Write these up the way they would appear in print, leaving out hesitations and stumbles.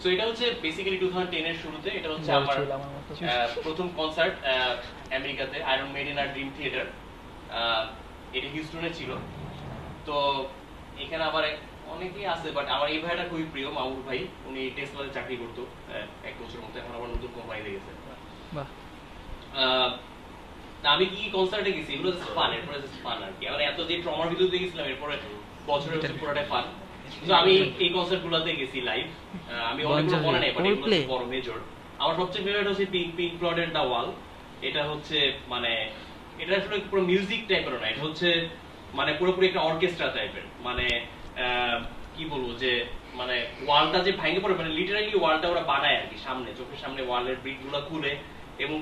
So এটা হচ্ছে basically 2010 এর শুরুতে, এটা হচ্ছে আমার প্রথম কনসার্ট আমেরিকাতে, আয়রন মেডেন আর ড্রিম থিয়েটার। এটা হিউস্টনে ছিল। তো এখানে আবার অনেকেই আছে, বাট আমার এই ভাইটা খুবই প্রিয়, মামুর ভাই। উনি টেসলাতে চাকরি করতো 1 বছরের মতো, এখন আবার নতুন কোম্পানিতে গেছে। আমি কি কনসার্টে গেছি, এগুলো জাস্ট ফান, এরপরে জাস্ট ফান আর কি। আমার এত যে ট্রমার ভিতরে গেছিলাম, এরপরে বছরের হচ্ছে পুরোটাই ফান। তো আমি এই কনসার্ট গুলোতে গেছি লাইভ। আমি অনেকগুলো মনে নেই, বাট এগুলো হচ্ছে বড় মেজর। আমার সবচেয়ে ফেভারিট হচ্ছে পিঙ্ক ফ্লয়েডের দ্য ওয়াল। এটা হচ্ছে মানে এটা আসলে পুরো মিউজিক টাইপের না, এটা হচ্ছে মানে পুরোপুরি একটা অর্কেস্ট্রা টাইপের। মানে কি বলবো যে মানে ওয়ালটা যে ভাঙে পড়ে, মানে লিটারালি ওয়ালটা ওরা বানায় আর কি, সামনে চোখের সামনে ওয়ালের ব্রিক গুলো খুলে, এবং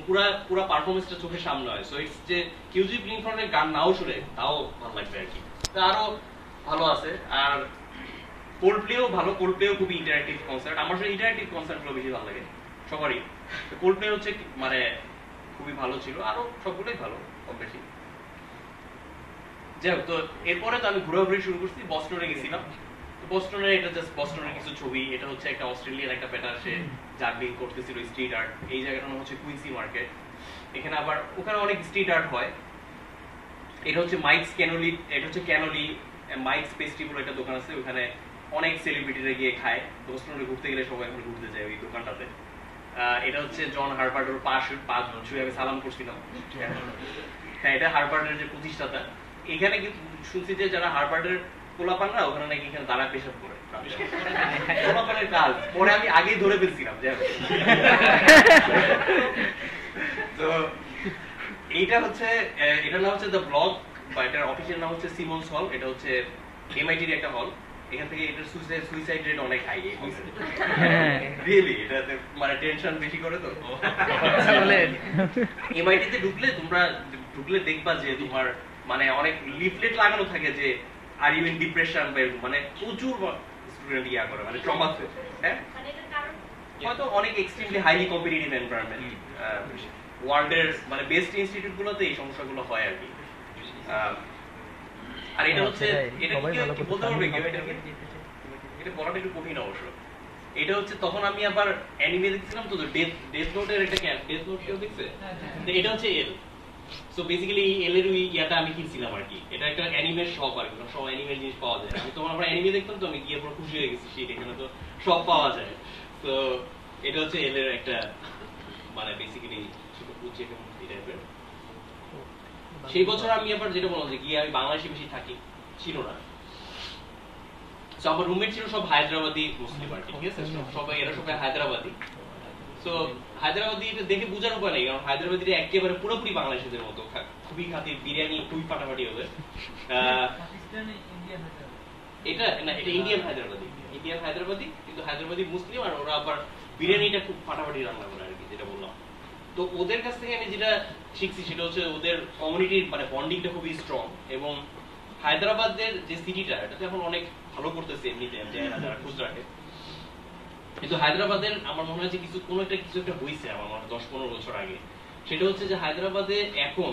পুরা পারফরমেন্সটা চোখের সামনে হয়। সো ইটস যে কেউ যদি পিঙ্ক ফ্লয়েডের গান নাও শুনে, তাও ভালো লাগবে আর কি। তো আরো ভালো আছে। আর কোল্ডপ্লেও ভালো, কোল্ডপ্লেও খুবই ইন্টারঅ্যাক্টিভ কনসার্ট। আমার সাথে ইন্টারঅ্যাক্টিভ কনসার্ট গুলো বেশি ভালো লাগে সবারই। কোল্ডপ্লে হচ্ছে মানে খুবই ভালো ছিল, আরো সবগুলোই ভালো কম বেশি। যাই হোক, তো এরপরে তো আমি ঘোরাঘুরি শুরু করছি, বস্টনে গেছিলাম। তো বস্টনের এটা জাস্ট বস্টনের কিছু ছবি। এটা হচ্ছে একটা অস্ট্রেলিয়ান একটা পেটার, সে জাগলিং করতেছিল স্ট্রিট আর্ট। এই জায়গাটার নাম হচ্ছে কুইন্সি মার্কেট। এখানে আবার ওখানে অনেক স্ট্রিট আর্ট হয়। এটা হচ্ছে মাইকস ক্যানোলি, এটা হচ্ছে ক্যানোলি মাইকস পেস্ট্রি বলে একটা দোকান আছে, ওখানে অনেক সেলিব্রিটিরা গিয়ে খায়। বস্টনে ঘুরতে গেলে সবাই এখন ঘুরতে যায় ওই দোকানটাতে। এটা হচ্ছে জন হার্বার্টের পাঁচ ছুঁয়ে আমি সালাম করছিলাম। হ্যাঁ, এটা হার্বার্টের যে প্রতিষ্ঠাতা। এখানে কিন্তু শুনছি যে যারা হার্বার্টের পোলাপানরা ওখানে নাকি এখানে দাঁড়া পেশাব করে পোলাপানের কাজ। পরে আমি আগেই ধরে ফেলছিলাম যে তো এইটা হচ্ছে এটার নাম হচ্ছে দ্য ব্লগ, বা এটার অফিসিয়াল নাম হচ্ছে সিমন্স হল। এটা হচ্ছে এমআইটির একটা হল। এখান থেকে এটার সুইসাইড রেট অনেক হাই। রিয়েলি এটাতে মানে টেনশন বেশি করে। তো এমআইটিতে ঢুকলে দেখবা যে তোমার মানে অনেক লিফলেট লাগানো থাকে যে আর ইউ ইন ডিপ্রেশন বা এরকম, মানে প্রচুর স্টুডেন্ট ইয়া করে, মানে ট্রমাতে। হ্যাঁ, হয়তো অনেক এক্সট্রিমলি হাইলি কম্পিটিটিভ এনভায়রনমেন্ট। ওয়ার্ল্ডের মানে বেস্ট ইনস্টিটিউট গুলোতে এই সমস্যাগুলো হয় আর কি। আর এটা হচ্ছে এটা কি বলতে পারবে কেউ? এটা বলাটা একটু কঠিন অবশ্য। এটা হচ্ছে তখন আমি আবার অ্যানিমে দেখছিলাম, তো ডেথ নোটের একটা ডেথ নোট কেউ দেখছে? এটা হচ্ছে এল। সো বেসিক্যালি এল এর ওই ইয়াটা আমি কিনছিলাম আর কি। এটা একটা অ্যানিমের শপ আর কি, সব অ্যানিমের জিনিস পাওয়া যায়। আমি তখন আমরা অ্যানিমে দেখতাম, তো আমি গিয়ে পুরো খুশি হয়ে গেছি, শীত এখানে তো সব পাওয়া যায়। তো এটা হচ্ছে এল এর একটা মানে বেসিক্যালি ছোট পুঁজি এবং এই টাইপের। সেই বছর আমি আবার যেটা বললাম যে গিয়ে আমি বাংলাদেশে বেশি থাকি ছিল না। সো আমার রুমমেট ছিল সব হায়দ্রাবাদি মুসলিম আর কি, ঠিক আছে? এরা সবাই হায়দ্রাবাদি। সো হায়দ্রাবাদি এটা দেখে বোঝার উপায় নেই, কারণ হায়দ্রাবাদিরা একেবারে পুরোপুরি বাংলাদেশিদের মতো, খুবই খাতির, বিরিয়ানি খুবই ফাটাফাটি ওদের। এটা না, এটা ইন্ডিয়ান হায়দ্রাবাদি, কিন্তু হায়দ্রাবাদি মুসলিম, আর ওরা আবার বিরিয়ানিটা খুব ফাটাফাটি রান্না করে আর কি, যেটা বললাম। তো ওদের কাছ থেকে আমি যেটা শিখছি সেটা হচ্ছে ওদের কমিউনিটির মানে বন্ডিংটা খুবই স্ট্রং। এবং হায়দ্রাবাদের যে সিটিটা, এটা তো এখন অনেক ভালো করতেছে এমনিতে, যারা খোঁজ রাখে। কিন্তু হায়দ্রাবাদের আমার মনে হয় যে কিছু একটা হয়েছে আমার মনে হয় 10-15 বছর আগে। সেটা হচ্ছে যে হায়দ্রাবাদে এখন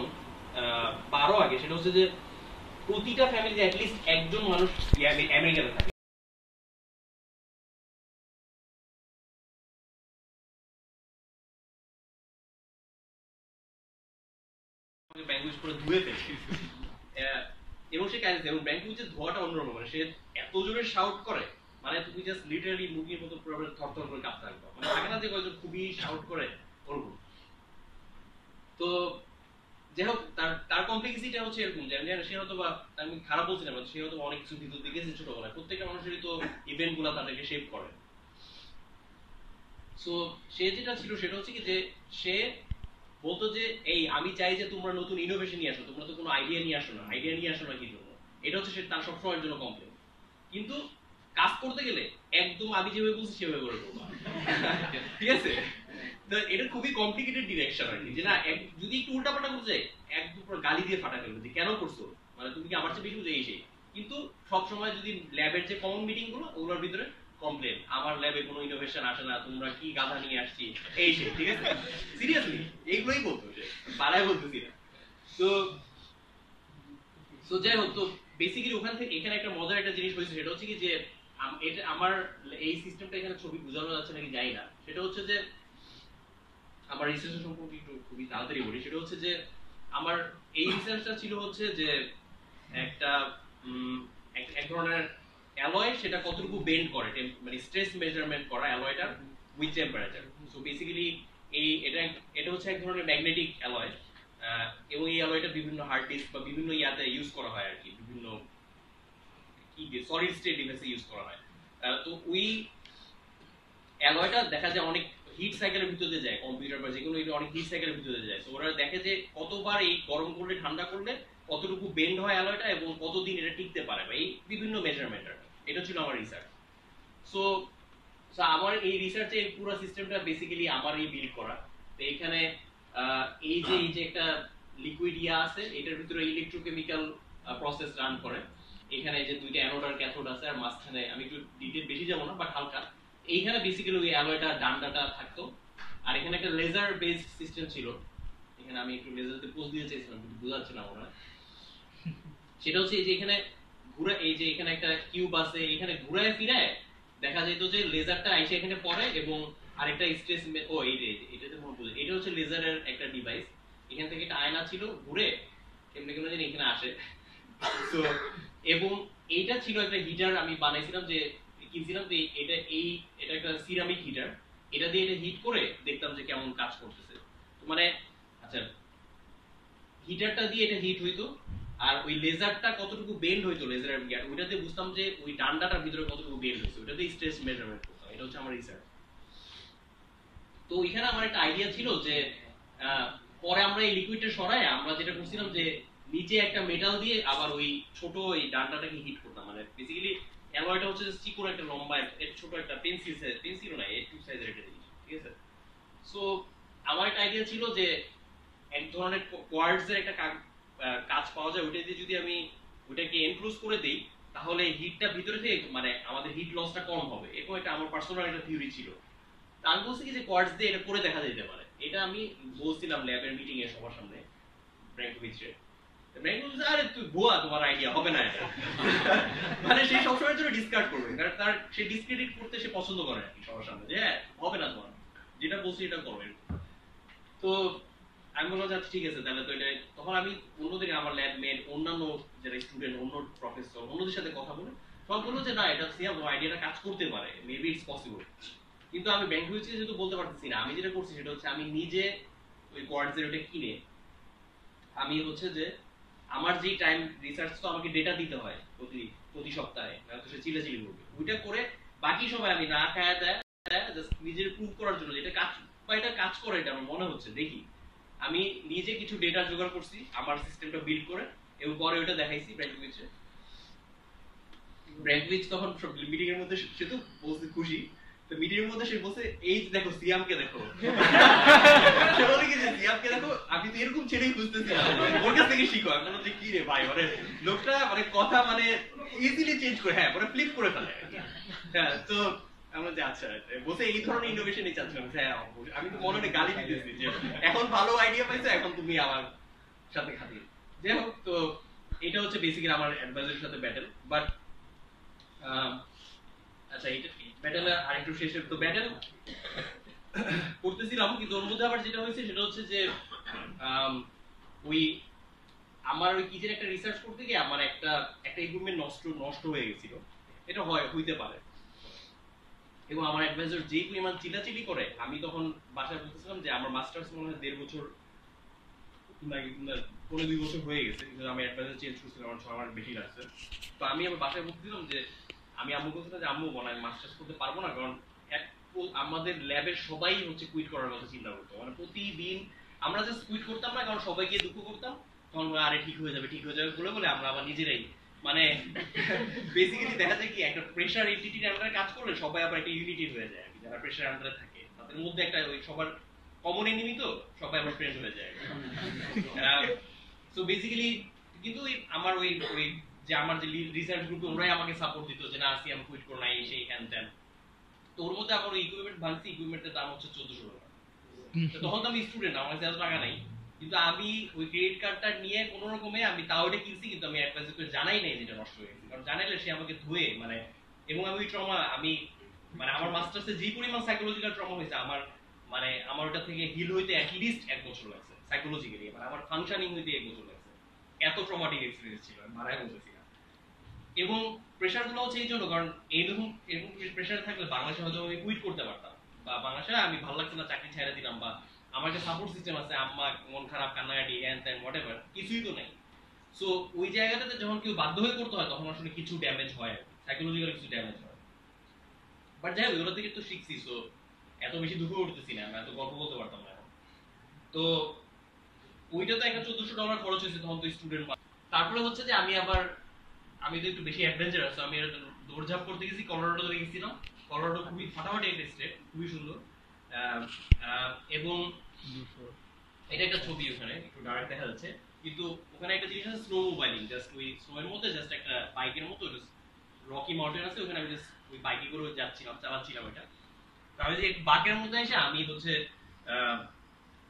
12 আগে, সেটা হচ্ছে যে প্রতিটা ফ্যামিলিতে অ্যাটলিস্ট একজন মানুষ আমেরিকাতে থাকে। এবং সে কাজ, এবং ব্যাংকুইজের ধোয়াটা অন্যরকম, মানে সে এত জোরে শাউট করে, মানে তুমি জাস্ট লিটারালি মুরগির মতো পুরো থরথর করে কাঁপতে থাকবে। মানে থাকে না যে কয়েকজন খুবই শাউট করে ওরকম। তো যাই হোক, তার কমপ্লেক্সিটিটা হচ্ছে এরকম যে আমি জানি সে হয়তো বা, আমি খারাপ বলছি না, সে হয়তো অনেক কিছু ভিতর দিকে গেছে ছোটবেলায়। প্রত্যেকটা মানুষেরই তো ইভেন্ট গুলা তাদেরকে শেপ করে। সো সে যেটা ছিল সেটা হচ্ছে কি যে সে বলতো যে এই আমি চাই যে তোমরা নতুন ইনোভেশন নিয়ে আসো, তোমরা তো কোনো আইডিয়া নিয়ে আসো না কি জন্য? এটা হচ্ছে তার সবসময়ের জন্য কমপ্লেন। কিন্তু কাজ করতে গেলে একদম আমি যেভাবে বলছি সেভাবে করে করবো, ঠিক আছে? তো এটা খুবই কমপ্লিকেটেড ডিরেকশন আর কি, যে না যদি একটু উল্টাপাল্টা করতে যায় একদম পুরো গালি দিয়ে ফাটা ফেলবে যে কেন করছো, মানে তুমি কি আমার চেয়ে বেশি বুঝে এই সেই। কিন্তু সবসময় যদি ল্যাবের যে কমন মিটিং গুলো ওগুলোর ভিতরে কমপ্লেন, আমার ল্যাবে কোনো ইনোভেশন আসে না, তোমরা কি গাধা নিয়ে আসছি এই সেই, ঠিক আছে? সিরিয়াসলি এইগুলোই বলতো, সে বাড়ায় বলতেছি না। তো তো যাই হোক, তো বেসিক্যালি ওখান থেকে এখানে একটা মজার একটা জিনিস হয়েছে, সেটা হচ্ছে কি যে এটা আমার এই সিস্টেমটা এখানে ছবি বোঝানো যাচ্ছে নাকি জানি না। সেটা হচ্ছে যে আমার রিসার্চ সম্পর্কে একটু খুবই তাড়াতাড়ি বলি। সেটা হচ্ছে যে আমার এই রিসার্চটা ছিল হচ্ছে যে একটা এক ধরনের অ্যালয়, সেটা কতটুকু বেন্ড করে, মানে স্ট্রেস মেজারমেন্ট করা অ্যালয়টার উইথ টেম্পারেচার। সো বেসিক্যালি এটা হচ্ছে এক ধরনের ম্যাগনেটিক অ্যালয়, এবং এই অ্যালয়টা বিভিন্ন হার্ড ডিস্ক বা বিভিন্ন ইয়াতে ইউজ করা হয় আর কি, বিভিন্ন কি সলিড স্টেট ডিভাইসে ইউজ করা হয়। তো ওই অ্যালয়টা দেখা যায় অনেক হিট সাইকেলের ভিতরে যায়, কম্পিউটার বা যেকোনো অনেক হিট সাইকেলের ভিতরে যায়। তো ওরা দেখে যে কতবার এই গরম করলে ঠান্ডা করলে কতটুকু বেন্ড হয় অ্যালয়টা এবং কতদিন এটা টিকতে পারে, বা এই বিভিন্ন মেজারমেন্ট। এটা ছিল আমার রিসার্চ। সো আমার এই রিসার্চে পুরো সিস্টেমটা বেসিক্যালি আমারই বিল্ড করা। তো এখানে এই যে একটা লিকুইড ইয়া আছে, এটার ভিতরে ইলেকট্রোকেমিক্যাল প্রসেস রান করে। এখানে যে দুইটা অ্যানোড আর ক্যাথোড আছে, আর মাঝখানে আমি একটু ডিটেইল বেশি যাব না, বাট হালকা এইখানে বেসিক্যালি ওই অ্যালয়টা ডান্ডাটা থাকতো। আর এখানে একটা লেজার বেসড সিস্টেম ছিল। এখানে আমি একটু লেজারতে পোজ দিয়ে চাইছিলাম, কিন্তু বোঝাচ্ছে না মনে হয়। সেটা হচ্ছে এই যে এখানে ঘুরে, এই যে এখানে একটা কিউব আছে, এখানে ঘুরায় ফিরায় দেখা যেত যে লেজারটা আইসে এখানে পড়ে, এবং আরেকটা স্ট্রেস এটাতে মনে পড়ে, এটা হচ্ছে লেজারের একটা ডিভাইস। এখান থেকে একটা আয়না ছিল, ঘুরে কেমনে কেমনে যেন এখানে আসে। তো এবং এইটা ছিল একটা হিটার আমি বানাইছিলাম, যে কিনছিলাম। তো এটা একটা সিরামিক হিটার, এটা দিয়ে এটা হিট করে দেখতাম যে কেমন কাজ করতেছে। তো মানে আচ্ছা, হিটারটা দিয়ে এটা হিট হইতো, আর ওই লেজারটা কতটুকু বেন্ড হইতো, লেজারের ওইটাতে বুঝতাম যে ওই ডান্ডাটার ভিতরে কতটুকু বেন্ড হইছে, ওইটাতে স্ট্রেস মেজারমেন্ট করতাম। এটা হচ্ছে আমার রিসার্চ। তো এখানে আমার একটা আইডিয়া ছিল যে পরে আমরা এই লিকুইডটা সরাই আমরা যেটা করছিলাম যে নিচে একটা মেটাল দিয়ে আবার ওই ছোট এই ডান্ডাটাকে হিট করতাম। মানে বেসিক্যালি অ্যালয়টা হচ্ছে চিকন একটা লম্বা ছোট একটা পেন্সিল না, একটু সাইজের একটা জিনিস, ঠিক আছে। সো আমার একটা আইডিয়া ছিল যে এক ধরনের কোয়ার্টজ এর একটা কাজ পাওয়া যায়, ওইটা দিয়ে যদি আমি ওইটাকে এনক্লোজ করে দেই, তাহলে হিটটা ভিতরে থেকে মানে আমাদের হিট লসটা কম হবে। এরকম একটা আমার পার্সোনাল একটা থিওরি ছিল। তা আমি বলছি কি যে কোয়ার্টজ দিয়ে এটা করে দেখা যেতে পারে। এটা আমি বলছিলাম ল্যাবের মিটিং এ সবার সামনে, ব্র্যাঙ্কোভিচে। ব্র্যাঙ্কোভিচ আরে তুই ভুয়া, তোমার আইডিয়া হবে না এটা। মানে সে সবসময়ের জন্য ডিসকার্ড করবে, কারণ তার সে ডিসক্রেডিট করতে সে পছন্দ করে আর কি সবার সামনে, যে হ্যাঁ হবে না তোমার, যেটা বলছি এটা করবে। তো আমি বললাম যে ঠিক আছে তাহলে। তো এটা তখন আমি অন্যদিকে আমার ল্যাব মেট অন্যান্য যারা স্টুডেন্ট, অন্য প্রফেসর, অন্যদের সাথে কথা বলে সব বললো যে না, এটা সিয়াম আইডিয়াটা কাজ করতে পারে, মেবি ইটস পসিবল। কিন্তু আমি ব্যাংকুইচে যেহেতু বলতে পারতেছি না, আমি যেটা করছি সেটা হচ্ছে আমি নিজে ওই কোয়ার্ডজেরোটা কিনে আমি হচ্ছে যে আমার যে টাইম রিসার্চ, তো আমাকে ডেটা দিতে হয় প্রতি সপ্তাহে, তো সে চিলাচিলি করবে ওইটা করে। বাকি সবাই আমি না খায়া দেয় জাস্ট নিজের প্রুভ করার জন্য, যেটা কাজ বা এটা কাজ করে, এটা আমার মনে হচ্ছে দেখি। আমি নিজে কিছু ডেটা জোগাড় করছি আমার সিস্টেমটা বিল্ড করে, এবং পরে ওটা দেখাইছি ব্র্যাঙ্কোভিচে। ব্র্যাঙ্কোভিচ তখন মিটিং এর মধ্যে সে তো বলতে খুশি। তো মিটিং এর মধ্যে সে বলছে এই দেখো সিয়ামকে দেখো। সে বলে কি যে সিয়ামকে দেখো, আমি তো এরকম ছেলেই খুঁজতেছিলাম, ওর কাছ থেকে শিখো। আমি বললাম যে কি রে ভাই, মানে লোকটা মানে কথা মানে ইজিলি চেঞ্জ করে, হ্যাঁ মানে ফ্লিপ করে ফেলে। হ্যাঁ, তো আমরা যে আচ্ছা বসে এই ধরনের ইনোভেশনই চাচ্ছিলাম। হ্যাঁ আমি তো মনে গালি দিতেছি যে এখন ভালো আইডিয়া পাইছো, এখন তুমি আমার সাথে খাতির। যাই হোক, তো এটা হচ্ছে বেসিক্যালি আমার অ্যাডভাইজারের সাথে ব্যাটেল। বাট আচ্ছা, এটা ব্যাটেল আর একটু শেষে তো ব্যাটেল করতেছিলাম, কিন্তু ওর মধ্যে আবার যেটা হয়েছে সেটা হচ্ছে যে ওই আমার ওই কিচেন একটা রিসার্চ করতে গিয়ে আমার একটা ইকুইপমেন্ট নষ্ট হয়ে গেছিল। এটা হইতে পারে। এবং আমার অ্যাডভাইজার যে পরিমাণ চিল্লাচিল্লি করে, আমি তখন বাসায় বলতেছিলাম যে আমার মাস্টার্স মনে হয় 1.5 বছর পৌনে 2 বছর হয়ে গেছে, কিন্তু আমি অ্যাডভাইজার চেঞ্জ করছিলাম, আমার 6 মাস বেশি লাগছে। তো আমি আমার বাসায় বলতেছিলাম যে আমি আম্মু বলছিলাম যে আম্মু মনে হয় মাস্টার্স করতে পারবো না, কারণ আমাদের ল্যাবের সবাই হচ্ছে কুইট করার কথা চিন্তা করতো। মানে প্রতিদিন আমরা জাস্ট কুইট করতাম না, কারণ সবাইকে দুঃখ করতাম, তখন আরে ঠিক হয়ে যাবে বলে বলে আমরা আবার নিজেরাই মানে বেসিক্যালি দেখা যায় কি একটা প্রেসার এন্টিটির আন্ডারে কাজ করলে সবাই আবার একটা ইউনিটি হয়ে যায় আর কি, যারা প্রেসার আন্ডারে থাকে তাদের মধ্যে একটা ওই সবার কমন এনিমি, তো সবাই আবার ফ্রেন্ড হয়ে যায়। সো বেসিক্যালি কিন্তু আমার ওই যে আমার যে রিসার্চ গ্রুপে ওরাই আমাকে সাপোর্ট দিত যে না আসি আমি কুইট করো না, এই সেই হ্যান ত্যান। তো ওর মধ্যে আমার ওই ইকুইপমেন্ট ভাঙছি, ইকুইপমেন্টের দাম হচ্ছে 1400 টাকা। তখন তো আমি স্টুডেন্ট, আমার কাছে এত টাকা নাই, কিন্তু আমি ওই ক্রেডিট কার্ডটা নিয়ে কোন রকমে আমি তাও এটা কিনছি, কিন্তু আমি অ্যাডভাইজারকে জানাই নাই যেটা নষ্ট হয়ে গেছে, কারণ জানাইলে সে আমাকে ধুয়ে মানে এবং আমি ওই ট্রমা আমি মানে আমার মাস্টার্সে যে পরিমাণ সাইকোলজিক্যাল ট্রমা হয়েছে আমার মানে আমার ওটা থেকে হিল হইতে অ্যাটলিস্ট 1 বছর লাগছে সাইকোলজিক্যালি, মানে আমার ফাংশনিং হইতে 1 বছর লাগছে। এত ট্রমাটিক এক্সপেরিয়েন্স ছিল, আমি মারাই বলতেছি না। এবং প্রেশার গুলো হচ্ছে এই জন্য, কারণ এরকম এরকম প্রেশার থাকলে বাংলাদেশে হয়তো আমি কুইট করতে পারতাম, বা বাংলাদেশে আমি ভালো লাগছে না চাকরি ছেড়ে দিলাম, বা আমার একটা সাপোর্ট সিস্টেম আছে, আম্মা মন খারাপ কান্নাকাটি হ্যান ত্যান হোয়াটএভার, কিছুই তো নাই। সো ওই জায়গাটাতে যখন কেউ বাধ্য হয়ে করতে হয় তখন আসলে কিছু ড্যামেজ হয়, সাইকোলজিক্যাল কিছু ড্যামেজ হয়। বাট যাই হোক ওগুলো থেকে তো শিখছি, সো এত বেশি দুঃখ করতেছি না, আমি এত গল্প বলতে পারতাম না এখন। তো ওইটা তো একটা $1400 খরচ হয়েছে তখন তো স্টুডেন্ট। তারপরে হচ্ছে যে আমি আবার আমি তো একটু বেশি অ্যাডভেঞ্চারাস, আমি দৌড়ঝাঁপ করতে গেছি, কলোরাডোতে গেছিলাম। কলোরাডো খুবই ফাটাফাটি একটা স্টেট, খুবই সুন্দর। এবং এটা একটা ছবি, ওখানে একটু ডাইরেক্ট দেখা যাচ্ছে, কিন্তু ওখানে একটা জিনিস আছে স্নো মোবাইলিং, জাস্ট ওই স্নোয়ের মধ্যে জাস্ট একটা বাইকের মতো রকি মাউন্টেন আছে, ওখানে আমি জাস্ট ওই বাইকে করে যাচ্ছিলাম, চালাচ্ছিলাম এটা। তো আমি যে বাকের মধ্যে এসে আমি হচ্ছে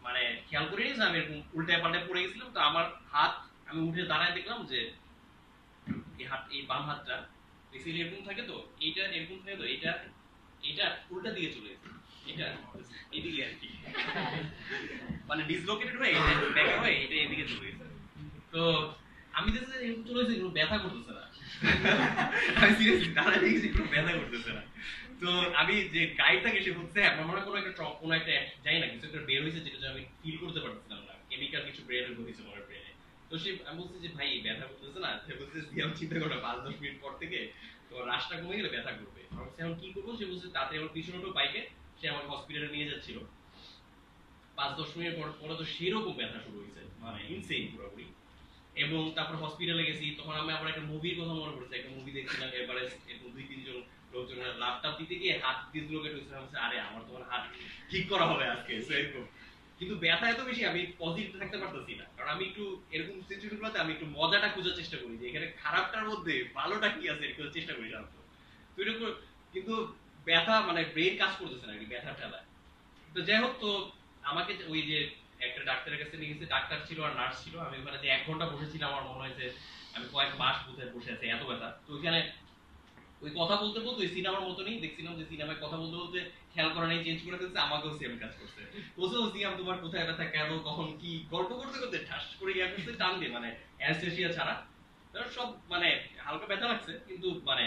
মানে খেয়াল করিনি যে আমি এরকম উল্টায় পাল্টায় পড়ে গেছিলাম। তো আমার হাত, আমি উঠে দাঁড়ায় দেখলাম যে এই হাত, এই বাম হাতটা বেসিক্যালি এরকম থাকে, তো এইটা এরকম থাকে, তো এটা এটা উল্টা দিকে চলে গেছে, এটা এদিকে আর কি, মানে ডিসলোকেটেড হয়ে এটা ব্যাকা হয়ে এটা এদিকে চলে গেছে। তো আমি দেখছি যে এরকম চলে গেছে, কোনো ব্যথা করতেছে না। আমি সিরিয়াসলি দাঁড়ায় দেখছি কোনো ব্যথা করতেছে না। তো আমি যে গাইড থাকে সে বলছে আমার মনে হয় কোনো একটা জানি না কিছু একটা বের হয়েছে যেটা আমি ফিল করতে পারতেছিলাম না, কেমিক্যাল কিছু ব্রেনে হয়েছে আমার ব্রেনে। তো সে আমি বলছি যে ভাই ব্যথা করতেছে না, সে বলছে আমি চিন্তা করো 5-10 মিনিট পর থেকে তো রাশটা কমে গেলে ব্যথা করবে। এখন কি করবো, সে বলছে তাড়াতাড়ি আমার পিছনে ওঠো বাইকে, সে আমাকে হসপিটালে নিয়ে যাচ্ছিল। 5-10 মিনিট পরে তো সেরকম ব্যথা শুরু হয়েছে, মানে ইনসেইন পুরোপুরি। এবং তারপর হসপিটালে গেছি, তখন আমি আবার একটা মুভির কথা মনে পড়ছে, একটা মুভি দেখছিলাম এভারেস্ট, এরকম 2-3 জন লোকজন ল্যাপটপ দিতে গিয়ে হাত ডিসলোকেট হয়েছে, আরে আমার তোমার হাত ঠিক করা হবে আজকে এরকম। কিন্তু ব্যথা এত বেশি আমি পজিটিভ থাকতে পারতেছি না, কারণ আমি একটু এরকম সিচুয়েশনগুলোতে আমি একটু মজাটা খোঁজার চেষ্টা করি, যে এখানে খারাপটার মধ্যে ভালোটা কি আছে এর চেষ্টা করি জানতো। তো এরকম কিন্তু ব্যথা মানে ব্রেন কাজ করতেছে না কি ব্যথার ঠেলায়। তো যাই হোক, তো আমাকে ওই যে একটা ডাক্তারের কাছে নিয়ে গেছে, ডাক্তার ছিল আর নার্স ছিল, আমি ওখানে যে 1 ঘন্টা বসেছিলাম আমার মনে হয় যে আমি কয়েক মাস কোথায় বসে আছি, এত ব্যথা। তো ওইখানে ওই কথা বলতে বলতে ওই সিনেমার মতনই দেখছিলাম, যে সিনেমায় কথা বলতে বলতে খেয়াল করা নেই চেঞ্জ করে ফেলছে, আমাকেও সেম কাজ করছে। বলছে সিয়াম তোমার কোথায় ব্যথা, কেন, কখন, কি, গল্প করতে করতে ঠাস করে ইয়া করছে, টান দিয়ে, মানে অ্যানেস্থেসিয়া ছাড়া সব, মানে হালকা ব্যথা লাগছে কিন্তু মানে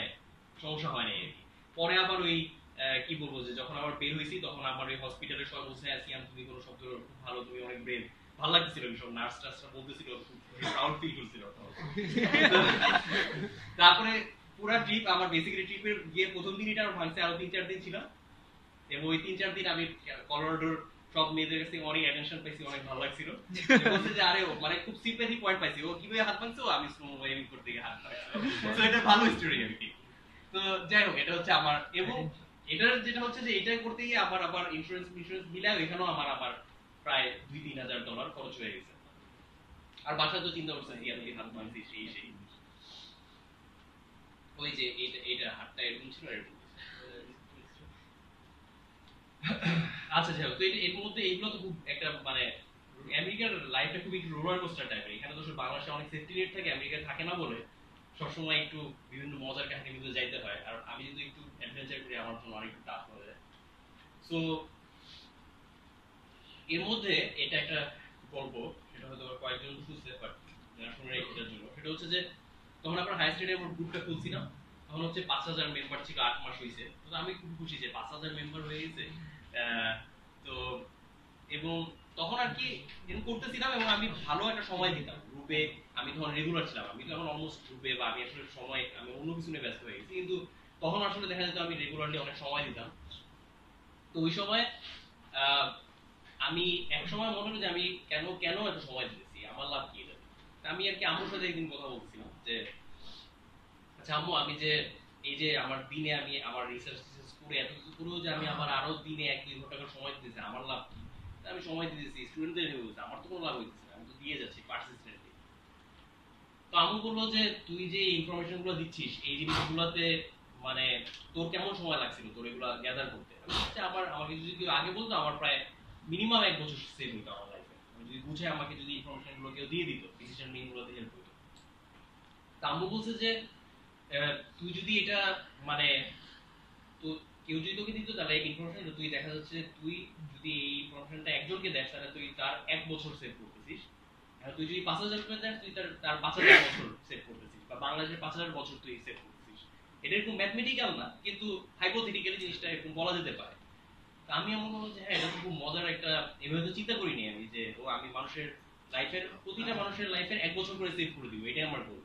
সমস্যা হয়নি আর কি। পরে আবার ওই কি বলবো, যে যখন আবার বের হয়েছি তখন আমার ওই হসপিটালে সব বলছে সিয়াম তুমি কোনো শব্দ খুব ভালো, তুমি অনেক ব্রেভ, ভালো লাগতেছিল সব নার্স টার্সরা বলতেছিল, খুব প্রাউড ফিল করছিল। তারপরে পুরো ট্রিপ আমার বেসিক্যালি ট্রিপের গিয়ে প্রথম দিন এটা আমার ভাঙছে, আরো 3-4 দিন ছিল, এবং ওই 3-4 দিন আমি কলোরাডোর সব মেয়েদের কাছে অনেক অ্যাটেনশন পাইছি, অনেক ভালো লাগছিল। বলছে যে আরে ও মানে খুব সিম্প্যাথি পয়েন্ট পাইছি, ও কিভাবে হাত ভাঙছে, আমি স্নো ওয়েভিং করতে গিয়ে হাত ভাঙছে। তো এটা ভালো স্টোরি আর কি। তো যাই হোক এটা হচ্ছে আমার, এবং এটার যেটা হচ্ছে যে এটা করতে গিয়ে আমার আবার ইন্স্যুরেন্স মিলে এখানেও আমার প্রায় $2-3 হাজার খরচ হয়ে গেছে। আর বাসা তো চিন্তা করছে যে আমি হাত ভাঙছি সেই ওই যে এইটা হাতটা এরকম ছিল এরকম। আচ্ছা যাই হোক, তো এর মধ্যে এইগুলো তো খুব একটা মানে আমেরিকার লাইফটা খুবই রোলার কোস্টার টাইপের। এখানে তো বাংলাদেশে অনেক সেফটি নেট থাকে, আমেরিকায় থাকে না বলে সবসময় একটু বিভিন্ন মজার কাহিনীর মধ্যে যাইতে হয়। আর আমি যদি একটু অ্যাডভেঞ্চার করি আমার জন্য অনেক টাফ হয়ে যায়। সো এর মধ্যে এটা একটা গল্প, সেটা হয়তো কয়েকজন শুনছে, বাট যারা শুনে এটার জন্য সেটা হচ্ছে যে তখন আমরা হাই স্টেডে আমার গ্রুপটা খুলছিলাম, তখন হচ্ছে 5,000 মেম্বার ছিল, 8 মাস হয়েছে। তো আমি খুব খুশি যে 5,000 মেম্বার হয়ে গেছে। তো এবং তখন আর কি এরকম করতেছিলাম, এবং আমি ভালো একটা সময় দিতাম গ্রুপে। আমি তখন রেগুলার ছিলাম, আমি তো এখন অলমোস্ট গ্রুপে, বা আমি আসলে সময় আমি অন্য কিছু নিয়ে ব্যস্ত হয়ে গেছি, কিন্তু তখন আসলে দেখা যেত আমি রেগুলারলি অনেক সময় দিতাম। তো ওই সময় আমি এক সময় মনে হলো যে আমি কেন কেন এত সময় দিতেছি, আমার লাভ কি এটা। আমি আর কি আম্মুর সাথে একদিন কথা বলছিলাম যে আচ্ছা আম্মু, আমি যে এই যে আমার দিনে আমি আমার রিসার্চ করে এত কিছু করেও যে আমি আমার আরো দিনে 1-2 ঘন্টা করে সময় দিতেছি, আমার লাভ কি? আমি সময় দিতেছি স্টুডেন্টদের হয়ে বলছি, আমার তো কোনো লাভ হইতেছে না, আমি তো দিয়ে যাচ্ছি পারসিস্টেন্টলি। তো আম্মু বললো যে তুই যে ইনফরমেশন গুলো দিচ্ছিস এই জিনিসগুলোতে মানে তোর কেমন সময় লাগছিল তোর এগুলো গ্যাদার করতে। আমি বলছি, আমাকে যদি কেউ আগে বলতো আমার প্রায় মিনিমাম 1 বছর সেভ হইতো আমার লাইফে, যদি বুঝে আমাকে যদি ইনফরমেশন গুলো কেউ দিয়ে দিত, ডিসিশন মেকিং গুলোতে হেল্প হতো। তো আম্মু বলছে যে তুই যদি এটা মানে তো কেউ যদি তোকে দিত তাহলে ইনফরমেশন তুই দেখা যাচ্ছে তুই যদি এই ইনফরমেশনটা একজনকে দেখ তাহলে তুই তার 1 বছর সেভ করতেছিস। আর তুই যদি 5,000 করে দেখ তুই তার 5,000 বছর সেভ করতেছিস, বা বাংলাদেশের 5,000 বছর তুই সেভ করতেছিস। এটা এরকম ম্যাথমেটিক্যাল না, কিন্তু হাইপোথেটিক্যালি জিনিসটা এরকম বলা যেতে পারে। আমি এমন বলবো যে হ্যাঁ এটা খুব মজার একটা, এভাবে তো চিন্তা করিনি আমি যে ও আমি মানুষের লাইফের প্রতিটা মানুষের লাইফের 1 বছর করে সেভ করে দিব, এটাই আমার গোল।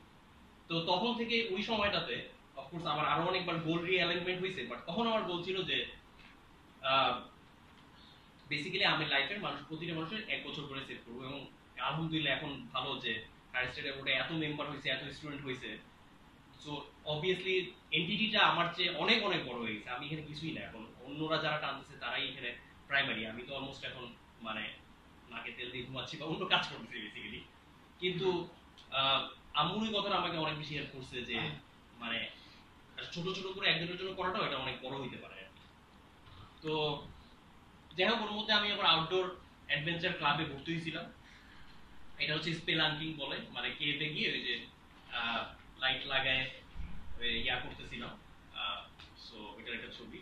তো তখন থেকে ওই সময়টাতে অফকোর্স আমার আরো অনেকবার গোল রিঅ্যালাইনমেন্ট হয়েছে, বাট তখন আমার গোল ছিল যে বেসিক্যালি আমি লাইফের প্রতিটা মানুষের 1 বছর করে সেভ করবো। এবং আলহামদুলিল্লাহ এখন ভালো যে হায়ার স্টাডি বোর্ডে এত মেম্বার হয়েছে, এত স্টুডেন্ট হয়েছে, সো অবভিয়াসলি এন্টিটিটা আমার চেয়ে অনেক অনেক বড় হয়ে গেছে। আমি এখানে কিছুই না, এখন অন্যরা যারা টানতেছে তারাই এখানে প্রাইমারি, আমি তো অলমোস্ট এখন মানে নাকে তেল দিয়ে ঘুমাচ্ছি বা অন্য কাজ করতেছি বেসিক্যালি। কিন্তু আম্মুর ওই কথাটা আমাকে অনেক বেশি হেল্প করছে যে মানে ছোট ছোট করে একজনের জন্য করাটাও এটা অনেক বড় হইতে পারে। তো যাই হোক, ওর মধ্যে আমি আবার আউটডোর অ্যাডভেঞ্চার ক্লাবে ভর্তি হয়েছিলাম। এটা হচ্ছে স্পেলাঙ্কিং বলে, মানে কেভে গিয়ে ওই যে লাইট লাগায় ইয়া করতেছিলাম। সো এটার একটা ছবি।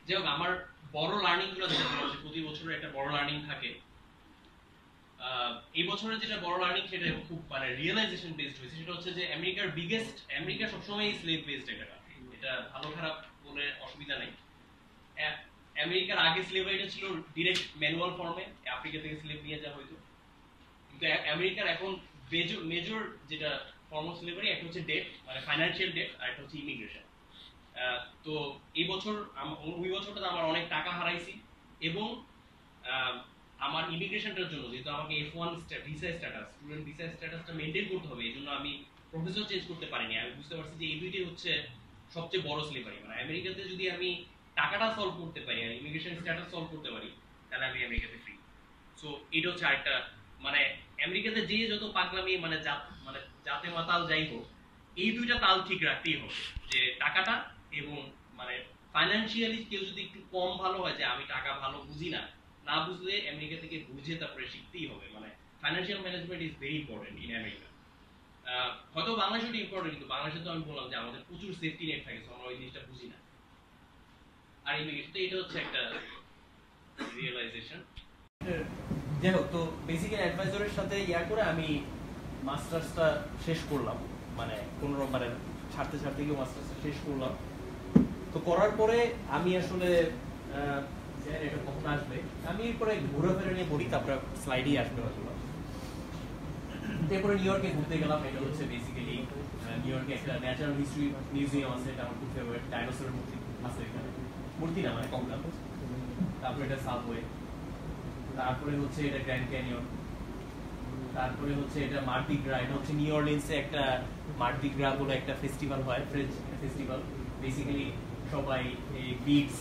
যাই হোক, আমার বড় লার্নিং গুলো যেটা প্রতি বছরের একটা বড় লার্নিং থাকে, এই বছরের যেটা বড় লার্নিং সেটা খুব মানে রিয়েলাইজেশন বেসড হয়েছে। সেটা হচ্ছে যে আমেরিকা সবসময় স্লেভ বেসড একটা কান্ট্রি, এটা ভালো খারাপ বলে অসুবিধা নেই। আমেরিকার আগে স্লেভারিটা ছিল ডিরেক্ট ম্যানুয়াল ফর্মে, আফ্রিকা থেকে স্লেভ নিয়ে যাওয়া হইতো। কিন্তু আমেরিকার এখন মেজর যেটা ফর্ম অফ স্লেভারি, একটা হচ্ছে ডেট মানে ফাইন্যান্সিয়াল ডেট, আর একটা হচ্ছে ইমিগ্রেশন। তো এই বছর ওই বছরটা আমার অনেক টাকা হারাইছি, এবং আমার ইমিগ্রেশনটার জন্য যেহেতু আমাকে F1 visa status, student visa স্ট্যাটাসটা মেইনটেইন করতে হবে, এই জন্য আমি প্রফেসর চেঞ্জ করতে পারিনি। আমি বুঝতে পারছি যে এই দুইটাই হচ্ছে সবচেয়ে বড় স্লেভারি। মানে আমেরিকাতে যদি আমি টাকাটা সলভ করতে পারি আর ইমিগ্রেশন স্ট্যাটাস সলভ করতে পারি, তাহলে আমি আমেরিকাতে ফ্রি। সো এটা হচ্ছে আরেকটা, মানে আমেরিকাতে যে যত পাগলামি মানে জাতে মাতাল যাই হোক, এই দুইটা তাল ঠিক রাখতেই হবে, যে টাকাটা এবং মানে ফাইন্যান্সিয়ালি কেউ যদি একটু কম ভালো হয়, যে আমি টাকা ভালো বুঝি না, না বুঝলে আমেরিকা থেকে বুঝে তারপরে শিখতেই হবে। মানে financial management is very important in America. হয়তো বাংলাদেশে ইম্পর্টেন্ট, কিন্তু বাংলাদেশে তো আমি বললাম যে আমাদের প্রচুর সেফটি নেট থাকে, আমরা ওই জিনিসটা বুঝি না। আর ইমিগ্রেশন, এটা হচ্ছে একটা রিয়েলাইজেশন। যাই হোক, তো বেসিক্যালি অ্যাডভাইজারের সাথে ইয়া করে আমি মাস্টার্সটা শেষ করলাম, মানে কোনো মানে ছাড়তে ছাড়তে গিয়ে মাস্টার্সটা শেষ করলাম। তো করার পরে আমি আসলে এটা কখন আসবে আমি এরপরে ঘুরে ফিরে নিয়ে পড়ি, তারপরে স্লাইডেই আসবে হয়তো। এরপরে নিউ ইয়র্কে ঘুরতে গেলাম। এটা হচ্ছে বেসিক্যালি নিউ ইয়র্কে একটা ন্যাচারাল হিস্ট্রি মিউজিয়াম আছে, এটা আমার খুব ফেভারিট। ডাইনোসরের মূর্তি আছে এখানে, মূর্তি না মানে কঙ্কাল। তারপরে এটা সাবওয়ে, তারপরে হচ্ছে এটা গ্র্যান্ড ক্যানিয়ন, তারপরে হচ্ছে এটা মার্দি গ্রা। এটা হচ্ছে নিউ অরলিন্সে একটা মার্দি গ্রা বলে একটা ফেস্টিভ্যাল হয়, ফ্রেঞ্চ ফেস্টিভ্যাল। বেসিক্যালি সবাই এই বিটস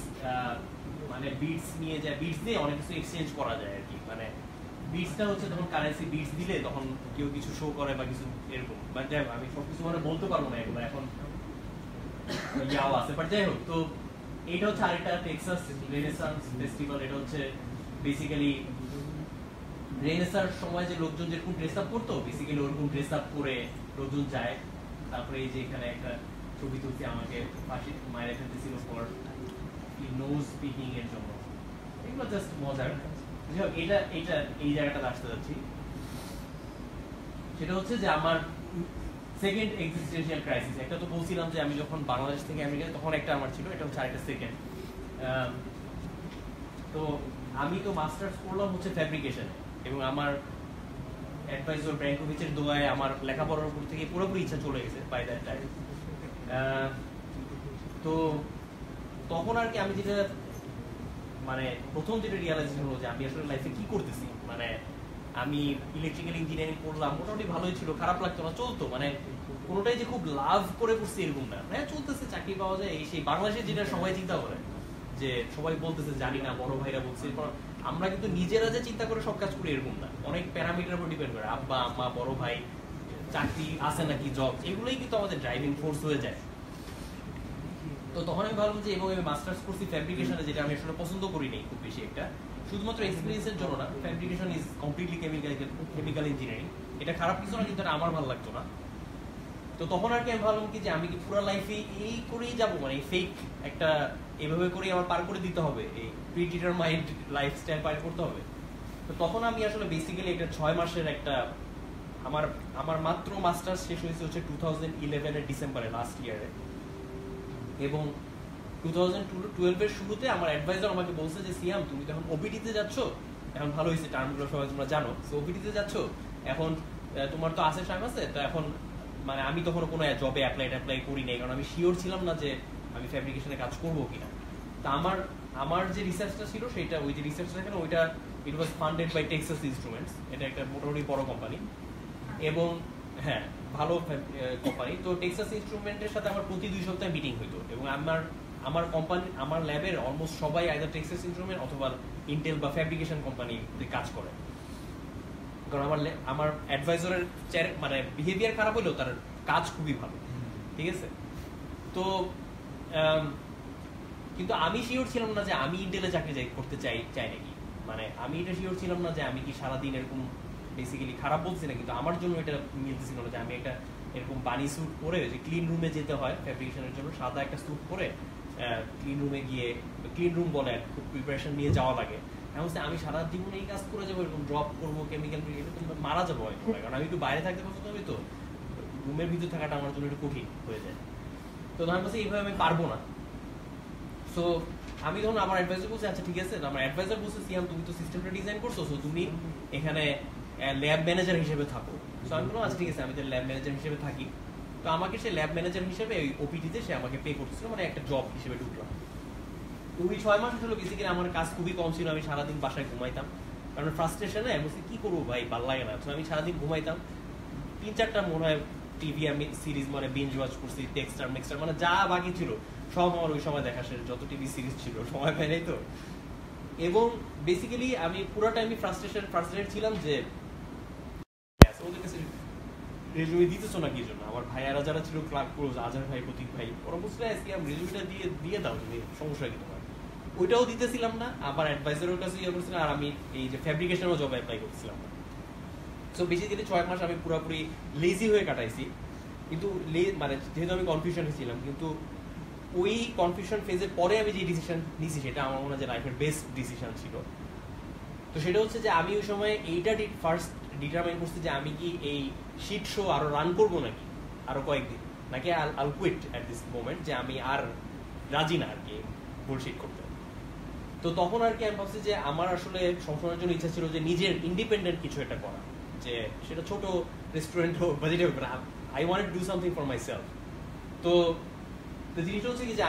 মানে বিটস নিয়ে যায়, বিটস দিয়ে অনেক কিছু এক্সচেঞ্জ করা যায় আর কি। মানে বিটসটা হচ্ছে তখন কারেন্সি, বিটস দিলে তখন কেউ কিছু শো করে বা কিছু এরকম। বাট যাই হোক, আমি সবকিছু মানে বলতে পারবো না এগুলো, এখন ইয়াও আছে। বাট যাই হোক, তো এইটা হচ্ছে আরেকটা টেক্সাস রেনেসান্স ফেস্টিভ্যাল। এটা হচ্ছে বেসিক্যালি রেনেসার সময় যে লোকজন যেরকম ড্রেস আপ করতো, বেসিক্যালি ওরকম ড্রেস আপ করে লোকজন যায়। তারপরে এই যে এখানে একটা ছবি তুলছি, আমাকে ফাঁসি মায়ের ফেলতেছিল ফর নোজ স্পিকিং এর জন্য। এগুলো জাস্ট মজার। এটা এইটা এই জায়গাটাতে আসতে যাচ্ছি, সেটা হচ্ছে যে আমার সেকেন্ড এক্সিস্টেন্সিয়াল ক্রাইসিস। একটা তো বলছিলাম যে আমি যখন বাংলাদেশ থেকে আমেরিকা, তখন একটা আমার ছিল, এটা হচ্ছে আরেকটা সেকেন্ড। তো আমি তো মাস্টার্স করলাম হচ্ছে ফ্যাব্রিকেশনে, এবং আমার অ্যাডভাইজার ব্র্যাঙ্কোভিচের দোয়ায় আমার লেখাপড়ার উপর থেকে পুরোপুরি ইচ্ছা চলে গেছে বাই দ্যাট টাইম। তো তখন আর কি আমি যেটা মানে প্রথম যেটা রিয়ালাইজেশন হলো যে আমি আসলে লাইফে কি করতেছি। মানে আমি ইলেকট্রিক্যাল ইঞ্জিনিয়ারিং করলাম, মোটামুটি ভালোই ছিল, খারাপ লাগতো না, চলতো। মানে কোনোটাই যে খুব লাভ করে করছি এরকম না, মানে চলতেছে, চাকরি পাওয়া যায় এই সেই। বাংলাদেশে যেটা সবাই চিন্তা করে যে সবাই বলতেছে জানি না, বড় ভাইরা বলছে, আমরা কিন্তু নিজেরা যে চিন্তা করে সব কাজ করি এরকম না, অনেক প্যারামিটার উপর ডিপেন্ড করে। আব্বা আম্মা, বড় ভাই, চাকরি আছে নাকি, জব, এগুলোই কিন্তু আমাদের ড্রাইভিং ফোর্স হয়ে যায়। তো তখন আমি ভাবলাম যে, এবং আমি মাস্টার্স করছি ফ্যাব্রিকেশনে, যেটা আমি আসলে পছন্দ করি নাই খুব বেশি একটা, শুধুমাত্র এক্সপিরিয়েন্সের জন্য না। Fabrication is completely chemical engineering, এটা খারাপ কিছু না, কিন্তু এটা আমার ভালো লাগতো না। তো তখন আর কি আমি ভাবলাম কি যে আমি কি পুরো লাইফে এই করেই যাবো, মানে ফেক একটা এভাবে করেই আমার পার করে দিতে হবে, এই প্রিডিটারমাইন্ড লাইফস্টাইল পার করতে হবে। তো তখন আমি আসলে বেসিক্যালি একটা 6 মাসের একটা আমার মাত্র মাস্টার্স শেষ হয়েছে হচ্ছে 2011 এর ডিসেম্বরে, লাস্ট ইয়ারে। এবং 2012 এর শুরুতে আমার অ্যাডভাইজার আমাকে বলছে যে সিয়াম তুমি তো এখন ওপিটিতে যাচ্ছ, এখন ভালো হয়েছে টার্মগুলো সবাই তোমরা জানো, তো ওপিটিতে যাচ্ছ এখন তোমার তো আছে টাইম আছে, তো এখন মানে আমি তখন কোনো জবে অ্যাপ্লাই করি নাই, কারণ আমি শিওর ছিলাম না যে আমি ফ্যাব্রিকেশনে কাজ করবো কিনা। তো আমার যে রিসার্চটা ছিল সেটা, ওই যে রিসার্চটা এখানে ওইটা ইট ওয়াজ ফান্ডেড বাই টেক্সাস ইনস্ট্রুমেন্টস, এটা একটা মোটামুটি বড় কোম্পানি এবং হ্যাঁ ভালো কোম্পানি। তো টেক্সাস ইনস্ট্রুমেন্টের সাথে আমার প্রতি 2 সপ্তাহে মিটিং হইতো এবং আমার কোম্পানি, আমার ল্যাবের অলমোস্ট সবাই আইদার টেক্সাস ইনস্ট্রুমেন্ট অথবা ইন্টেল বা ফ্যাব্রিকেশন কোম্পানিতে কাজ করে। কারণ আমার অ্যাডভাইজারের মানে বিহেভিয়ার খারাপ হলেও তার কাজ খুবই ভালো, ঠিক আছে। তো কিন্তু আমি শিওর ছিলাম না যে আমি ইন্টেলে চাকরি করতে চাই নাকি, মানে আমি এটা শিওর ছিলাম না যে আমি কি সারাদিন এরকম, বেসিক্যালি খারাপ বলছি না কিন্তু আমার জন্য এটা মিলতেছিল না যে আমি একটা এরকম বানি স্যুট পরে, যে ক্লিন রুমে যেতে হয় ফ্যাব্রিকেশনের জন্য, সাদা একটা স্যুট পরে ক্লিন রুমে গিয়ে, ক্লিন রুম বলে খুব প্রিপারেশন নিয়ে যাওয়া লাগে। এমন আমি সারা জীবন এই কাজ করে যাবো, এরকম ড্রপ করবো কেমিক্যাল, মারা যাবো হয়তো, কারণ আমি একটু বাইরে থাকতে পছন্দ করি, তো রুমের ভিতরে থাকাটা আমার জন্য একটু কঠিন হয়ে যায়। তো আমার কাছে এইভাবে আমি পারবো না। সো আমি তখন আমার অ্যাডভাইজার বলছি আচ্ছা ঠিক আছে, আমার অ্যাডভাইজার বলছে সিয়াম তুমি তো সিস্টেমটা ডিজাইন করছো, সো তুমি এখানে ল্যাব ম্যানেজার হিসেবে থাকো। সো আমি বললাম আচ্ছা ঠিক আছে, আমি তো ল্যাব ম্যানেজার হিসেবে থাকি। তো আমাকে সে ল্যাব ম্যানেজার হিসেবে ওই ওপিটিতে সে আমাকে পে করতেছিল, মানে একটা জব হিসেবে ঢুকলাম। তো ওই 6 মাস হলো বেসিক্যালি আমার কাজ খুবই কম ছিল, আমি সারাদিন বাসায় ঘুমাইতাম, কারণ ফ্রাস্ট্রেশনে আমি বলছি কি করবো ভাই, ভালো লাগে না। তো আমি সারাদিন ঘুমাইতাম, 3-4টা মনে হয় টিভি আমি সিরিজ মানে বিঞ্জ ওয়াচ করছি, টেক্সটার মেক্সটার মানে যা বাকি ছিল সব আমার ওই সময় দেখা শেষ, যত টিভি সিরিজ ছিল সময় পাই নাই তো। এবং বেসিক্যালি আমি পুরোটা আমি ফ্রাস্ট্রেটেড ছিলাম যে ওদের কাছে রেজুমে দিতেছো না কি জন্য। আমার ভাইয়ারা যারা ছিল ক্লার্ক ক্লোজ, আজহার ভাই, প্রতীক ভাই, ওরা বুঝলে আজকে আমি রেজুমেটা দিয়ে দাও, তুমি সমস্যা কি তোমার, ওইটাও দিতেছিলাম না। আবার অ্যাডভাইজারের কাছে ইয়ে করছিলাম, আর আমি এই যে ফ্যাব্রিকেশনেরও জব অ্যাপ্লাই করছিলাম না। সো বেসিক্যালি 6 মাস আমি পুরোপুরি লেজি হয়ে কাটাইছি। কিন্তু মানে যেহেতু আমি কনফিউশনে ছিলাম, কিন্তু ওই কনফিউশন ফেজের পরে আমি যে ডিসিশন নিয়েছি সেটা আমার মনে হয় যে লাইফের বেস্ট ডিসিশন ছিল। তো সেটা হচ্ছে যে আমি ওই সময় এইটা ফার্স্ট ডিটারমাইন করছি যে আমি কি এই শিট শো আরো রান করবো নাকি আরো কয়েকদিন, নাকি আল কুইট অ্যাট দিস মোমেন্ট, যে আমি আর রাজি না আর কি বুলশিট করতে। তো তখন আর কি আমি ভাবছি যে আমার আসলে সবসময়ের জন্য ইচ্ছা ছিল যে নিজের ইন্ডিপেন্ডেন্ট কিছু একটা করা, যে সেটা ছোট রেস্টুরেন্ট হোক বা যেটা হোক, I want to do something for my self. তো জিনিসটা হচ্ছে কি যে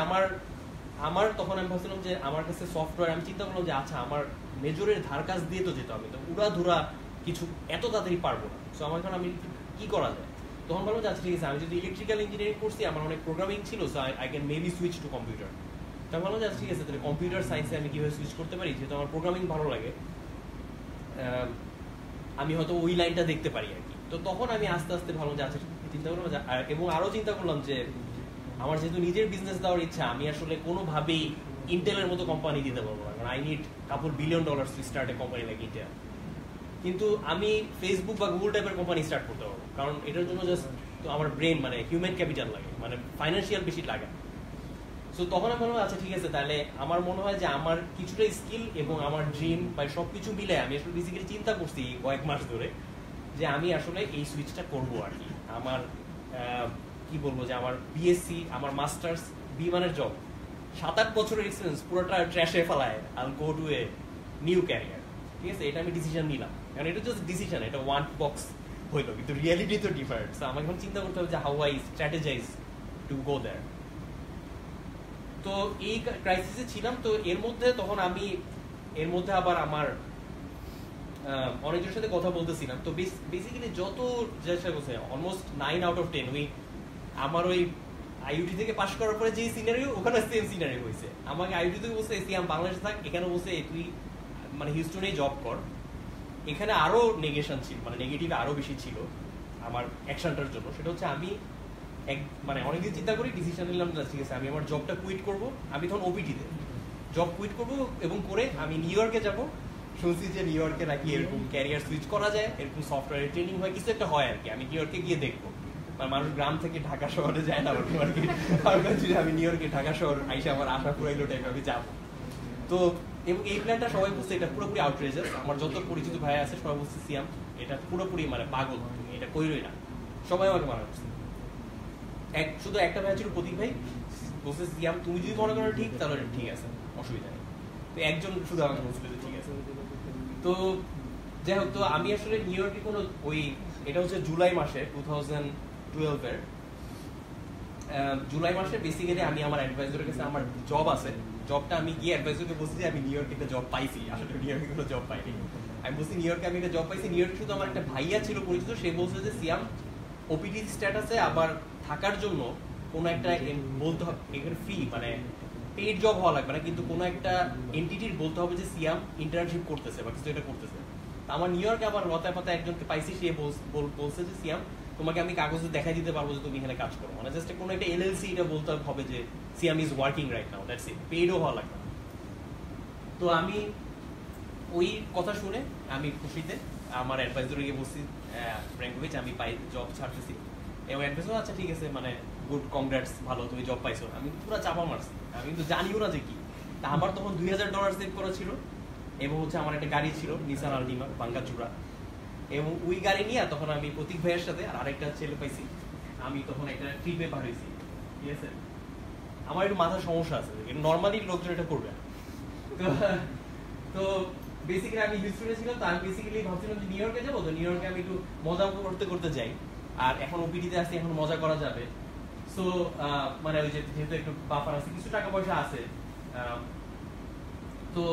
আমার তখন আমি ভাবছিলাম যে আমার কাছে সফটওয়্যার, আমি চিন্তা করলাম যে আচ্ছা আমার মেজরের ধার কাজ দিয়ে তো যেতে হবে, তো উড়াধুরা কিছু এত তাড়াতাড়ি পারবো না। সো আমার এখন আমি কি করা যায়, তখন ভাবলাম যে আচ্ছা ঠিক আছে, আমি যদি ইলেকট্রিক্যাল ইঞ্জিনিয়ারিং করছি, আমার অনেক প্রোগ্রামিং ছিল, so I can maybe switch to computer. তো আমি ভাবলাম যে ঠিক আছে, তাহলে কম্পিউটার সায়েন্সে আমি কিভাবে সুইচ করতে পারি, যেহেতু আমার প্রোগ্রামিং ভালো লাগে, আমি হয়তো ওই লাইনটা দেখতে পারি আর কি। তো তখন আমি আস্তে আস্তে ভাবলাম যে আচ্ছা চিন্তা করলাম, এবং আরো চিন্তা করলাম যে আমার যেহেতু নিজের বিজনেস দেওয়ার ইচ্ছা, আমি আসলে কোনোভাবেই ইন্টেলের মতো কোম্পানি দিতে পারবো না, কারণ I need $2 billion to start a company like Intel. কিন্তু আমি ফেসবুক বা গুগল টাইপের কোম্পানি স্টার্ট করতে পারবো, কারণ এটার জন্য জাস্ট আমার ব্রেন মানে হিউম্যান ক্যাপিটাল লাগে, মানে ফাইন্যান্সিয়াল বেশি লাগে। সো তখন আমি বললাম আচ্ছা ঠিক আছে, তাহলে আমার মনে হয় যে আমার কিছুটা স্কিল এবং আমার ড্রিম বা সবকিছু মিলে আমি আসলে বেসিক্যালি চিন্তা করছি কয়েক মাস ধরে যে আমি আসলে এই সুইচটা করবো আর কি। আমার কি বলবো যে আমার বিএসসি, আমার মাস্টার্স, বিমানের জব, 7-8 বছরের এক্সপিরিয়েন্স পুরোটা ট্র্যাশে ফেলায়, I will go to a new career, ঠিক আছে। এটা আমি ডিসিশন নিলাম, কারণ এটা জাস্ট ডিসিশন, এটা ওয়ান বক্স হইলো, কিন্তু রিয়ালিটি তো ডিফারেন্ট। সো আমাকে এখন চিন্তা করতে হবে যে হাউ আই স্ট্র্যাটেজাইজ টু গো দেয়ার। তো এই ক্রাইসিসে ছিলাম। তো এর মধ্যে আবার আমার অনেকজনের সাথে কথা বলতেছিলাম। তো বেসিক্যালি যত চেষ্টা করছে অলমোস্ট 9 out of 10 ওই আমার ওই আইইউটি থেকে পাশ করার পরে যে সিনারিও, ওখানে সেম সিনারিও হয়েছে। আমাকে আইইউটি থেকে বলছে সিয়াম বাংলাদেশে থাক, এখানে বলছে তুই মানে হিউস্টনে জব কর। এখানে আরো নেগেশন ছিল, মানে নেগেটিভ আরো বেশি ছিল আমার অ্যাকশনটার জন্য। সেটা হচ্ছে আমি মানে অনেকদিন চিন্তা করি, ডিসিশন নিলাম ঠিক আছে আমি আমার জবটা কুইট করব। আমি তখন ওপিটিতে জব কুইট করব এবং করে আমি নিউ ইয়র্কে যাব। শুনছি যে নিউ ইয়র্কে নাকি এরকম ক্যারিয়ার সুইচ করা যায়, এরকম সফটওয়্যারের ট্রেনিং হয়, কিছু একটা হয় আর কি। আমি নিউ ইয়র্কে গিয়ে দেখবো, মানে মানুষ গ্রাম থেকে ঢাকা শহরে যায় না আর কি, আমি নিউ ইয়র্কে ঢাকা শহর আইসা আমার আশা পুরাইলো টাইপ আমি যাবো। তো এবং এই প্ল্যানটা সবাই বুঝছে এটা পুরোপুরি আউটরেজাস। আমার যত পরিচিত ভাই আছে সবাই বুঝছে সিয়াম এটা পুরোপুরি মানে পাগল, তুমি এটা কইরই না, সবাই আমাকে মানা করছে। শুধু একটা ভাই ছিল প্রতীক ভাই, বলছে সিয়াম তুমি যদি মনে করো ঠিক তাহলে ঠিক আছে, অসুবিধা নেই। তো একজন শুধু আমাকে বলছিল যে ঠিক আছে। তো যাই হোক, তো আমি আসলে নিউ ইয়র্কে কোনো ওই এটা হচ্ছে জুলাই মাসে 2012 এর জুলাই মাসে বেসিক্যালি আমি আমার অ্যাডভাইজারের কাছে আমার জব আছে, জবটা আমি গিয়ে অ্যাডভাইজারকে বলছি যে আমি নিউ ইয়র্কে একটা জব পাইছি। আসলে নিউ ইয়র্কে কোনো জব পাইনি, আমি বলছি নিউ ইয়র্কে আমি একটা জব পাইছি। নিউ ইয়র্কে শুধু আমার একটা ভাইয়া ছিল পরিচিত, সে বলছে যে সিয়াম ওপিডি স্ট্যাটাসে আবার থাকার জন্য কোনো একটা বলতে হবে এখানে ফ্রি, মানে পেইড জব হওয়া লাগবে না, কিন্তু কোনো একটা এন্টিটির বলতে হবে যে সিয়াম ইন্টার্নশিপ করতেছে বা কিছু একটা করতেছে। আমার নিউ ইয়র্কে আবার লতায় পাতা একজনকে পাইছি, সে বলছে যে সিয়াম তোমাকে আমি কাগজে দেখাই দিতে পারবো যে তুমি এখানে কাজ করো, মানে জাস্ট কোনো একটা এলএলসি এটা বলতে হবে যে Siam is working right now, that's it, পেইডও হওয়া লাগবে না। তো আমি ওই কথা শুনে আমি খুশিতে আমার অ্যাডভাইজারকে বলছি ফ্র্যাঙ্কোভিচ আমি জব ছাড়তেছি, এবং অ্যাডভাইজার আচ্ছা ঠিক আছে মানে গুড কংগ্রাটস, ভালো তুমি জব পাইছো। আমি পুরো চাপা মারছি, আমি কিন্তু জানিও না যে কি। তা আমার তখন $2000 সেভ করা ছিল, এবং হচ্ছে আমার একটা গাড়ি ছিল নিসান আলটিমা ভাঙ্গাচুরা, এবং ওই গাড়ি নিয়ে তখন আমি প্রতীক ভাইয়ের সাথে আর আরেকটা ছেলে পাইছি, আমি তখন একটা ট্রিপে বার হয়েছি। ঠিক আছে, আমার একটু মাথার সমস্যা আছে, নর্মালি লোকজন এটা করবে। তো বেসিক্যালি আমি হিউস্টনে ছিলাম, তো আমি বেসিক্যালি ভাবছিলাম যে নিউ ইয়র্কে যাবো, তো নিউ ইয়র্কে আমি একটু মজা করতে করতে যাই, আর এখন ওপিডিতে আসি, এখন মজা করা যাবে। সো মানে ওই যে যেহেতু একটু বাফার আছে, কিছু টাকা পয়সা আছে, তো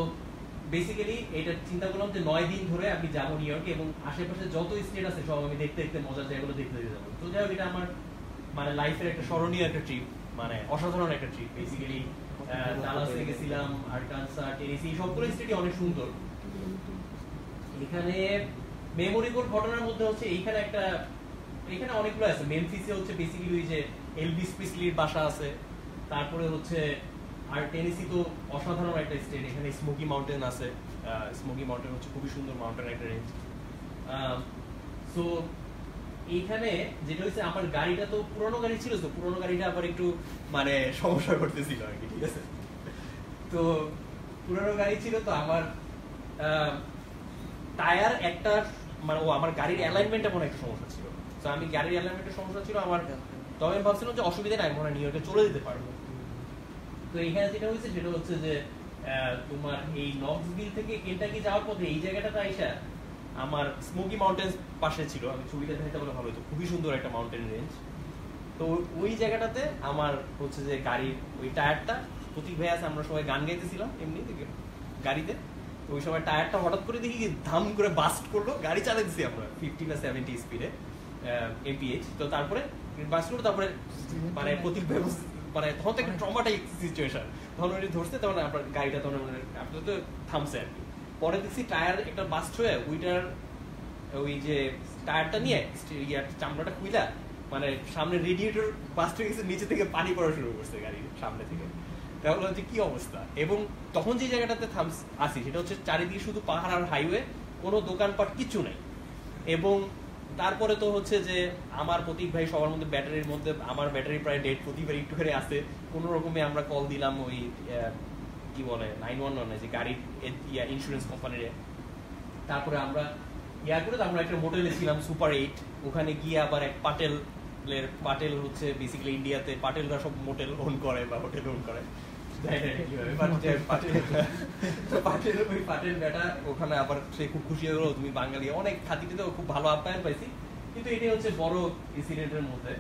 বেসিক্যালি এটা চিন্তা করলাম যে 9 দিন ধরে আমি যাবো নিউ ইয়র্কে, এবং আশেপাশে যত স্টেট আছে সব আমি দেখতে দেখতে মজার জায়গাগুলো দেখতে দেখতে যাবো। তো যাই হোক, এটা আমার মানে লাইফের একটা স্মরণীয় একটা ট্রিপ, মানে অসাধারণ একটা ট্রিপ। বেসিক্যালি ডালাসে গেছিলাম, আরকানসা, টেনেসি, সবগুলো স্টেটই অনেক সুন্দর। এখানে মেমোরেবল ঘটনার মধ্যে হচ্ছে এখানে অনেকগুলো আছে। মেমফিসে হচ্ছে বেসিক্যালি ওই যে এলভিস প্রিসলির বাসা আছে, তারপরে হচ্ছে আর টেনেসি তো অসাধারণ একটা স্টেট, এখানে স্মোকি মাউন্টেন আছে। স্মোকি মাউন্টেন হচ্ছে খুবই সুন্দর মাউন্টেন একটা রেঞ্জ। সো এইখানে যেটা হচ্ছে আমার গাড়িটা তো পুরোনো গাড়ি ছিল, তো পুরোনো গাড়িটা আবার একটু মানে সমস্যা করতেছিল আর কি। ঠিক আছে, তো পুরোনো গাড়ি ছিল, তো আমার টায়ার একটা মানে আমার গাড়ির অ্যালাইনমেন্টে কোনো একটা সমস্যা ছিল। তো আমি গাড়ির অ্যালাইনমেন্টের সমস্যা ছিল আমার, তবে আমি ভাবছিলাম যে অসুবিধা নাই, মনে হয় নিউ ইয়র্কে চলে যেতে পারবো। তো এখানে যেটা হয়েছে সেটা হচ্ছে যে তোমার এই নক্সভিল থেকে কেন্টাকি যাওয়ার পথে এই জায়গাটাতে আইসা আমার স্মোকি মাউন্টেন পাশে ছিল, আমি ছবিটা দেখাতে বলে ভালো হতো, খুবই সুন্দর একটা মাউন্টেন রেঞ্জ। তো ওই জায়গাটাতে আমার হচ্ছে যে গাড়ির ওই টায়ারটা, প্রতীক ভাই আছে, আমরা সবাই গান গাইতেছিলাম এমনি গাড়িতে, তো ওই সময় টায়ারটা হঠাৎ করে দেখি ধাম করে বাস্ট করলো, গাড়ি চালাইতেছি আমরা 50 বা 70 স্পিডে এমপিএইচ। তো তারপরে বাস্ট করলো, তারপরে মানে প্রতীক ভাই মানে তখন তো একটা ট্রমাটিক সিচুয়েশন, তখন ওই ধরছে, তখন আপনার গাড়িটা তখন মানে আপনার তো থামছে আর কি। পরে দেখছি টায়ার একটা বাস্ট হয়ে ওইটার ওই যে টায়ারটা নিয়ে চামড়াটা খুইলা মানে সামনে রেডিয়েটর বাস্ট হয়ে গেছে, নিচে থেকে পানি পড়া শুরু করছে গাড়ির সামনে থেকে। তাহলে হচ্ছে কি অবস্থা। এবং তখন যে জায়গাটাতে আসি সেটা হচ্ছে চারিদিকে শুধু পাহাড় আর হাইওয়ে, কোনো দোকানপাট কিছু নেই। এবং তারপরে তো হচ্ছে যে আমার প্রতীক ভাই সবার মধ্যে ব্যাটারির মধ্যে, আমার ব্যাটারি প্রায় ডেড, প্রতীক ভাই একটু করে আসে, কোনো রকমে আমরা কল দিলাম ওই কি বলে 911 যে গাড়ির ইন্স্যুরেন্স কোম্পানির। তারপরে আমরা করে আমরা একটা মোটেলে ছিলাম সুপার 8, ওখানে গিয়ে আবার এক পাটেল হচ্ছে বেসিক্যালি ইন্ডিয়াতে পাটেলরা সব মোটেল ওন করে বা হোটেল ওন করে, পাটেল বেটা ওখানে আবার সে খুব খুশি হয়ে গেলো, তুমি বাঙালি, অনেক খাতিতে খুব ভালো আপ্যায়ন পাইছি। কিন্তু এটাই হচ্ছে বড় ইনসিডেন্টের মধ্যে।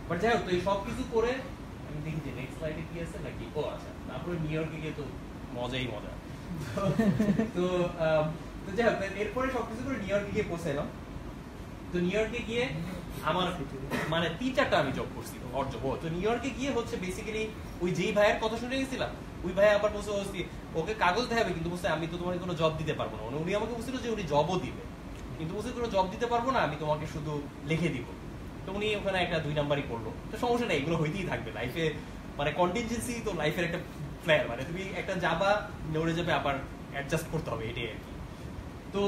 বাট যাই হোক, তো এই সবকিছু করে আমি দেখি যে নেক্সট স্লাইডে কি আছে নাকি, ও আচ্ছা, তারপরে নিউ ইয়র্কে গিয়ে তো মজাই মজা। তো যাই হোক, এরপরে সবকিছু করে নিউ ইয়র্কে গিয়ে পৌঁছাইলাম। তো নিউ ইয়র্কে গিয়ে আমার মানে 3-4টা আমি জব করছি তো নিউ ইয়র্কে গিয়ে হচ্ছে বেসিক্যালি ওই যেই ভাইয়ের কথা শুনে গেছিলাম, ওই ভাই আবার বলছে ওকে কাগজ দেখাবে, কিন্তু বলছে আমি তো তোমাকে কোনো জব দিতে পারবো না। উনি আমাকে বলছিল যে উনি জবও দিবে, কিন্তু বলছে কোনো জব দিতে পারবো না, আমি তোমাকে শুধু লিখে দিব। তো উনি ওখানে একটা 2 নাম্বারই করলো। তো সমস্যা নেই, এগুলো হইতেই থাকবে লাইফে, মানে কন্টিনজেন্সি তো লাইফের একটা প্ল্যান, মানে তুমি একটা যাবা নড়ে যাবে, আবার অ্যাডজাস্ট করতে হবে, এটাই আর কি। তো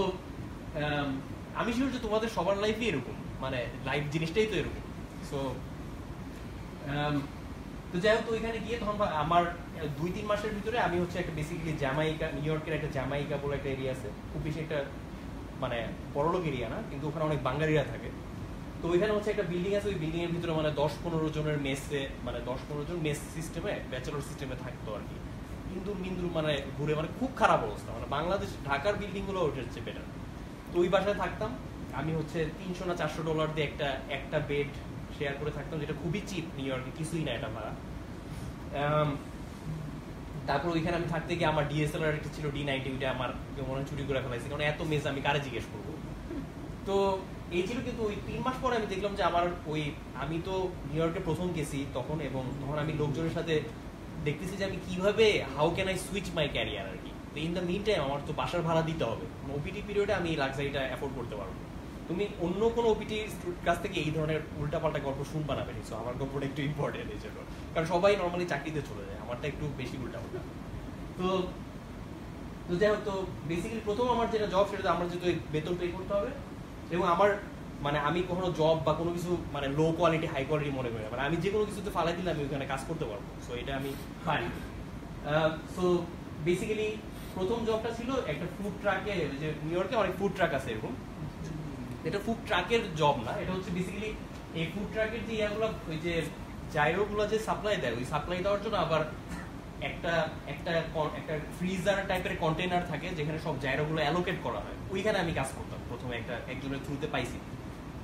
আমি শিওর যে তোমাদের সবার লাইফই এরকম, মানে লাইফ জিনিসটাই তো এরকম। সো তো যাই হোক, তো ওইখানে গিয়ে তখন আমার 2-3 মাসের ভিতরে আমি হচ্ছে একটা বেসিক্যালি জামাইকা, নিউ ইয়র্কের একটা জামাইকা বলে একটা এরিয়া আছে, খুব বেশি একটা মানে বড়লোক এরিয়া না, কিন্তু ওখানে অনেক বাঙালিরা থাকে। তো ওইখানে হচ্ছে একটা বিল্ডিং আছে, ওই বিল্ডিং এর ভিতরে মানে 10-15 জনের মেসে, মানে 10-15 জন মেস সিস্টেমে, ব্যাচেলর সিস্টেমে থাকতো আর কি। ইন্দুর মিন্দুর মানে ঘুরে, মানে খুব খারাপ অবস্থা, মানে বাংলাদেশ ঢাকার বিল্ডিং গুলো ওঠে হচ্ছে বেটার। তো ওই বাসায় থাকতাম আমি হচ্ছে $300 না $400 দিয়ে একটা বেড শেয়ার করে থাকতাম, যেটা খুবই চিপ নিউ ইয়র্কে, কিছুই না এটা ভাড়া। তারপর ওইখানে আমি থাকতে গিয়ে আমার ডিএসএলআর একটা ছিল D90, ওইটা আমার কেউ মনে হয় চুরি করে ফেলাইছে, কারণ এত মেজ আমি কারে জিজ্ঞেস করবো। তো এই ছিল, কিন্তু ওই 3 মাস পরে আমি দেখলাম যে আমার আমি তো নিউ ইয়র্কে প্রথম গেছি তখন, এবং তখন আমি লোকজনের সাথে দেখতেছি যে আমি কিভাবে how can I switch my career আর কি। তো ইন দ্য মিন টাইম আমার তো বাসার ভাড়া দিতে হবে, ওপিটি পিরিয়ডে আমি লাক্সারিটা অ্যাফোর্ড করতে পারবো। তুমি অন্য কোনো ওপিটি কাছ থেকে এই ধরনের উল্টাপাল্টা গল্প শুনবা না, বেশি। আমার গল্পটা একটু ইম্পর্টেন্ট এই জন্য, কারণ সবাই নর্মালি চাকরিতে চলে যায়, আমারটা একটু বেশি উল্টাপাল্টা। তো যাই হোক, তো বেসিক্যালি প্রথম আমার যেটা জব, সেটা আমার যেহেতু বেতন পে করতে হবে, এবং আমার মানে আমি কখনো জব বা কোনো কিছু মানে লো কোয়ালিটি হাই কোয়ালিটি মনে করি না, মানে আমি যে কোনো কিছুতে ফালাই দিলে আমি ওখানে কাজ করতে পারবো, সো এটা আমি পারি। সো বেসিক্যালি প্রথম জবটা ছিল একটা ফুড ট্রাকে, যে নিউ ইয়র্কে অনেক ফুড ট্রাক আছে এরকম, এটা ফুড ট্রাকের জব না, এটা হচ্ছে বেসিক্যালি এই ফুড ট্রাকের যে ইয়াগুলো, ওই যে জাইরোগুলো যে সাপ্লাই দেয়, ওই সাপ্লাই দেওয়ার জন্য আবার একটা ফ্রিজার টাইপের কন্টেইনার থাকে, যেখানে সব জাইরোগুলো অ্যালোকেট করা হয়। ওইখানে আমি কাজ করতাম প্রথমে, একজনের থ্রুতে পাইছি।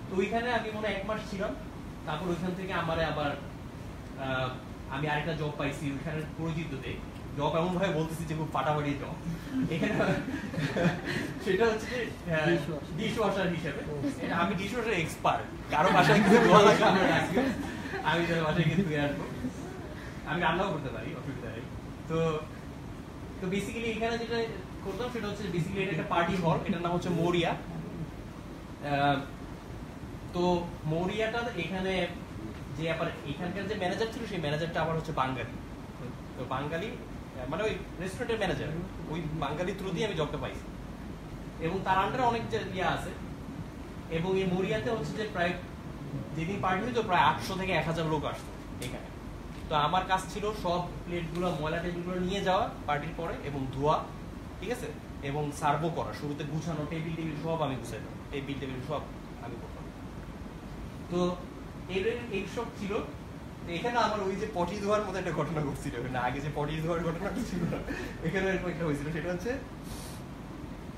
তো ওইখানে আমি মনে হয় 1 মাস ছিলাম। তারপর ওইখান থেকে আমারে আবার আমি আরেকটা জব পাইছি ওইখানে পরিচিততে। জব এমন ভাবে বলতেছি যে খুব ফাটাফাটি জব। এখানে সেটা হচ্ছে ডিশ ওয়াশার হিসেবে। আমি ডিশ ওয়াশার এক্সপার্ট, কারো বাসায় কিছু ধোয়া লাগবে আমি বাসায় কিন্তু ধুয়ে আসবো, আমি রান্নাও করতে পারি, অসুবিধা নেই। তো বেসিক্যালি এখানে যেটা করতাম সেটা হচ্ছে বেসিক্যালি এটা একটা পার্টি হল, এটার নাম হচ্ছে মোরিয়া। তো মোরিয়াটা এখানে যে আবার এখানকার যে ম্যানেজার ছিল, সেই ম্যানেজারটা আবার হচ্ছে বাঙালি। তো বাঙালি মানে ওই রেস্টুরেন্টের ম্যানেজার, ওই বাঙালি থ্রু দিয়ে আমি জবটা পাইছি, এবং তার আন্ডারে অনেক ইয়া আছে। এবং এই মোরিয়াতে হচ্ছে যে প্রায় যেদিন পার্টি হইতো প্রায় 800 থেকে 1000 লোক আসতো এখানে। তো আমার কাজ ছিল সব প্লেটগুলো, ময়লা টেবিলগুলো নিয়ে যাওয়া পার্টির পরে, এবং ধোয়া, ঠিক আছে, এবং সার্ভও করা, শুরুতে গুছানো, টেবিল সব আমি গুছাইতাম, টেবিল সব আমি করতাম। তো এইসব ছিল। এখানে আমার ওই যে পটি ধোয়ার মতো একটা ঘটনা ঘটছিল, আগে যে পটি ধোয়ার ঘটনাটা ছিল এখানে একটা হয়েছিল, সেটা হচ্ছে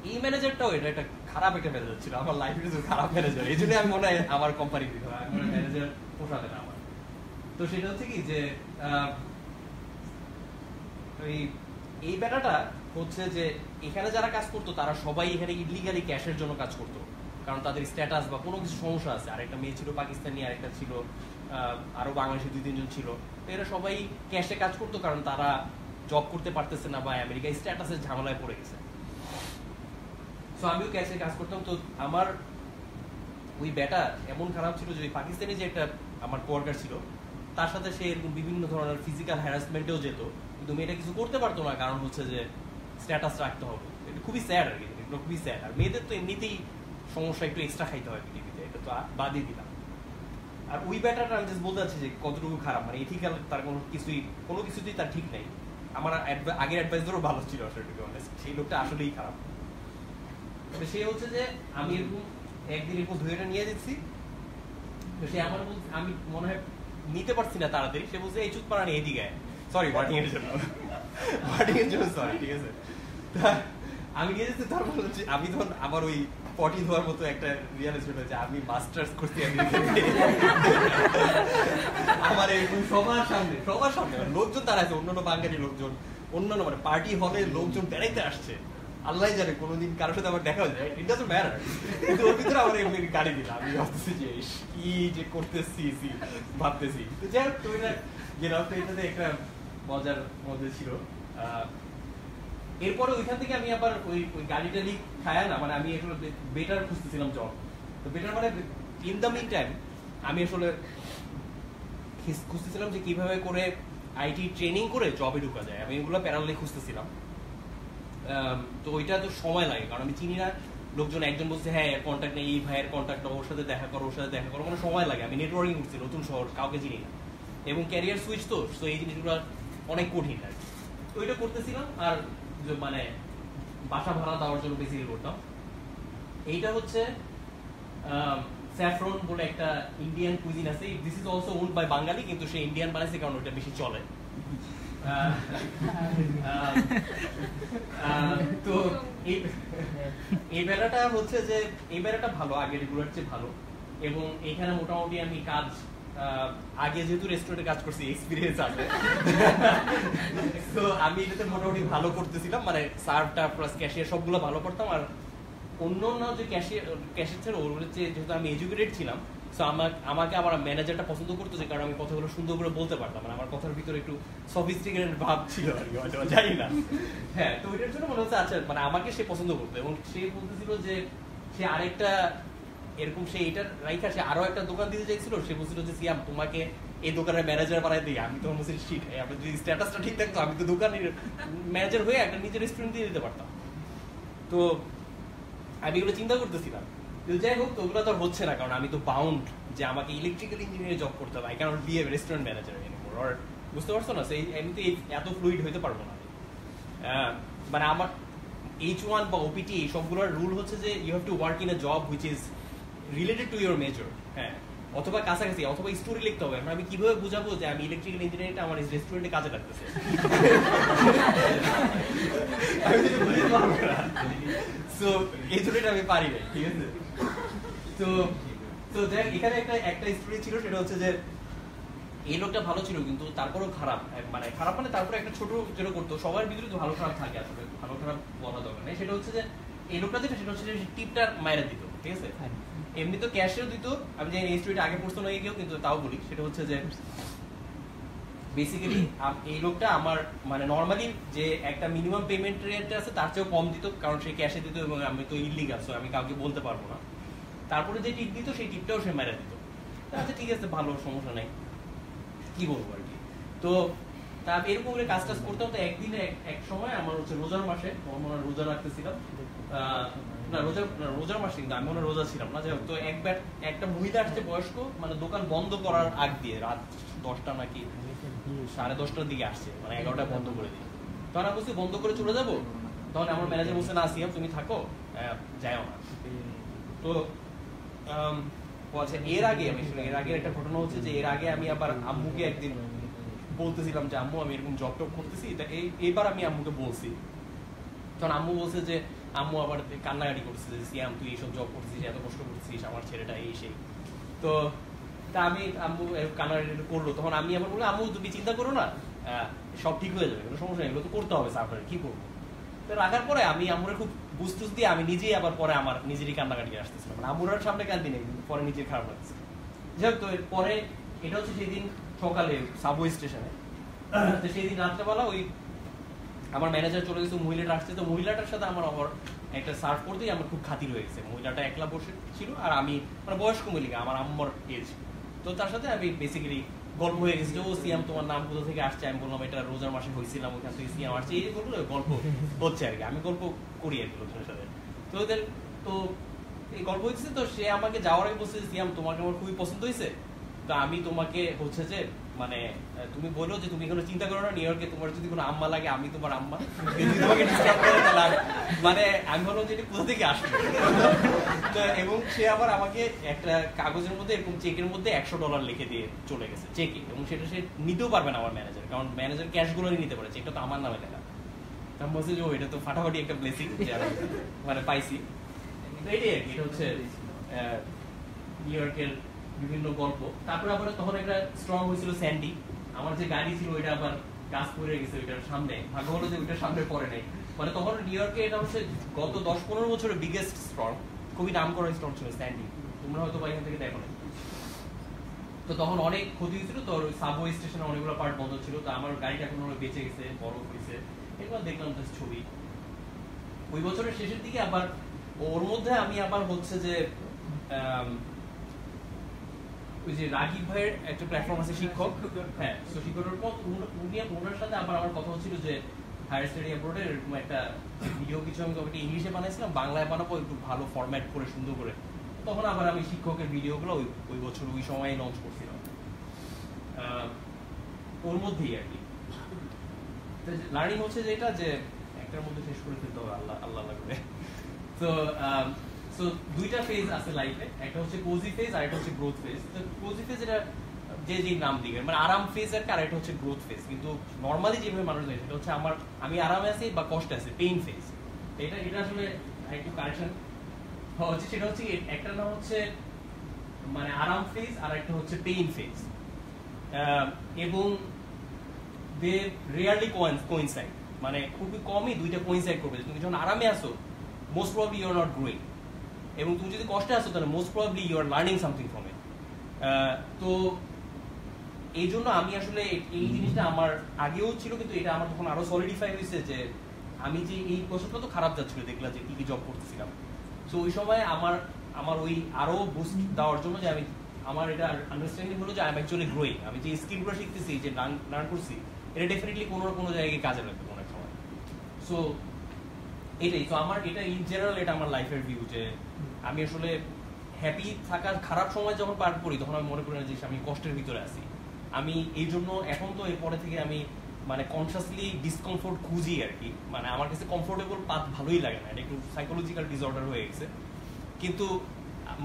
এই ম্যানেজারটাও এটা একটা খারাপ একটা ম্যানেজার ছিল, আমার লাইফের খারাপ ম্যানেজার, এই জন্য আমি মনে হয় আমার কোম্পানি ম্যানেজার পোষাবে না আমার। তো সেটা হচ্ছে কি যে এই ব্যাটাটা হচ্ছে যে এখানে যারা কাজ করতো তারা সবাই এখানে ইলিগালি ক্যাশের জন্য কাজ করতো, কারণ তাদের স্ট্যাটাস বা কোনো কিছু সমস্যা আছে। আরেকটা মেয়ে ছিল পাকিস্তানি, আরেকটা ছিল আরো বাংলাদেশি 2-3 জন ছিল। তো এরা সবাই ক্যাশে কাজ করতো, কারণ তারা জব করতে পারতেছে না বা আমেরিকায় স্ট্যাটাসের ঝামেলায় পড়ে গেছে। তো আমিও ক্যাশে কাজ করতাম। তো আমার ওই ব্যাটা এমন খারাপ ছিল যে পাকিস্তানি যে একটা আমার কোয়ার্কার ছিল, তার সাথে সে এরকম বিভিন্ন ধরনের ফিজিক্যাল হ্যারাসমেন্টেও যেত, কিন্তু মেয়েটা কিছু করতে পারতো না, কারণ হচ্ছে যে স্ট্যাটাস রাখতে হবে। এটা খুবই স্যাড আর কি, এগুলো খুবই স্যাড। আর মেয়েদের তো এমনিতেই সমস্যা, একটু এক্সট্রা খাইতে হয় পৃথিবীতে, এটা তো বাদই দিলাম। আর ওই ব্যাটারটা আমি জাস্ট বলতে চাচ্ছি যে কতটুকু খারাপ, মানে এথিক্যাল তার কোনো কিছুতেই তার ঠিক নেই। আমার আগের অ্যাডভাইজারও ভালো ছিল আসলে, সেই লোকটা আসলেই খারাপ। সে হচ্ছে যে আমি এরকম একদিন এরকম ধুয়েটা নিয়ে দিচ্ছি, তো সে আমার আমি মনে হয় নিতে পারছি না তাড়াতাড়ি, সে বলছে এই চুত পারানি এদিকে, সরি ওয়াটিং এর জন্য সরি, ঠিক আছে। আমি নিয়ে যেতে, তারপর হচ্ছে আমি তখন আমার ওই পটি ধোয়ার মতো একটা রিয়ালাইজেশন হয়েছে, আমি মাস্টার্স করছি আমার এরকম সবার সামনে লোকজন দাঁড়াচ্ছে, অন্যান্য বাঙালি লোকজন, অন্যান্য মানে পার্টি হলে লোকজন বেড়াইতে আসছে, আল্লাহ জানে কোনোদিন কারোর সাথে আমার দেখা যায়, ইট ডাজন্ট ম্যাটার। কিন্তু ওর ভিতরে আমার এমনি গাড়ি দিলাম, আমি ভাবতেছি যে কি যে করতেছি ভাবতেছি। তো যাই হোক, গেলাম, তো এটাতে একটা মজার মধ্যে ছিল। এরপরে ওইখান থেকে আমি আবার ওই গাড়িটা খায় না, মানে আমি আসলে বেটার খুঁজতেছিলাম জব। তো বেটার মানে ইন দ্য মিন টাইম আমি আসলে খুঁজতেছিলাম যে কিভাবে করে আইটি ট্রেনিং করে জবে ঢুকা যায়, আমি এগুলো প্যারালালি খুঁজতেছিলাম। তো ওইটা তো সময় লাগে, কারণ আমি চিনি না লোকজন একজন বলছে হ্যাঁ এর কন্ট্যাক্ট নেই, এই ভাইয়ের কন্ট্যাক্ট, ওর সাথে দেখা করো, ওর সাথে দেখা করো, মানে সময় লাগে। আমি নেটওয়ার্কিং করছি, নতুন শহর, কাউকে চিনি না, এবং ক্যারিয়ার সুইচ তো এই জিনিসগুলো অনেক কঠিন আর কি। তো ওইটা করতেছিলাম, আর মানে বাসা ভাড়া দেওয়ার জন্য বেসিক্যালি করতাম। এইটা হচ্ছে স্যাফরন বলে একটা ইন্ডিয়ান কুইজিন আছে, this is also owned by Bengali, কিন্তু সে ইন্ডিয়ান বানাইছে কারণ ওটা বেশি চলে। তো এই বেড়াটা হচ্ছে যে এই বেড়াটা ভালো, আগে রেগুলার চেয়ে ভালো, এবং এখানে মোটামুটি আমি কাজ আগে যেহেতু রেস্টুরেন্টে কাজ করছি এক্সপিরিয়েন্স আছে, তো আমি এটাতে মোটামুটি ভালো করতেছিলাম, মানে সার্ভটা প্লাস ক্যাশিয়ার সবগুলো ভালো করতাম। আর অন্য অন্য যে ক্যাশিয়ার ছিল ওর হচ্ছে যেহেতু আমি এডুকেটেড ছিলাম, সো আমাকে আমার ম্যানেজারটা পছন্দ করতো, যে কারণ আমি কথাগুলো সুন্দর করে বলতে পারতাম, মানে আমার কথার ভিতরে একটু সফিস্টিকেটেড ভাব ছিল আর কি, হয়তো জানি না। হ্যাঁ, তো ওইটার জন্য মনে হচ্ছে আচ্ছা, মানে আমাকে সে পছন্দ করতো, এবং সে বলতেছিল যে সে আরেকটা এরকম, সে এটার রাইখা সে আরো একটা দোকান দিতে চাইছিল। সে বলছিল যে সিয়াম তোমাকে এই দোকানের ম্যানেজার বানাই দিই। আমি তো বলছি শিট, আমি যদি স্ট্যাটাসটা ঠিক থাকতো আমি তো দোকানের ম্যানেজার হয়ে একটা নিজের রেস্টুরেন্ট দিয়ে দিতে পারতাম। তো আমি এগুলো চিন্তা করতেছিলাম, যাই হোক, তো ওগুলো তো হচ্ছে না, কারণ আমি তো বাউন্ড যে আমাকে ইলেকট্রিক্যাল ইঞ্জিনিয়ারে জব করতে হবে, I cannot be a restaurant manager anymore. আর বুঝতে পারছো না, সেই আমি তো এত ফ্লুইড হইতে পারবো না। মানে আমার H1 বা OPT এই সবগুলোর রুল হচ্ছে যে you have to work in a job which is related to your major, হ্যাঁ, অথবা কাছাকাছি, অথবা স্টোরি লিখতে হবে। আমি কিভাবে বুঝাবো যে আমি ইলেকট্রিক্যাল ইঞ্জিনিয়ারিংটা আমার রেস্টুরেন্টে কাজে লাগতেছে? সো এই জন্য আমি পারি না, ঠিক আছে? তো তো দেখ, এখানে একটা স্টোরি ছিল, সেটা হচ্ছে যে এই লোকটা ভালো ছিল কিন্তু তারপরেও খারাপ, মানে খারাপ মানে তারপরে একটা ছোট যেটা করতো, সবার ভিতরে তো ভালো খারাপ থাকে, আসলে ভালো খারাপ বলা দরকার নেই। সেটা হচ্ছে যে এই লোকটা যেটা, সেটা হচ্ছে যে টিপটা মাইরা দিত, ঠিক আছে? এমনি তো ক্যাশেও দিত, আমি জানি এই স্টোরিটা আগে পড়তো না কেউ, কিন্তু তাও বলি। সেটা হচ্ছে যে বেসিক্যালি এই লোকটা আমার মানে নর্মালি যে একটা মিনিমাম পেমেন্ট রেট আছে তার চেয়েও কম দিত, কারণ সে ক্যাশে দিত, এবং আমি তো ইলিগাল, সো আমি কাউকে বলতে পারবো না। তারপরে যে টিপ দিত সেই টিপটাও সে মেরে দিত। আচ্ছা ঠিক আছে, ভালো, সমস্যা নাই, কি বলবো আর কি। তো তা এরকম করে কাজ টাজ করতাম। তো একদিন এক সময় আমার হচ্ছে রোজার মাসে, মনে হয় রোজা রাখতেছিলাম, না রোজার মাসে, কিন্তু আমি মনে হয় রোজা ছিলাম না। যাই হোক, তো একটা মহিলা আসছে বয়স্ক, মানে দোকান বন্ধ করার আগ দিয়ে, রাত 10টা নাকি 10:30টার দিকে আসছে, মানে 11টা বন্ধ করে দিয়ে। তখন আমি বলছি বন্ধ করে চলে যাবো, তখন আমার ম্যানেজার বলছে না সিয়াম তুমি থাকো, যাও না। তো আচ্ছা, এর আগে একটা ঘটনা হচ্ছে যে এর আগে আমি আবার আম্মুকে একদিন বলতেছিলাম যে আম্মু আমি এরকম জব টব করতেছি, এইবার আমি আম্মুকে বলছি। তখন আম্মু বলছে যে, আম্মু আবার কান্নাকাটি করছে যে সিয়াম তুই এইসব জব করছিস, এত কষ্ট করছিস, আমার ছেলেটা এই সেই। তো তা আমি আম্মু কান্নাকাটি করলো, তখন আমি আবার বললাম আম্মু তুমি চিন্তা করো না, সব ঠিক হয়ে যাবে, কোনো সমস্যা নেই, এগুলো তো করতে হবে সাফারে, কি করবো। তো রাখার পরে আমি আম্মুরে খুব বুঝটুস দিয়ে আমি নিজেই আবার পরে আমার নিজেরই কান্নাকাটি আসতেছিলাম, মানে আম্মুর সামনে কান্দি নেই, কিন্তু পরে নিজের খারাপ লাগছে। যাই হোক, তো পরে এটা হচ্ছে সেদিন সকালে সাবওয়ে স্টেশনে, তো সেই দিন রাত্রেবেলা ওই আমার ম্যানেজার চলে গেছে, মহিলাটা আসছে। তো মহিলাটার সাথে আমার একটা সার্ভ করতেই আমার খুব খাতির হয়ে গেছে। মহিলাটা একলা বসে ছিল, আর আমি মানে বয়স্ক মহিলা, আমার আম্মুর এজ। তো তার সাথে আমি বেসিক্যালি গল্প হয়ে গেছে যে ও সিয়াম তোমার নাম কোথা থেকে আসছে, আমি বললাম এটা রোজার মাসে হয়েছিলাম, ওইখান থেকে সিয়াম আসছে, এই গল্প হচ্ছে আর কি, আমি গল্প করি আর কি লোকজনের সাথে। তো ওদের তো এই গল্প হয়েছে, তো সে আমাকে যাওয়ার আগে বলছে সিয়াম তোমাকে আমার খুবই পছন্দ হয়েছে, তো আমি তোমাকে হচ্ছে যে মানে তুমি বলো যে তুমি কোনো চিন্তা করো না, নিউ ইয়র্কে তোমার যদি কোনো আম্মা লাগে আমি তোমার আম্মা, তোমাকে ডিস্টার্ব করে তাহলে, মানে আমি বললাম যে এটা কোথা থেকে আসবে। এবং সে আবার আমাকে একটা কাগজের মধ্যে এরকম চেকের মধ্যে $100 লিখে দিয়ে চলে গেছে, চেকে, এবং সেটা সে নিতেও পারবে না আমার ম্যানেজার, কারণ ম্যানেজার ক্যাশ গুলোই নিতে পারে, চেকটা তো আমার নামে লেখা। আমি বলছি যে এটা তো ফাটাফাটি একটা ব্লেসিং মানে পাইছি। এটাই আর কি, এটা হচ্ছে নিউ ইয়র্কের বিভিন্ন গল্প। তারপরে আবার তখন একটা স্ট্রং হয়েছিল স্যান্ডি, আমার যে গাড়ি ছিল ওইটা আবার গাছ পড়ে গেছে ওইটার সামনে, ভাগ্য হলো যে ওইটার সামনে পড়ে নাই। মানে তখন নিউ ইয়র্কে এটা হচ্ছে গত 10-15 বছরের বিগেস্ট স্টর্ম, খুবই নাম করা স্টর্ম ছিল স্যান্ডি, তোমরা হয়তো এখান থেকে দেখো না। তো তখন অনেক ক্ষতি হয়েছিল, তো সাবওয়ে স্টেশনে অনেকগুলো পার্ট বন্ধ ছিল, তো আমার গাড়িটা এখন বেঁচে গেছে, বড় হয়েছে, এগুলো দেখলাম জাস্ট ছবি। ওই বছরের শেষের দিকে আবার ওর মধ্যে আমি আবার হচ্ছে যে ওই যে রাগিব ভাইয়ের একটা প্ল্যাটফর্ম আছে শিক্ষক, হ্যাঁ, তো শিক্ষকের পর উনি ওনার সাথে আবার আমার কথা হচ্ছিল যে হায়ার স্টাডি অ্যাব্রোডের এরকম একটা ভিডিও কিছু আমি তবে ইংলিশে বানাইছিলাম, বাংলায় বানাবো একটু ভালো ফরম্যাট করে সুন্দর করে। তখন আবার আমি শিক্ষকের ভিডিওগুলো ওই বছর ওই সময় লঞ্চ করছিলাম, ওর মধ্যেই আর কি। লার্নিং হচ্ছে যেটা যে একটার মধ্যে শেষ করে ফেলতে হবে, আল্লাহ আল্লাহ লাগবে। তো সো দুইটা ফেজ আছে লাইফে, একটা হচ্ছে কোজি ফেজ আর একটা হচ্ছে গ্রোথ ফেজ। তো কোজি ফেজ এটা যে নাম দিবে, মানে আরাম ফেজ আর একটা হচ্ছে গ্রোথ ফেজ। কিন্তু নর্মালি যেভাবে মানুষ যায় সেটা হচ্ছে আমি আরামে আছি বা কষ্টে আছি, পেইন ফেজ। এটা আসলে একটু কারেকশন হচ্ছে, সেটা হচ্ছে একটা নাম হচ্ছে মানে আরাম ফেজ আর একটা হচ্ছে পেইন ফেজ, এবং দে রিয়ারলি কোইনসাইড, মানে খুবই কমই দুইটা কোইনসাইড করবে। তুমি যখন আরামে আসো most probably you are not growing, এবং তুমি যদি কষ্টে আসো তাহলে most probably you are learning something from it. তো এই জন্য আমি আসলে এই জিনিসটা আমার আগেও ছিল, কিন্তু এটা আমার তখন আরো সলিডিফাই হয়েছে যে আমি যে এই বছরটা তো খারাপ যাচ্ছিল, দেখলাম যে কি জব করতেছিলাম। তো ওই সময় আমার ওই আরো বুস্ট দেওয়ার জন্য যে আমার এটা আন্ডারস্ট্যান্ডিং হলো যে আই এম অ্যাকচুয়ালি গ্রোয়িং, আমি যে স্কিলগুলো শিখতেছি, যে লার্ন করছি, এটা ডেফিনেটলি কোনো না কোনো জায়গায় কাজে লাগবে কোনো এক সময়। সো এটাই তো আমার, এটা ইন জেনারেল এটা আমার লাইফের ভিউ, যে আমি আসলে হ্যাপি থাকার খারাপ সময় যখন পার করি তখন আমি মনে করি না যে আমি কষ্টের ভিতরে আছি। আমি এই জন্য এখন তো এরপরে থেকে আমি মানে কনসিয়াসলি ডিসকমফোর্ট খুঁজি আর কি, মানে আমার কাছে কমফোর্টেবল পাথ ভালোই লাগে না, এটা একটু সাইকোলজিক্যাল ডিসঅর্ডার হয়ে গেছে। কিন্তু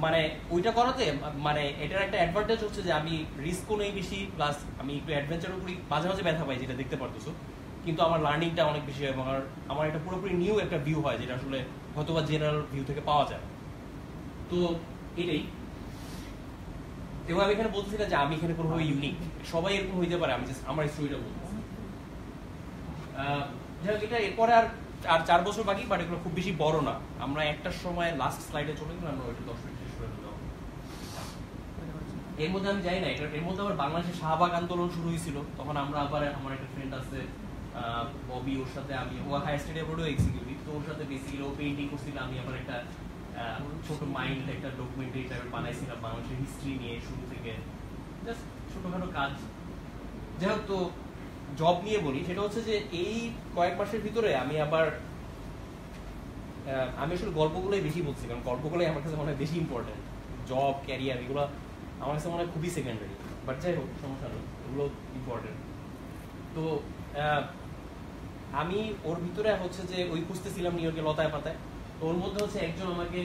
মানে ওইটা করাতে মানে এটার একটা অ্যাডভান্টেজ হচ্ছে যে আমি রিস্কও নেই বেশি, প্লাস আমি একটু অ্যাডভেঞ্চারও করি, মাঝে মাঝে ব্যথা পাই যেটা দেখতে পারতেছো, কিন্তু আমার লার্নিংটা অনেক বেশি হয়, এবং আমার একটা পুরোপুরি নিউ একটা ভিউ হয় যেটা আসলে হয়তো বা জেনারেল ভিউ থেকে পাওয়া যায়। তো এটাই, এবং আমি এখানে বলতেছিলাম যে আমি এখানে কোনোভাবে ইউনিক, সবাই এরকম হইতে পারে, আমি জাস্ট আমার স্টোরিটা বলতেছি। যাই হোক, এটা এরপরে আর 4 বছর বাকি, বাট এগুলো খুব বেশি বড় না। আমরা একটার সময় লাস্ট স্লাইডে চলে গেলাম, আমরা ওইটা 10 মিনিট শেষ করে দিলাম। এর মধ্যে আমি যাই না, এর মধ্যে আবার বাংলাদেশের শাহবাগ আন্দোলন শুরু হয়েছিল, তখন আমরা আবার আমার একটা ফ্রেন্ড আছে ববি, ওর সাথে আমি, ও হায়ার স্টাডি বোর্ডও এক্সিকিউটিভ, তো ওর সাথে বেসিক্যালি ও পেইন্টিং করছিল, আমি আবার একটা ছোট মাইন্ড একটা ডকুমেন্টারি টাইপের বানাইছিলাম বাংলাদেশের হিস্ট্রি নিয়ে শুরু থেকে, জাস্ট ছোটখাটো কাজ। যাই হোক, তো জব নিয়ে বলি, সেটা হচ্ছে যে এই কয়েক মাসের ভিতরে আমি আসলে গল্পগুলোই বেশি বলছি, কারণ গল্পগুলোই আমার কাছে মনে হয় বেশি ইম্পর্টেন্ট। জব, ক্যারিয়ার এগুলো আমার কাছে মনে হয় খুবই সেকেন্ডারি, বাট যাই হোক সমস্যা নেই, এগুলো ইম্পর্টেন্ট। তো আমি ওর ভিতরে হচ্ছে যে ওই খুঁজতেছিলাম নিউ ইয়র্কে লতায় পাতায়, তো ওর মধ্যে হচ্ছে একজন আমাকে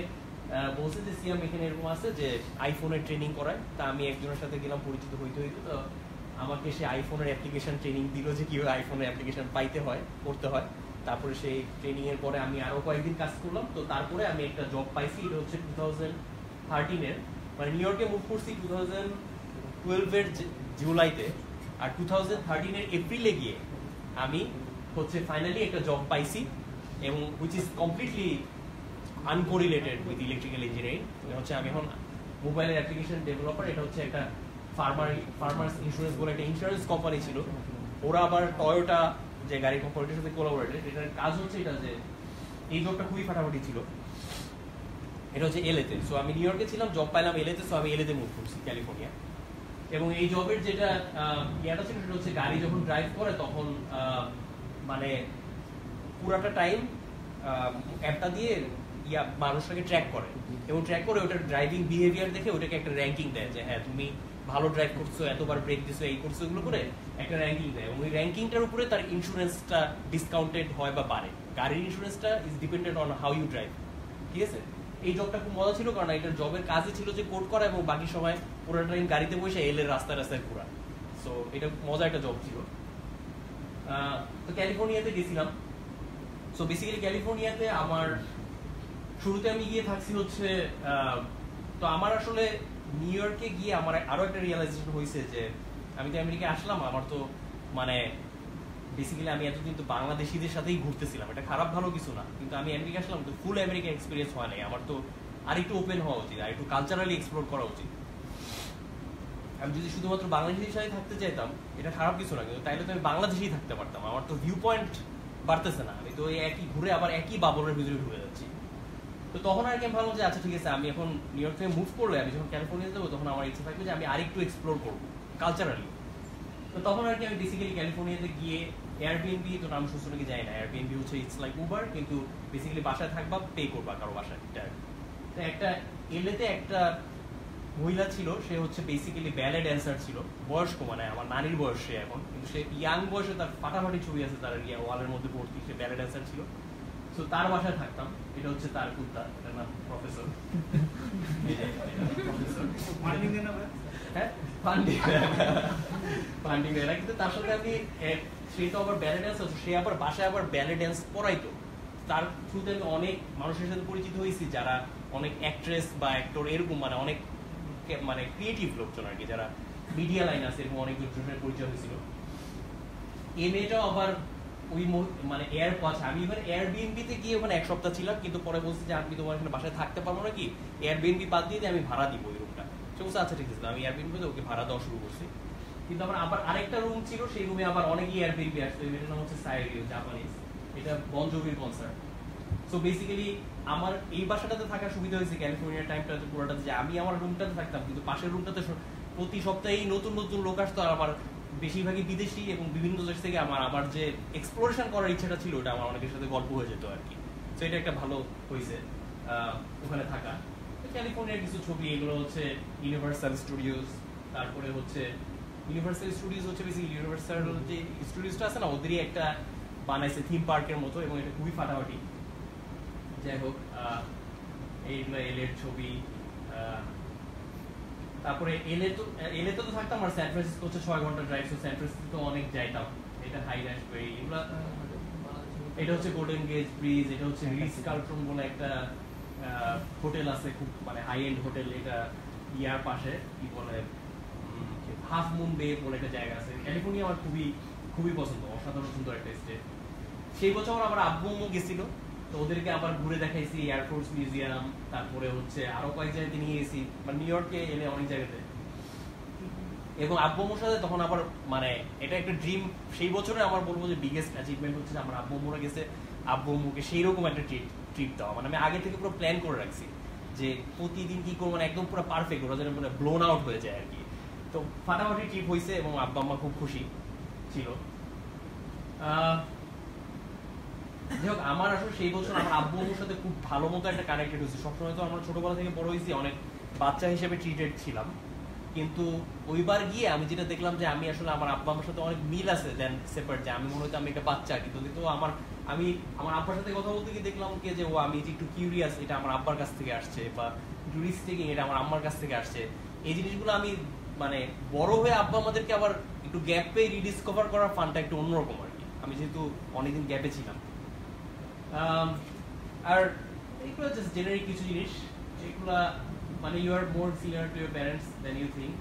বলছে যে সিয়াম এখানে এরকম আছে যে আইফোনের ট্রেনিং করায়। তা আমি একজনের সাথে গেলাম, পরিচিত হইতে, তো আমাকে সে আইফোনের অ্যাপ্লিকেশন ট্রেনিং দিল, যে কিভাবে আইফোনের অ্যাপ্লিকেশন পাইতে হয়, করতে হয়। তারপরে সেই ট্রেনিং এর পরে আমি আরো কয়েকদিন কাজ করলাম, তো তারপরে আমি একটা জব পাইছি। এটা হচ্ছে 2013 মানে নিউ ইয়র্কে মুভ করছি 2012 জুলাইতে, আর 2013 এপ্রিলে গিয়ে আমি হচ্ছে ফাইনালি একটা জব পাইছি, এবং which is completely uncorrelated with electrical engineering. হচ্ছে আমি এখন মোবাইলের অ্যাপ্লিকেশন ডেভেলপার। এটা হচ্ছে একটা ফার্মার্স ইন্স্যুরেন্স বলে একটা ইন্স্যুরেন্স কোম্পানি ছিল, ওরা আবার টয়োটা যে গাড়ি কোম্পানিটার সাথে কোলাবোরেটেড। এটার কাজ হচ্ছে এটা, যে এই জবটা খুবই ফাটাফাটি ছিল। এটা হচ্ছে এলএতে। সো আমি নিউ ইয়র্কে ছিলাম, জব পাইলাম এলএতে, সো আমি এলএতে মুভ করছি ক্যালিফোর্নিয়া। এবং এই জবের যেটা ইয়াটা ছিল সেটা হচ্ছে গাড়ি যখন ড্রাইভ করে তখন মানে পুরাটা টাইম অ্যাপটা দিয়ে মানুষটাকে ট্র্যাক করে, এবং ট্র্যাক করে ওটার ড্রাইভিং বিহেভিয়ার দেখে ওটাকে একটা র্যাঙ্কিং দেয়, যে হ্যাঁ তুমি ভালো ড্রাইভ করছো, এতবার ব্রেক দিছো, এই করছো, এগুলো করে একটা র্যাঙ্কিং দেয়। এবং ওই র্যাঙ্কিংটার উপরে তার ইন্স্যুরেন্সটা ডিসকাউন্টেড হয় বা বাড়ে। গাড়ির ইন্স্যুরেন্সটা is dependent on how you drive, ঠিক আছে? এই জবটা খুব মজা ছিল, কারণ এটার জবের কাজই ছিল যে কোড করা, এবং বাকি সময় পুরো টাইম গাড়িতে বসে এলের রাস্তায় রাস্তায় ঘোরা। সো এটা মজা একটা জব ছিল। তো ক্যালিফোর্নিয়াতে গেছিলাম। সো বেসিক্যালি ক্যালিফোর্নিয়াতে আমার শুরুতে আমি গিয়ে থাকছি হচ্ছে, তো আমার আসলে নিউ ইয়র্কে গিয়ে আমার আরো একটা রিয়েলাইজেশন হয়েছে যে আমি তো আমেরিকায় আসলাম, আমার তো মানে বেসিক্যালি আমি এতদিন তো বাংলাদেশিদের সাথেই ঘুরতেছিলাম, এটা খারাপ ভালো কিছু না, কিন্তু আমি আমেরিকা আসলাম তো ফুল আমেরিকান এক্সপিরিয়েন্স হয় নাই। আমার তো আরেকটু ওপেন হওয়া উচিত, আর একটু কালচারালি এক্সপ্লোর করা উচিত। আমি যদি শুধুমাত্র বাংলাদেশের সাথে থাকতে চাইতাম, এটা খারাপ কিছু না, কিন্তু তাইলে তো আমি বাংলাদেশেই থাকতে পারতাম। আমার তো ভিউ পয়েন্ট বাড়তেছে না, আমি তো একই ঘুরে আবার একই বাবলের ভিতরে ঢুকে যাচ্ছি। তো তখন আর কি আমি ভাবলাম যে আচ্ছা ঠিক আছে, আমি এখন নিউ ইয়র্ক থেকে মুভ করলে আমি যখন ক্যালিফোর্নিয়া যাবো তখন আমার ইচ্ছা থাকবে যে আমি আরেকটু এক্সপ্লোর করবো কালচারালি। তো তখন আর কি আমি বেসিক্যালি ক্যালিফোর্নিয়াতে গিয়ে এয়ারবিএনবি, তো নাম শুনছো নাকি জানি না, এয়ারবিএনবি হচ্ছে ইটস লাইক উবার, কিন্তু বেসিক্যালি বাসায় থাকবা, পে করবা কারো বাসায়। তো একটা এলএতে একটা মহিলা ছিল, সে হচ্ছে বেসিক্যালি ব্যালে ড্যান্সার ছিল, বয়স্ক, মানে আমার নানির বয়স সে এখন, কিন্তু সে ইয়াং বয়সে তার ফাটাফাটি ছবি আছে তার ওয়ালের মধ্যে ভর্তি, সে ব্যালে ড্যান্সার ছিল। তো তার বাসায় থাকতাম, এটা হচ্ছে তার কুত্তা, এটার নাম প্রফেসর। ফান্ডিং এরা, কিন্তু তার সাথে আমি, সে তো আবার ব্যালে ড্যান্সার, সে আবার বাসায় আবার ব্যালে ড্যান্স পড়াইতো। তার থ্রুতে আমি অনেক মানুষের সাথে পরিচিত হয়েছি, যারা অনেক অ্যাক্ট্রেস বা অ্যাক্টর এরকম, মানে অনেক মানে ক্রিয়েটিভ লোকজন আর কি, যারা মিডিয়া লাইন আছে, এরকম অনেক লোকজনের পরিচয় হয়েছিল। এই মেয়েটাও আবার ওই মানে আমি এবার এয়ারবিএনবিতে গিয়ে ওখানে এক সপ্তাহ ছিলাম, কিন্তু পরে বলছি যে আমি তোমার এখানে বাসায় থাকতে পারবো নাকি, এয়ারবিএনবি বাদ দিয়ে আমি ভাড়া দিব ওই রুমটা। সে বলছে আচ্ছা ঠিক আছে, আমি এয়ারবিএনবিতে ওকে ভাড়া দেওয়া শুরু করছি। কিন্তু আবার আরেকটা রুম ছিল, সেই রুমে আবার অনেকেই এয়ারবিএনবি আসতো। এটার নাম হচ্ছে সাইরিও, জাপানিজ, এটা বন জোভির কনসার্ট। সো বেসিক্যালি আমার এই বাসাটাতে থাকার সুবিধা হয়েছে ক্যালিফোর্নিয়ার টাইমটাতে পুরোটাতে, যে আমি আমার রুমটাতে থাকতাম, কিন্তু পাশের রুমটাতে প্রতি সপ্তাহেই নতুন নতুন লোক আসতো, আর আমার বেশিরভাগই বিদেশি এবং বিভিন্ন দেশ থেকে আমার যে এক্সপ্লোরেশন করার ইচ্ছাটা ছিল, ওটা আমার অনেকের সাথে গল্প হয়ে যেত আর কি। তো এটা একটা ভালো হয়েছে ওখানে থাকা। ক্যালিফোর্নিয়ার কিছু ছবি, এগুলো হচ্ছে ইউনিভার্সাল স্টুডিওস, তারপরে হচ্ছে ইউনিভার্সাল স্টুডিওস হচ্ছে বেসিক্যালি ইউনিভার্সাল যে স্টুডিওসটা আছে না, ওদেরই একটা বানাইছে থিম পার্কের মতো, এবং এটা খুবই ফাটাফাটি। যাই হোক, এইগুলো এলের ছবি। তারপরে এলে তো থাকতাম, আর স্যান ফ্রান্সিসকো হচ্ছে 6 ঘন্টা ড্রাইভ, তো স্যান ফ্রান্সিসকো অনেক যাইতাম। এটা হাই রাশবেরি, এগুলো, এটা হচ্ছে গোল্ডেন গেট ব্রিজ, এটা হচ্ছে রিচ কার্লটন বলে একটা হোটেল আছে, খুব মানে হাই এন্ড হোটেল, এটা ইয়ার পাশে, কি বলে, হাফ মুন বে বলে একটা জায়গা আছে। ক্যালিফোর্নিয়া আমার খুবই খুবই পছন্দ, অসাধারণ সুন্দর একটা স্টেট। সেই বছর আমার আব্বু গেছিল, তো ওদেরকে আবার ঘুরে দেখাইছি, এয়ারফোর্স মিউজিয়াম, তারপরে হচ্ছে আরো কয়েক জায়গাতে নিয়ে গেছি, মানে নিউ ইয়র্কে এনে অনেক জায়গাতে। এবং আব্বুর সাথে তখন আবার মানে এটা একটা ড্রিম, সেই বছরে আমার বলবো যে বিগেস্ট অ্যাচিভমেন্ট হচ্ছে আমার আব্বুরা গেছে, আব্বুকে সেই রকম একটা ট্রিপ দেওয়া। মানে আমি আগে থেকে পুরো প্ল্যান করে রাখছি যে প্রতিদিন কি করবো, মানে একদম পুরো পারফেক্ট, ওরা যেন মানে ব্লোন আউট হয়ে যায় আর কি। তো ফাটাফাটি ট্রিপ হয়েছে, এবং আব্বা আম্মা খুব খুশি ছিল। যাই হোক, আমার আসলে সেই বছর আমার আব্বু আম্মুর সাথে খুব ভালো মতো একটা কানেক্টেড হয়েছে। সবসময় তো আমরা ছোটবেলা থেকে বড় হয়েছি, অনেক বাচ্চা হিসেবে ট্রিটেড ছিলাম, কিন্তু ওইবার গিয়ে আমি যেটা দেখলাম যে আমি আসলে আমার আব্বা আমার সাথে অনেক মিল আছে দেন সেপারেট, যে আমি মনে হতো আমি একটা বাচ্চা, কিন্তু আমি আমার আব্বার সাথে কথা বলতে গিয়ে দেখলাম কি যে ও আমি যে একটু কিউরিয়াস, এটা আমার আব্বার কাছ থেকে আসছে, বা একটু রিস্ক টেকিং, এটা আমার আম্মার কাছ থেকে আসছে। এই জিনিসগুলো আমি মানে বড় হয়ে আব্বা আমাদেরকে আবার একটু গ্যাপ পেয়ে রিডিসকভার করার ফানটা একটু অন্যরকম আর কি, আমি যেহেতু অনেকদিন গ্যাপে ছিলাম। আর এগুলো জাস্ট জেনারিক কিছু জিনিস, যেগুলো মানে you are more senior to your parents then you think.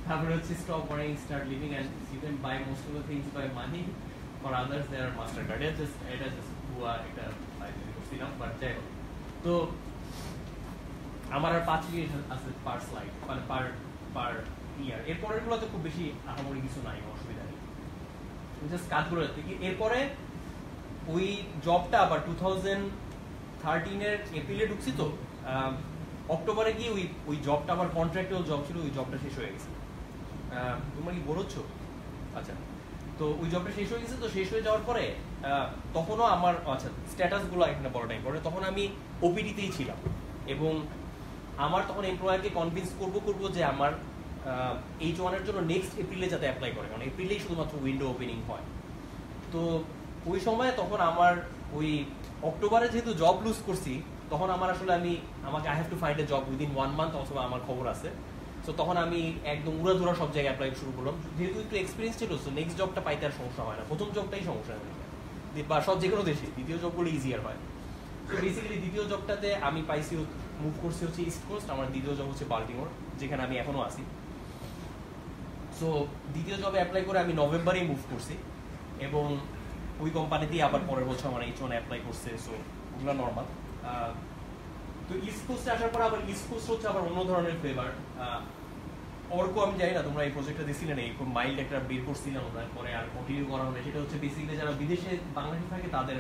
তারপরে হচ্ছে stop worrying, start living, and you can buy most of the things by money, for others there master card. এটা জাস্ট ভুয়া একটা করছিলাম, বাট যাই হোক। তো আমার আর 5 মিনিট আছে পার স্লাইড, মানে পার ইয়ার। এরপরের গুলোতে খুব বেশি আহামরি কিছু নাই, অসুবিধা নেই, জাস্ট কাজগুলো। এরপরে ওই জবটা আবার 2013 এপ্রিলে ঢুকছি, তো অক্টোবরে গিয়ে ওই জবটা আমার কন্ট্রাক্টুয়াল জব ছিল, ওই জবটা শেষ হয়ে গেছে। তোমরা কি বলছো? আচ্ছা, তো ওই জবটা শেষ হয়ে গেছে। তো শেষ হয়ে যাওয়ার পরে তখনও আমার আচ্ছা স্ট্যাটাস গুলো এখানে বড় টাইম পরে, তখন আমি ওপিডিতেই ছিলাম, এবং আমার তখন এমপ্লয়ারকে কনভিন্স করবো যে আমার H1 এর জন্য নেক্সট এপ্রিলে যাতে অ্যাপ্লাই করে, কারণ এপ্রিলেই শুধুমাত্র উইন্ডো ওপেনিং হয়। তো ওই সময় তখন আমার ওই অক্টোবরে যেহেতু জব লুজ করছি, তখন আমার আসলে আমাকে I have to find a job within 1 month, অথবা আমার খবর আছে। তো তখন আমি একদম উড়াধুরা সব জায়গায় অ্যাপ্লাই শুরু করলাম, যেহেতু একটু এক্সপিরিয়েন্স ছিল। তো নেক্সট জবটা পাইতে আর সমস্যা হয় না, প্রথম জবটাই সমস্যা হয়, বা সব যে কোনো দেশে দ্বিতীয় জবগুলো ইজিয়ার হয়। তো বেসিক্যালি দ্বিতীয় জবটাতে আমি পাইছি, মুভ করছি হচ্ছে ইস্ট কোস্ট। আমার দ্বিতীয় জব হচ্ছে বাল্টিমোর, যেখানে আমি এখনো আছি। সো দ্বিতীয় জবে অ্যাপ্লাই করে আমি নভেম্বরেই মুভ করছি, এবং ওই কোম্পানিতেই আবার পরের বছর আমার H1 অ্যাপ্লাই করছে। সো ওগুলো নর্মাল। তো ইস্ট কোস্টে আসার পর আবার ইস্ট কোস্ট হচ্ছে আবার অন্য ধরনের ফ্লেভার। অর্ক আমি জানি না তোমরা এই প্রজেক্টটা দেখছিলে না, খুব মাইল্ড একটা বের করছিলাম আমরা, পরে আর কন্টিনিউ করা হবে। সেটা হচ্ছে বেসিক্যালি যারা বিদেশে বাংলাদেশে থাকে তাদের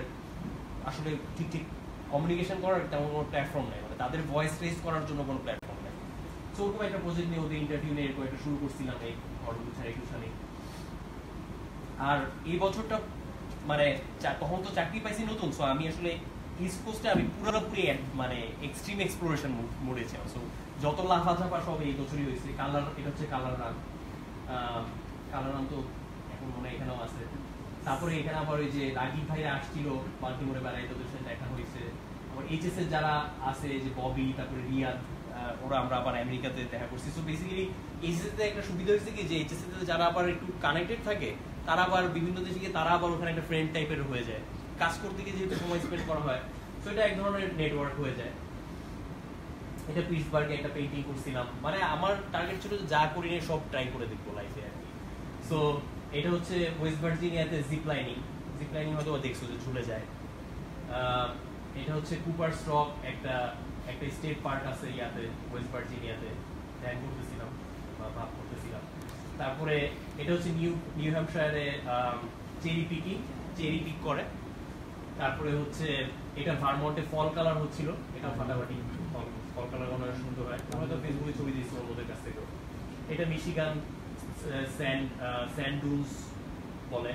আসলে ঠিক কমিউনিকেশন করার তেমন কোনো প্ল্যাটফর্ম নেই, মানে তাদের ভয়েস রেজ করার জন্য কোনো প্ল্যাটফর্ম নেই। সো ওরকম একটা প্রজেক্ট নিয়ে ওদের ইন্টারভিউ নিয়ে এরকম একটা শুরু করছিলাম এই ঘরগুলো ছাড়া একটুখানি। আর এই বছরটা মানে তখন তো চাকরি পাইছি নতুন, সো আমি আসলে ইস্ট কোস্টে আমি পুরোপুরি মানে এক্সট্রিম এক্সপ্লোরেশন মোডে ছিলাম। সো যত লাফাঝাপা সব এই বছরই হয়েছে। কালার, এটা হচ্ছে কালার রান। কালার রান তো এখন মনে হয় এখানেও আছে। তারপরে এখানে আবার ওই যে রাগিব ভাইরা আসছিল বাল্টিমোরে বেড়াই, তোদের সাথে দেখা হয়েছে। আবার এইচএস এর যারা আছে যে ববি, তারপরে রিয়াদ, ওরা আমরা আবার আমেরিকাতে দেখা করছি। সো বেসিক্যালি এইচএস তে একটা সুবিধা হয়েছে কি যে এইচএস তে যারা আবার একটু কানেক্টেড থাকে তারা আবার বিভিন্ন দেশে গিয়ে তারা আবার ওখানে একটা ফ্রেন্ড টাইপের হয়ে যায়, কাজ করতে গিয়ে যেহেতু সময় স্পেন্ড করা হয়, তো এটা এক ধরনের নেটওয়ার্ক হয়ে যায়। এটা পিটসবার্গে একটা পেইন্টিং করছিলাম, মানে আমার টার্গেট ছিল যা করি না সব ট্রাই করে দেখবো লাইফে আর কি। সো এটা হচ্ছে ওয়েস্ট ভার্জিনিয়াতে জিপ লাইনিং হয়তো দেখছো যে ঝুলে যায়। এটা হচ্ছে কুপারস রক, একটা স্টেট পার্ক আছে ইয়াতে ওয়েস্ট ভার্জিনিয়াতে, প্ল্যান করতেছিলাম বা ভাব করতেছিলাম। তারপরে এটা হচ্ছে নিউ হ্যাম্পশায়ারে চেরি পিক করে। তারপরে হচ্ছে এটা ভারমন্টে ফল কালার হচ্ছিল, এটা ফাটাফাটি ফল কালার অনেক সুন্দর হয়, হয়তো ফেসবুকে ছবি দিয়েছি ওদের কাছ থেকে। এটা মিশিগান স্যান্ড ডুনস বলে।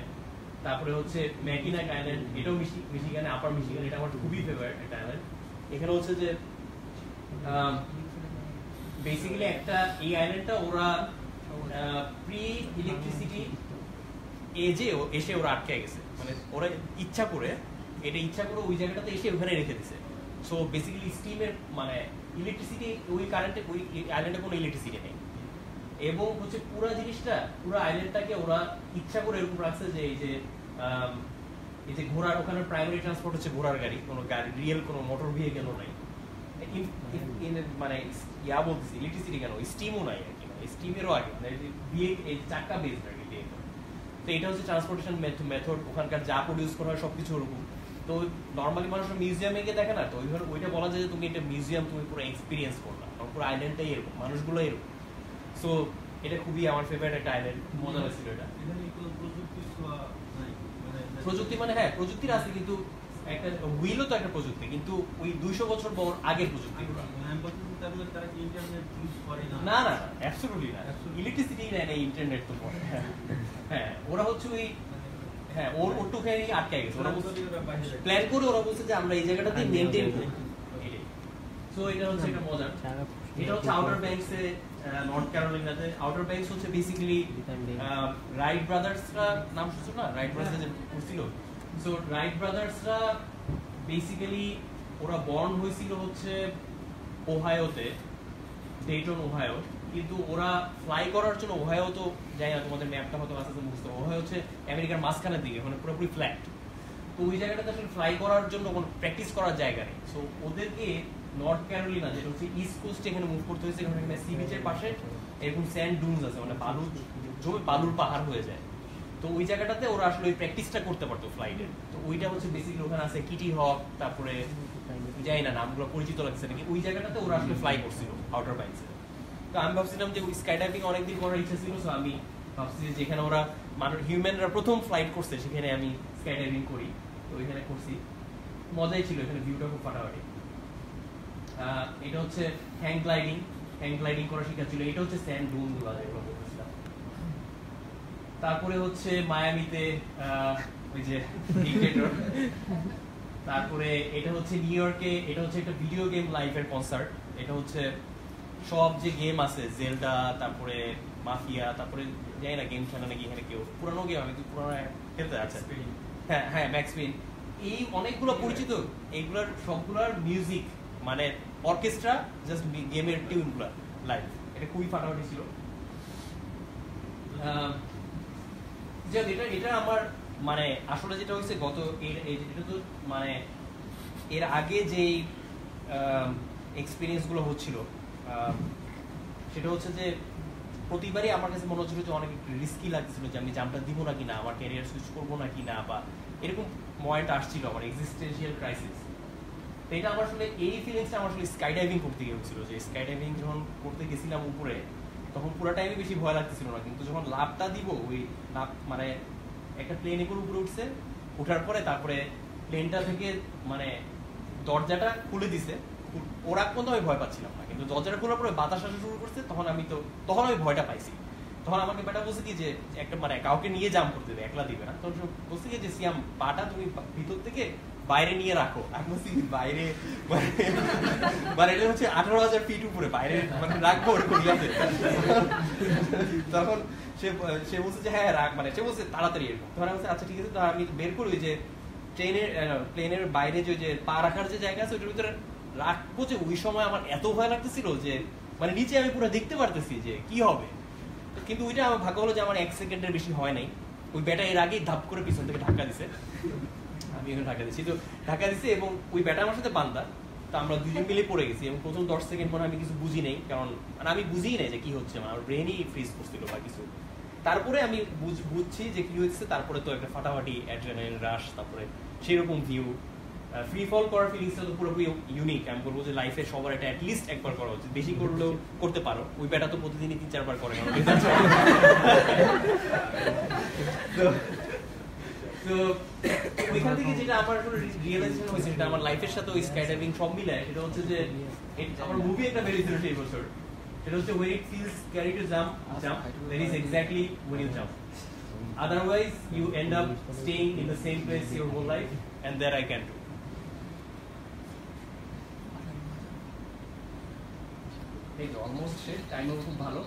তারপরে হচ্ছে ম্যাকিনাক আইল্যান্ড, এটাও মিশিগানে, আপার মিশিগান, এটা আমার খুবই ফেভারিট একটা আইল্যান্ড। এখানে হচ্ছে যে বেসিক্যালি একটা এই আইল্যান্ডটা ওরা প্রি ইলেকট্রিসিটি এজে এসে ওরা আটকে গেছে, মানে ওরা ইচ্ছা করে ওই জায়গাটাতে এসে ওখানে রেখে দিছে। সো বেসিক্যালি স্টিমের মানে ইলেকট্রিসিটি ওই কারেন্টে ওই আইল্যান্ডে কোনো ইলেকট্রিসিটি নেই, এবং হচ্ছে পুরো জিনিসটা পুরো আইল্যান্ডটাকে ওরা ইচ্ছা করে এরকম রাখছে যে এই যে ঘোড়ার ওখানে প্রাইমারি ট্রান্সপোর্ট হচ্ছে ঘোড়ার গাড়ি, কোনো গাড়ি রিয়েল কোনো মোটর ভেহিকেলও নাই, মানে ইয়া বলতেছি ইলেকট্রিসিটি কেন স্টিমও নাই আর কি, স্টিমেরও আগে মানে এই চাক্কা বেসড আর কি। তো এটা হচ্ছে ট্রান্সপোর্টেশন মেথড, ওখানকার যা প্রডিউস করা হয় সবকিছু ওরকম। তো নর্মালি মানুষ মিউজিয়ামে গিয়ে দেখে না, তো ওইটা বলা যায় যে তুমি একটা মিউজিয়াম তুমি পুরো এক্সপিরিয়েন্স করলা, পুরো আইল্যান্ডটাই এরকম, মানুষগুলো এরকম। সো এটা খুবই আমার ফেভারিট একটা আইল্যান্ড, মজা হয়েছিল এটা। প্রযুক্তি মানে হ্যাঁ প্রযুক্তির আছে, কিন্তু একটা হুইলও তো একটা প্রযুক্তি, কিন্তু ওই 200 বছর পর আগের প্রযুক্তি। না না অ্যাবসলিউটলি না, ইলেকট্রিসিটি নেয় না, ইন্টারনেট তো পরে। হ্যাঁ ওরা হচ্ছে ওই হ্যাঁ ওর ওটুখানি আটকে গেছে, ওরা প্ল্যান করে ওরা বলছে যে আমরা এই জায়গাটাতে মেইনটেইন করি। সো এটা হচ্ছে একটা মজা। এটা হচ্ছে আউটার ব্যাংকসে, নর্থ ক্যারোলিনাতে। আউটার ব্যাংকস হচ্ছে বেসিক্যালি রাইট ব্রাদার্সরা, নাম শুনছো না রাইট ব্রাদার্স যে করছিল? সো রাইট ব্রাদার্সরা বেসিক্যালি ওরা বর্ন হয়েছিল হচ্ছে ওহায়োতে, ডেটন ওহায়ো, কিন্তু ওরা ফ্লাই করার জন্য ওহায়ো তো যাই না, তোমাদের ম্যাপটা হয়তো আস্তে আস্তে বুঝতে, ওহায়ো হচ্ছে আমেরিকার মাঝখানের দিকে, মানে পুরোপুরি ফ্ল্যাট। তো ওই জায়গাটাতে আসলে ফ্লাই করার জন্য কোনো প্র্যাকটিস করার জায়গা নেই। সো ওদেরকে নর্থ ক্যারোলিনা যেটা হচ্ছে ইস্ট কোস্টে এখানে মুভ করতে হয়েছে, কারণ এখানে সি বিচের পাশে এরকম স্যান্ড ডুনস আছে, মানে বালুর পাহাড় হয়ে যায়। তো ওই জায়গাটাতে ওরা আসলে ওই প্র্যাকটিসটা করতে পারতো ফ্লাইটের। তো ওইটা হচ্ছে বেসিক্যালি ওখানে আছে কিটি হক, তারপরে যাই না নামগুলো পরিচিত লাগছে নাকি, ওই জায়গাটাতে ওরা আসলে ফ্লাই করছিল আউটার ব্যাংকসে। তো আমি ভাবছিলাম যে ওই স্কাই ডাইভিং অনেকদিন করার ইচ্ছা ছিল, সো আমি ভাবছি যে যেখানে ওরা হিউম্যানরা প্রথম ফ্লাইট করছে সেখানে আমি স্কাই ডাইভিং করি। তো ওইখানে করছি, মজাই ছিল, এখানে ভিউটা খুব ফাটাফাটি। এটা হচ্ছে হ্যাং গ্লাইডিং করা শিখাচ্ছিল। এটা হচ্ছে স্যান্ড ডুন গুলো যেগুলো বলতেছিলাম। তারপরে হচ্ছে মায়ামিতে ওই যে ডিক্টেটর। তারপরে এটা হচ্ছে নিউ ইয়র্কে, এটা হচ্ছে একটা ভিডিও গেম লাইভের কনসার্ট। এটা হচ্ছে সব যে গেম আছে জেলডা, তারপরে মাফিয়া, তারপরে জানি না গেম খেলে নাকি এখানে কেউ, পুরানো গেম আমি তো পুরানো খেলতে আছে। হ্যাঁ হ্যাঁ ম্যাক্স পেইন, এই অনেকগুলো পরিচিত, এইগুলার সবগুলার মিউজিক মানে অর্কেস্ট্রা জাস্ট গেমের টিউনগুলো লাইভ, এটা খুবই ফাটাফাটি ছিল। এটা আমার মানে আসলে যেটা হয়েছে গত এটা তো মানে এর আগে যেই এক্সপিরিয়েন্স গুলো হচ্ছিল সেটা হচ্ছে যে প্রতিবারই আমার কাছে মনে হচ্ছিল যে অনেক রিস্কি লাগছিল, যে আমি জাম্পটা দিব না কিনা, আমার ক্যারিয়ার সুইচ করবো না কিনা, বা এরকম পয়েন্ট আসছিল আমার এক্সিস্টেন্সিয়াল ক্রাইসিস। তো এটা আমার আসলে এই ফিলিংসটা আমার আসলে স্কাই ডাইভিং করতে গিয়ে হচ্ছিল, যে স্কাই ডাইভিং যখন করতে গেছিলাম উপরে তখন পুরো টাইমে বেশি ভয় লাগতেছিল না, কিন্তু যখন লাভটা দিব ওই লাভ মানে একটা প্লেনে করে উপরে উঠছে, ওঠার পরে তারপরে প্লেনটা থেকে মানে দরজাটা খুলে দিছে, ওরা পর্যন্ত আমি ভয় পাচ্ছিলাম না, কিন্তু দরজাটা খোলার পরে বাতাস আসা শুরু করছে, তখন আমি ভয়টা পাইছি। তখন আমাকে বেটা বলছে কি যে একটা মানে কাউকে নিয়ে জাম করতে দেবে, একলা দিবে না। তখন বলছে কি যে সিয়াম পাটা তুমি ভিতর থেকে বাইরে নিয়ে রাখো। আমি বলছি বাইরে মানে এটা হচ্ছে 18,000 ফিট উপরে, বাইরে মানে রাখবো ওরকম ইয়াতে। তখন সে বলছে যে হ্যাঁ রাখ, মানে সে বলছে তাড়াতাড়ি এরকম। তখন আমি বলছি আচ্ছা ঠিক আছে। তো আমি বের করি যে প্লেনের বাইরে যে পা রাখার যে জায়গা আছে ওইটার ভিতরে রাখবো, যে ওই সময় আমার এত ভয় লাগতেছিল যে মানে নিচে আমি পুরো দেখতে পারতেছি যে কি হবে। কিন্তু ওইটা আমার ভাগ্য হলো যে আমার 1 সেকেন্ডের বেশি হয় নাই। ওই ব্যাটা এর আগেই ধাপ করে পিছন থেকে ধাক্কা দিছে, আমি এখন ধাক্কা দিচ্ছি। তো ধাক্কা দিছে এবং ওই ব্যাটা আমার সাথে বান্দা। তো আমরা দুজন মিলে পড়ে গেছি এবং প্রথম 10 সেকেন্ড পরে আমি কিছু বুঝি নাই, কারণ মানে আমি বুঝিই নাই যে কি হচ্ছে, মানে আমার ব্রেনই ফ্রিজ করছিল বা কিছু। তারপরে আমি বুঝছি যে কি হচ্ছে। তারপরে তো একটা ফাটাফাটি অ্যাড্রেনালিন রাশ, তারপরে সেরকম ভিউ, ফ্রি ফল করার ফিলিংসটা তো পুরোপুরি ইউনিক। আমি বলবো যে লাইফে সবার এটা অ্যাটলিস্ট একবার করা উচিত, বেশি করলেও করতে পারো। ওই ব্যাটা তো প্রতিদিনই 3-4 বার করে। তো ওইখান থেকে যেটা আমার রিয়েলাইজেশন হয়েছে, সেটা আমার লাইফের সাথে ওই স্কাই ডাইভিং সব মিলায়, সেটা হচ্ছে যে আমার মুভি একটা বেরিয়েছিল সেই বছর, সেটা হচ্ছে when it feels scary to jump, that is exactly when you jump. Otherwise you end up staying in the same place your whole life, and that I can do. এই তো অলমোস্ট শেষ, টাইমও খুব ভালো।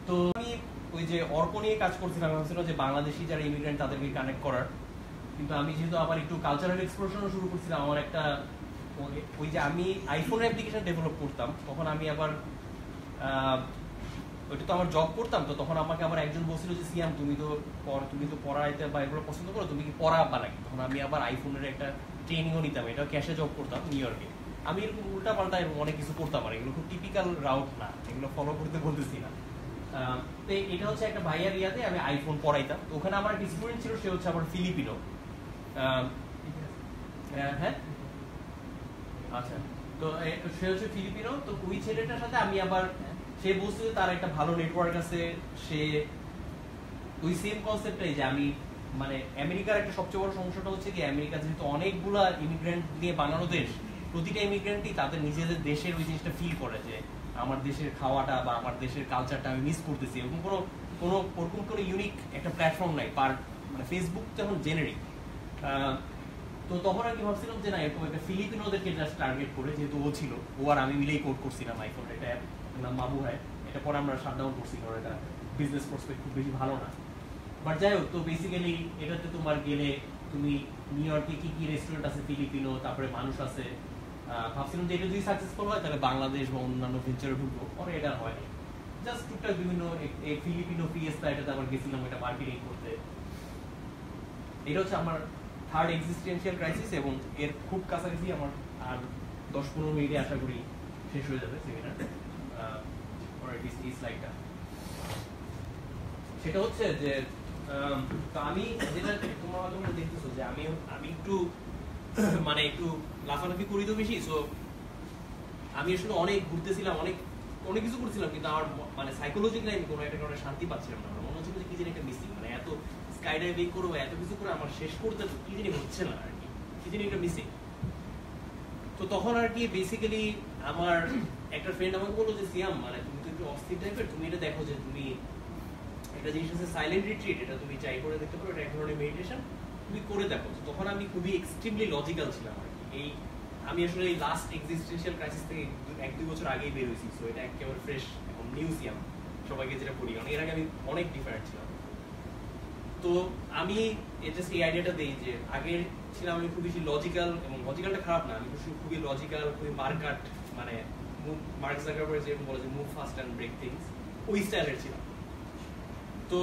তো আমি ওই যে অর্ক নিয়ে কাজ করছিলাম, ভাবছিলাম যে বাংলাদেশি যারা ইমিগ্রেন্ট তাদেরকে কানেক্ট করার। কিন্তু আমি যেহেতু আবার একটু কালচারাল এক্সপ্লোরেশনও শুরু করছিলাম, আমার একটা ওই যে আমি আইফোন অ্যাপ্লিকেশন ডেভেলপ করতাম, তখন আমি আবার ওইটা তো আমার জব করতাম। তো তখন আমাকে আবার একজন বলছিল যে সিয়াম তুমি তো পড়াইতে বা এগুলো পছন্দ করো, তুমি কি পড়াবা নাকি? তখন আমি আবার আইফোনের একটা ট্রেনিংও নিতাম, এটা ক্যাশে জব করতাম নিউ ইয়র্কে। আমি এরকম উল্টা পাল্টা এরকম অনেক কিছু করতাম, আর এগুলো খুব টিপিক্যাল রাউট না, এগুলো ফলো করতে বলতেছি না। তো এটা হচ্ছে একটা ভাইয়ার ইয়াতে আমি আইফোন পড়াইতাম। তো ওখানে আমার একটা স্টুডেন্ট ছিল, সে হচ্ছে আবার ফিলিপিনো। হ্যাঁ আচ্ছা, তো সে হচ্ছে ফিলিপিনো। তো ওই ছেলেটার সাথে আমি আবার, সে বলছে যে তার একটা ভালো নেটওয়ার্ক আছে, সে ওই সেম কনসেপ্টটাই যে আমি মানে আমেরিকার একটা সবচেয়ে বড় সমস্যাটা হচ্ছে কি, আমেরিকা যেহেতু অনেকগুলা ইমিগ্রেন্ট নিয়ে বানানো দেশ, প্রতিটা ইমিগ্রেন্টই তাদের নিজেদের দেশের ওই জিনিসটা ফিল করে যে আমার দেশের খাওয়াটা বা আমার দেশের কালচারটা আমি মিস করতেছি। এরকম কোনো ইউনিক একটা প্ল্যাটফর্ম নাই। মানে ফেসবুক তো এখন জেনারিক। তো তখন আর কি ভাবছিলাম যে না, এরকম একটা ফিলিপিনোদেরকে জাস্ট টার্গেট করে, যেহেতু ও ছিল, ও আর আমি মিলেই কোড করছিলাম আইফোনের একটা অ্যাপ, নাম মাবু হয়। এটা পরে আমরা শাটডাউন করছি, কারণ এটা বিজনেস প্রসপেক্ট খুব বেশি ভালো না। বাট যাই হোক, তো বেসিক্যালি এটাতে তোমার গেলে তুমি নিউ ইয়র্কে কি কি রেস্টুরেন্ট আছে ফিলিপিনো, তারপরে মানুষ আছে। ভাবছিলাম যে এটা যদি সাকসেসফুল হয় তাহলে বাংলাদেশ বা অন্যান্য ভেঞ্চারে ঢুকবো, পরে এটা হয়নি। জাস্ট টুকটাক বিভিন্ন এই ফিলিপিনো ফিয়েস্তা এটাতে আবার গেছিলাম এটা মার্কেটিং করতে। এটা হচ্ছে আমার থার্ড এক্সিস্টেন্সিয়াল ক্রাইসিস, এবং এর খুব কাছাকাছি আমার আর 10-15 মিনিটে আশা করি শেষ হয়ে যাবে সেমিনার। এই স্লাইডটা সেটা হচ্ছে যে তো আমি যেটা তোমরা দেখতেছো যে আমি একটু মানে একটু লাফালাফি করি তো বেশি। সো আমি আসলে অনেক ঘুরতেছিলাম, অনেক কিছু করছিলাম, কিন্তু আমার মানে সাইকোলজিক্যালি আমি কোনো একটা কারণে শান্তি পাচ্ছিলাম না। আমার মনে হচ্ছিল যে কি জানি একটা মিসিং, মানে এত স্কাই ডাইভিং করবো, এত কিছু করে আমার শেষ করতে কি জানি হচ্ছে না আর কি জানি একটা মিসিং। তো তখন আর কি বেসিক্যালি আমার একটা ফ্রেন্ড আমাকে বললো যে সিয়াম, মানে তুমি তো একটু অস্থির টাইপের, তুমি এটা দেখো যে তুমি একটা জিনিস আছে সাইলেন্ট রিট্রিট, এটা তুমি ট্রাই করে দেখতে পারো, এটা এক ধরনের মেডিটেশন, তুমি করে দেখো। তখন আমি খুবই এক্সট্রিমলি লজিক্যাল ছিলাম আর কি। আমি আসলে এই লাস্ট এক্সিস্টেন্সিয়াল ক্রাইসিস থেকে 1-2 বছর আগেই বের হয়েছি। সো এটা একেবারে ফ্রেশ এখন নিউ সিয়াম সবাইকে যেটা পড়ি, কারণ এর আগে আমি অনেক ডিফারেন্ট ছিলাম। তো আমি জাস্ট এই আইডিয়াটা দিই যে আগে ছিলাম আমি খুব বেশি লজিক্যাল, এবং লজিক্যালটা খারাপ না, আমি খুবই লজিক্যাল, খুবই মার্কাট, মানে মার্ক জাকারবার্গ যেরকম বলে যে move fast and break things, ওই স্টাইলের ছিলাম। তো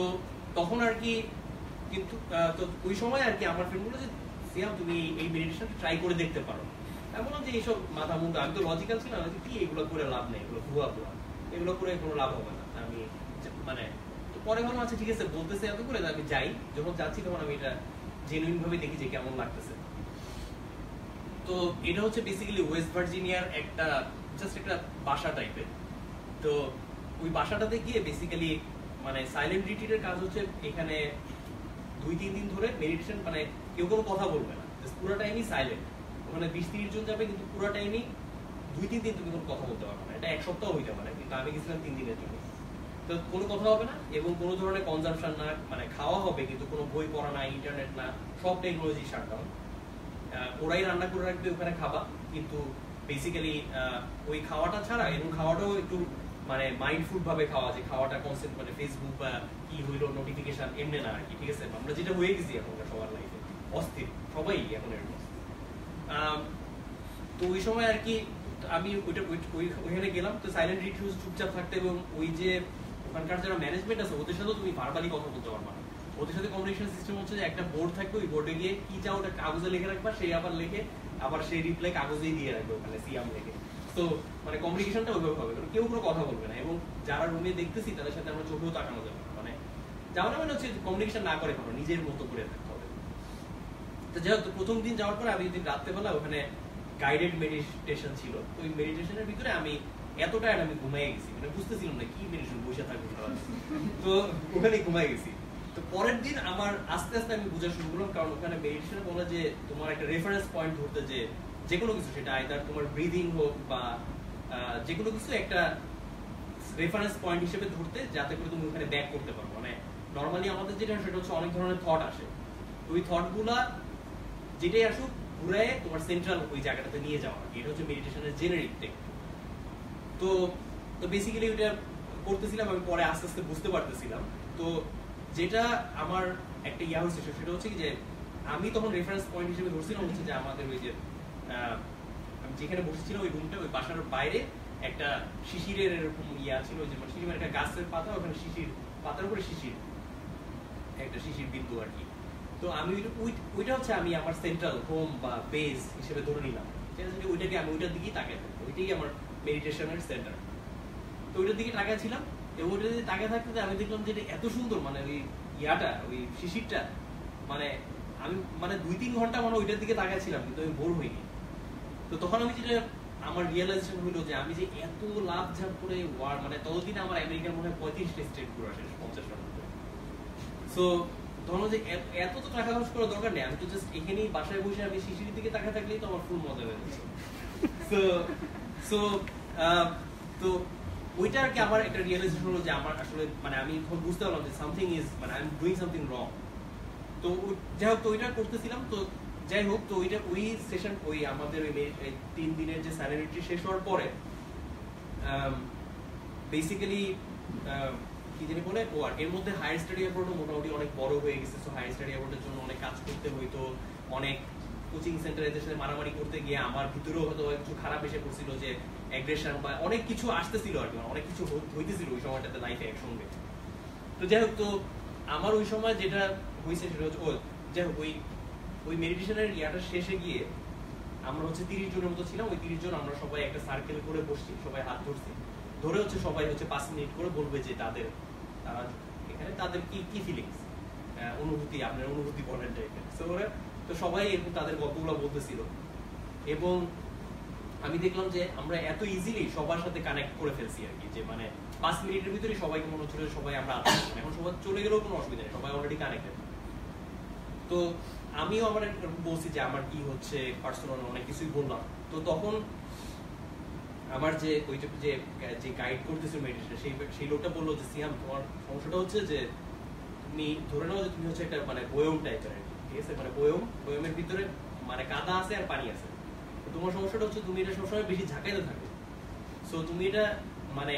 তখন আর কি, কিন্তু তো ওই সময় আর কি আমার ফ্রেন্ড বললো যে সিয়াম তুমি এই মেডিটেশন ট্রাই করে দেখতে পারো। আমি বললাম যে এইসব মাথা মুন্ডা, আমি তো লজিক্যাল ছিলাম, কি এগুলো করে লাভ নেই, এগুলো ভুয়া, এগুলো করে কোনো লাভ হবে না। আমি মানে পরে ভাবলাম আচ্ছা ঠিক আছে বলতেছে এত করে, আমি যাই। যখন যাচ্ছি তখন আমি এটা জেনুইন ভাবে দেখি যে কেমন লাগতেছে। তো এটা হচ্ছে বেসিক্যালি ওয়েস্ট ভার্জিনিয়ার একটা জাস্ট একটা বাসা টাইপের। তো ওই বাসাটাতে গিয়ে বেসিক্যালি মানে সাইলেন্ট রিট্রিটের কাজ হচ্ছে এখানে 2-3 দিন ধরে মেডিটেশন, মানে কেউ কোনো কথা বলবে না, পুরো টাইমই সাইলেন্ট। ওখানে 20-30 জন যাবে, কিন্তু পুরো টাইমই 2-3 দিন তুমি কোনো কথা বলতে পারবে না। এটা 1 সপ্তাহ হইতে পারে, কিন্তু আমি গেছিলাম 3 দিনের জন্য। তো কোনো কথা হবে না এবং কোনো ধরনের কনজাম্পশন না, মানে খাওয়া হবে কিন্তু কোনো বই পড়া না, ইন্টারনেট না, সব টেকনোলজি শাটডাউন। ওরাই রান্না করে রাখবে, ওখানে খাবা, কিন্তু বেসিক্যালি ওই খাওয়াটা ছাড়া, এবং খাওয়াটাও একটু মানে মাইন্ডফুল ভাবে খাওয়া, যে খাওয়াটা কনসেপ্ট মানে ফেসবুক বা কি হইলো নোটিফিকেশন এমনি না আর কি, ঠিক আছে? আমরা যেটা হয়ে গেছি এখনকার সবার লাইফে, অস্থির সবাই এখন এরকম। তো ওই সময় আর কি আমি ওইখানে গেলাম, তো সাইলেন্ট রিটিউজ, চুপচাপ থাকতে, এবং ওই যে ওখানকার যারা ম্যানেজমেন্ট আছে ওদের সাথেও তুমি ভার্বালি কথা বলতে পারবা না। ওদের সাথে কমিউনিকেশন সিস্টেম হচ্ছে যে একটা বোর্ড থাকবে, ওই বোর্ডে গিয়ে কি চাও ওটা কাগজে লিখে রাখবা, সেই আবার লিখে আবার সেই রিপ্লাই কাগজেই দিয়ে রাখবে ওখানে সিয়াম লিখে। তো মানে কমিউনিকেশনটা ওইভাবে হবে, কারণ কেউ কোনো কথা বলবে না, এবং যারা রুমে দেখতেছি তাদের সাথে আমরা চোখেও তাকানো যাবে না, মানে যাওয়া মানে হচ্ছে কমিউনিকেশন না করে কোনো, নিজের মতো করে থাকতে হবে। তো যেহেতু প্রথম দিন যাওয়ার পরে আমি দিন রাত্রেবেলা ওখানে গাইডেড মেডিটেশন ছিল, তো ওই মেডিটেশনের ভিতরে আমি এত টায়ার্ড আমি ঘুমিয়ে গেছি, মানে বুঝতেছিলাম না কি মেডিটেশন, বসে থাকবো, তো ওখানে ঘুমিয়ে গেছি। তো পরের দিন আমার আস্তে আস্তে আমি বোঝা শুরু করলাম, কারণ ওখানে মেডিটেশনে বলে যে তোমার একটা রেফারেন্স পয়েন্ট ধরতে, যে কোনো কিছু, সেটা আইদার তোমার ব্রিদিং হোক বা যে কোনো কিছু একটা রেফারেন্স পয়েন্ট হিসেবে ধরতে, যাতে করে তুমি ওখানে ব্যাক করতে পারো। মানে নর্মালি আমাদের যেটা সেটা হচ্ছে অনেক ধরনের থট আসে, ওই থট গুলা যেটাই আসুক ঘুরে তোমার সেন্ট্রাল ওই জায়গাটাতে নিয়ে যাওয়া, এটা হচ্ছে মেডিটেশনের জেনারিক টেকনিক। তো বেসিক্যালি ওইটা করতেছিলাম, আমি পরে আস্তে আস্তে বুঝতে পারতেছিলাম। তো যেটা আমার একটা ইয়া হচ্ছে সেটা হচ্ছে যে আমি তখন রেফারেন্স পয়েন্ট হিসেবে ধরছিলাম হচ্ছে যে আমাদের ওই যে আমি যেখানে বসেছিলাম ওই রুমটা, ওই বাসার বাইরে একটা শিশিরের এরকম ইয়া ছিল, ওই যে শিশির মানে একটা গাছের পাতা, ওখানে শিশির পাতার উপরে শিশির, একটা শিশির বিন্দু আর কি। তো আমি ওইটা হচ্ছে আমি আমার সেন্ট্রাল হোম বা বেস হিসেবে ধরে নিলাম, ঠিক আছে? ওইটাকে আমি ওইটার দিকেই তাকিয়ে থাকবো, ওইটাই আমার মেডিটেশনের সেন্টার। তো ওইটার দিকে তাকিয়ে ছিলাম, এবং ওইটা দিকে তাকিয়ে থাকতে আমি দেখলাম যে এত সুন্দর, মানে ওই ইয়াটা, ওই শিশিরটা, মানে আমি মানে 2-3 ঘন্টা মানে ওইটার দিকে তাকিয়ে ছিলাম, কিন্তু আমি বোর হইনি। তো তখন আমি যেটা আমার রিয়েলাইজেশন হলো যে আমি যে এত লাভ ঝাপ করে মানে ততদিনে আমার আমেরিকার মনে হয় 35টা স্টেট ঘুরা শেষ, 50টা মতো। সো তখন যে এত তো টাকা খরচ করার দরকার নেই, আমি তো জাস্ট এখানেই বাসায় বসে আমি শিশিরের দিকে তাকিয়ে থাকলেই তো আমার ফুল মজা হয়ে যাচ্ছে। তো ওইটা আর কি আমার একটা রিয়েলাইজেশন হলো যে আমার আসলে মানে আমি তখন বুঝতে পারলাম যে সামথিং ইজ, মানে I am doing something wrong. তো যাই হোক, তো ওইটা করতেছিলাম। তো যাই হোক, তো ওইটা ওই সেশন, ওই আমাদের ওই 3 দিনের যে স্যানিটারি শেষ হওয়ার পরে বেসিক্যালি কি জানি বলে, ও আর এর মধ্যে হায়ার স্টাডি অ্যাবোর্ডও মোটামুটি অনেক বড় হয়ে গেছে। সো হায়ার স্টাডি অ্যাবোর্ডের জন্য অনেক কাজ করতে হইতো, অনেক কোচিং সেন্টারের সাথে মারামারি করতে গিয়ে আমার ভিতরেও হয়তো কিছু খারাপ এসে পড়ছিল, যে অ্যাগ্রেশন বা অনেক কিছু আসতেছিল আর কি, অনেক কিছু হইতেছিল ওই সময়টাতে লাইফে একসঙ্গে। তো যাই হোক, তো আমার ওই সময় যেটা হয়েছে সেটা হচ্ছে যাই হোক ওই মেডিটেশনের ইয়াটা শেষে গিয়ে আমরা হচ্ছে 30 জনের মতো ছিলাম। ওই 30 জন আমরা সবাই একটা সার্কেল করে বসছি, সবাই হাত ধরছি, ধরে হচ্ছে সবাই হচ্ছে 5 মিনিট করে বলবে যে তারা এখানে তাদের কি ফিলিংস, অনুভূতি, আপনার অনুভূতি বলেন টাইপের। তো সবাই এরকম তাদের গল্পগুলো বলতেছিল, এবং আমি দেখলাম যে আমরা এত ইজিলি সবার সাথে কানেক্ট করে ফেলছি আর কি, যে মানে 5 মিনিটের ভিতরে সবাইকে মনে হচ্ছিল সবাই আমরা এখন সবাই চলে গেলেও কোনো অসুবিধা নেই, সবাই অলরেডি কানেক্টেড। তো আমিও আমার বলছি যে আমার কি হচ্ছে পার্সোনাল অনেক কিছুই বললাম। তো তখন আমার যে ওইটা যে গাইড করতেছিল মেডিটেশন, সেই লোকটা বললো যে সিয়াম, তোমার সমস্যাটা হচ্ছে যে তুমি ধরে নাও যে তুমি হচ্ছে একটা মানে বয়ম টাইপের, ঠিক আছে? মানে বয়মের ভিতরে মানে কাদা আছে আর পানি আছে। তো তোমার সমস্যাটা হচ্ছে তুমি এটা সবসময় বেশি ঝাঁকাইতে থাকো। সো তুমি এটা মানে